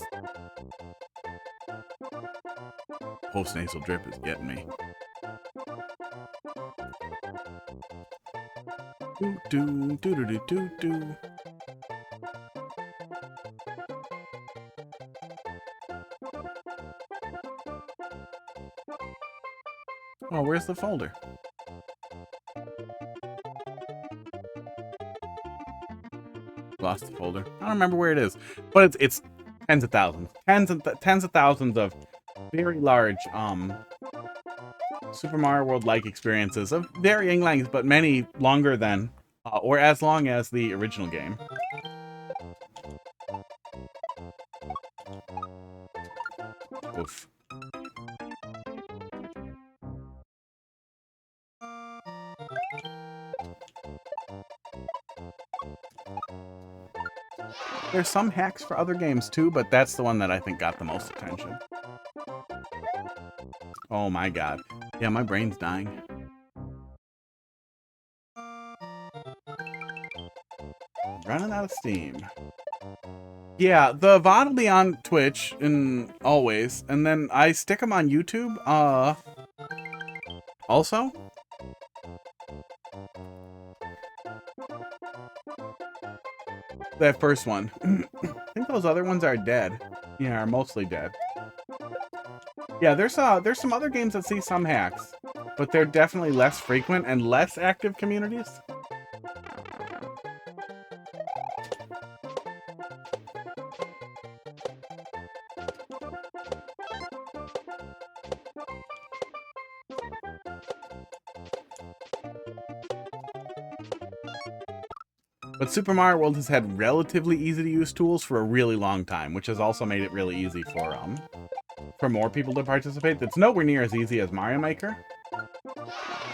Post-nasal drip is getting me. Do do do do do do. Oh, where's the folder? Lost the folder. I don't remember where it is, but it's tens of thousands, tens of thousands of very large Super Mario World-like experiences of varying lengths, but many longer than or as long as the original game. Oof. There's some hacks for other games too, but that's the one that I think got the most attention. Oh my god. Yeah, my brain's dying. Running out of steam. Yeah, the VOD will be on Twitch and always, and then I stick them on YouTube. Also. That first one. I think those other ones are dead. Yeah, are mostly dead. Yeah, there's some other games that see some hacks, but they're definitely less frequent and less active communities. But Super Mario World has had relatively easy to use tools for a really long time, which has also made it really easy for more people to participate. It's nowhere near as easy as Mario Maker,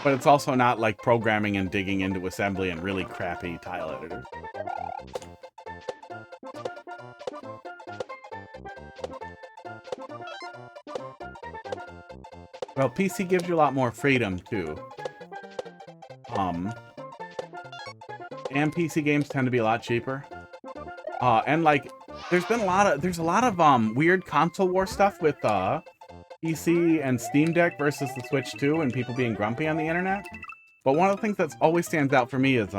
but it's also not like programming and digging into assembly and really crappy tile editors. Well, PC gives you a lot more freedom too. And PC games tend to be a lot cheaper. And like, there's a lot of weird console war stuff with PC and Steam Deck versus the Switch 2 and people being grumpy on the internet. But one of the things that always stands out for me is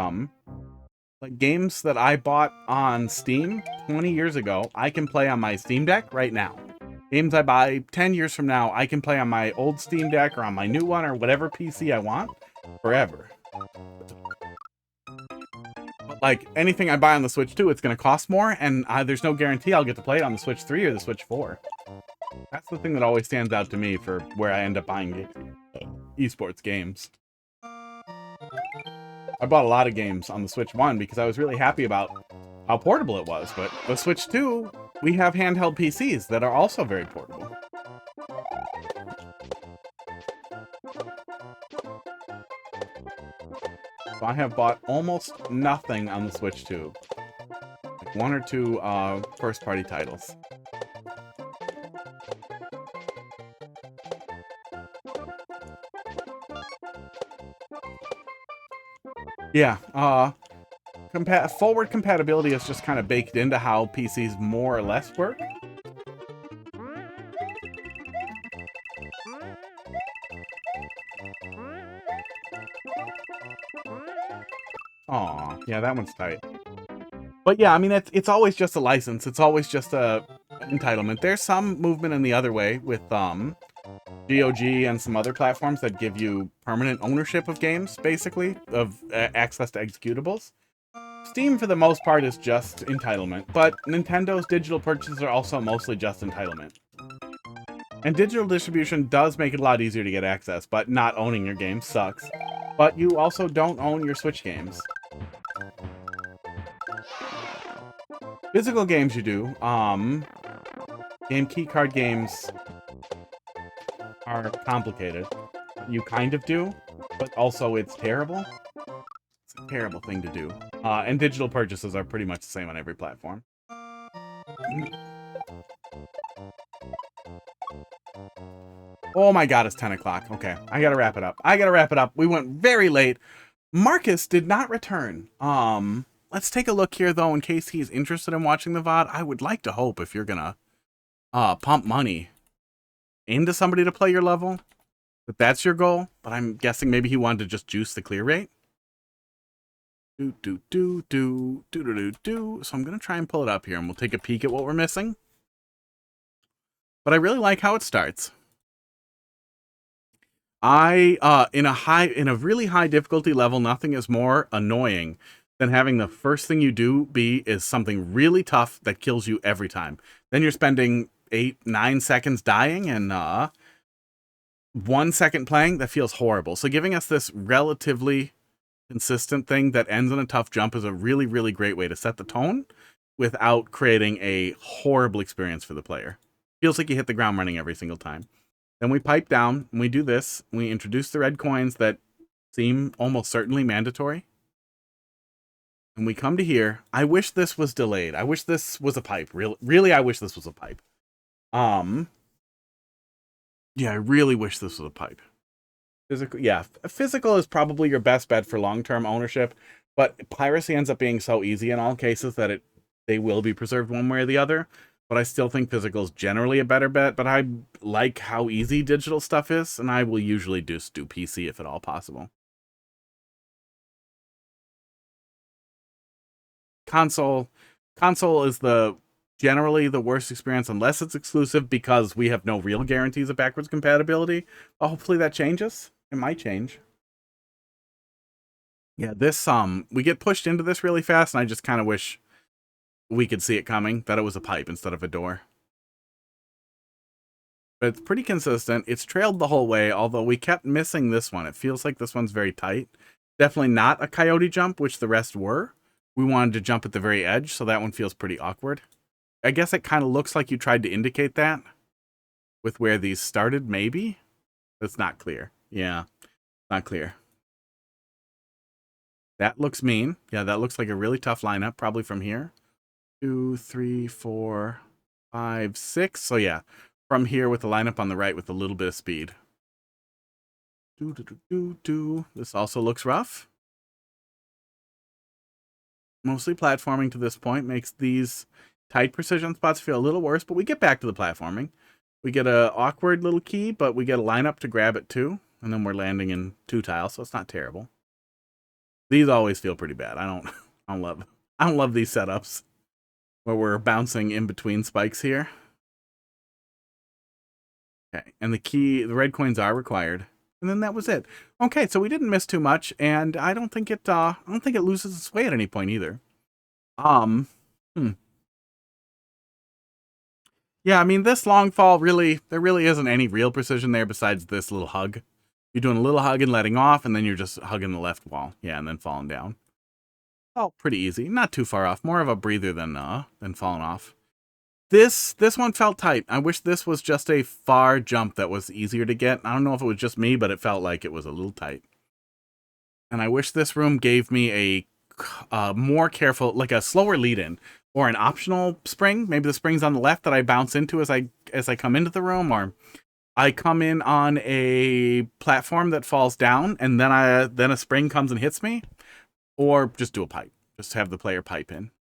like games that I bought on Steam 20 years ago, I can play on my Steam Deck right now. Games I buy 10 years from now, I can play on my old Steam Deck or on my new one or whatever PC I want forever. Like, anything I buy on the Switch 2, it's going to cost more, and there's no guarantee I'll get to play it on the Switch 3 or the Switch 4. That's the thing that always stands out to me for where I end up buying esports games. I bought a lot of games on the Switch 1 because I was really happy about how portable it was, but the Switch 2, we have handheld PCs that are also very portable. So I have bought almost nothing on the Switch 2. Like 1 or 2 first-party titles. Yeah, forward compatibility is just kind of baked into how PCs more or less work. Aw, yeah, that one's tight. But yeah, I mean, it's always just a license. It's always just a entitlement. There's some movement in the other way with GOG and some other platforms that give you permanent ownership of games, basically, of access to executables. Steam, for the most part, is just entitlement, but Nintendo's digital purchases are also mostly just entitlement. And digital distribution does make it a lot easier to get access, but not owning your game sucks. but you also don't own your Switch games. Physical games you do. Game key card games are complicated. You kind of do, but also it's terrible. It's a terrible thing to do. And digital purchases are pretty much the same on every platform. Oh my god, it's 10 o'clock. Okay, I gotta wrap it up. We went very late. Marcus did not return. Let's take a look here, though, in case he's interested in watching the VOD. I would like to hope if you're gonna pump money into somebody to play your level, that's your goal. But I'm guessing maybe he wanted to just juice the clear rate. So I'm gonna try and pull it up here, and we'll take a peek at what we're missing. But I really like how it starts. In a really high difficulty level, nothing is more annoying than having the first thing you do is something really tough that kills you every time. Then you're spending 8-9 seconds dying and 1 second playing. That feels horrible. So giving us this relatively consistent thing that ends in a tough jump is a really, really great way to set the tone without creating a horrible experience for the player. Feels like you hit the ground running every single time. Then we pipe down, and we do this. We introduce the red coins that seem almost certainly mandatory. And we come to here. I wish this was delayed. I wish this was a pipe. Really, I wish this was a pipe. Yeah, I really wish this was a pipe. Physical is probably your best bet for long-term ownership, but piracy ends up being so easy in all cases that they will be preserved one way or the other. But I still think physical is generally a better bet, but I like how easy digital stuff is, and I will usually just do PC if at all possible. Console is generally the worst experience unless it's exclusive, because we have no real guarantees of backwards compatibility. But hopefully that changes. It might change. Yeah, this we get pushed into this really fast, and I just kind of wish we could see it coming, that it was a pipe instead of a door. But it's pretty consistent. It's trailed the whole way, although we kept missing this one. It feels like this one's very tight. Definitely not a coyote jump, which the rest were. We wanted to jump at the very edge, so that one feels pretty awkward. I guess it kind of looks like you tried to indicate that with where these started, maybe? That's not clear. Yeah, not clear. That looks mean. Yeah, that looks like a really tough lineup, probably from here. 2, 3, 4, 5, 6. So yeah, from here with the lineup on the right with a little bit of speed. This also looks rough. Mostly platforming to this point makes these tight precision spots feel a little worse, but we get back to the platforming. We get a awkward little key, but we get a lineup to grab it too, and then we're landing in 2 tiles, so it's not terrible. These always feel pretty bad. I don't love these setups where we're bouncing in between spikes here. Okay, and the red coins are required. And then that was it. Okay, so we didn't miss too much, and I don't think it loses its way at any point either. Yeah, I mean, this long fall there really isn't any real precision there besides this little hug. You're doing a little hug and letting off, and then you're just hugging the left wall. Yeah, and then falling down. Oh, pretty easy. Not too far off. More of a breather than falling off. This one felt tight. I wish this was just a far jump that was easier to get. I don't know if it was just me, but it felt like it was a little tight. And I wish this room gave me a more careful, like a slower lead-in, or an optional spring. Maybe the spring's on the left that I bounce into as I come into the room, or I come in on a platform that falls down, and then a spring comes and hits me, or just do a pipe. Just have the player pipe in.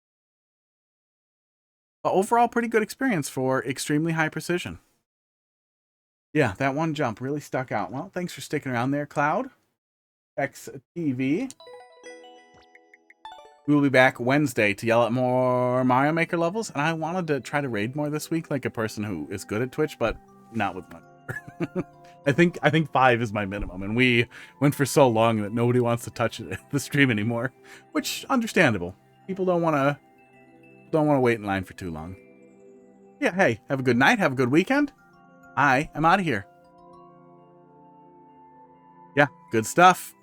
But overall, pretty good experience for extremely high precision. Yeah, that one jump really stuck out. Well, thanks for sticking around there, Cloud XTV. We will be back Wednesday to yell at more Mario Maker levels, and I wanted to try to raid more this week, like a person who is good at Twitch, but not with much. I think 5 is my minimum, and we went for so long that nobody wants to touch the stream anymore, which understandable. People don't want to wait in line for too long. Yeah, hey, have a good night, have a good weekend. I am out of here. Yeah, good stuff.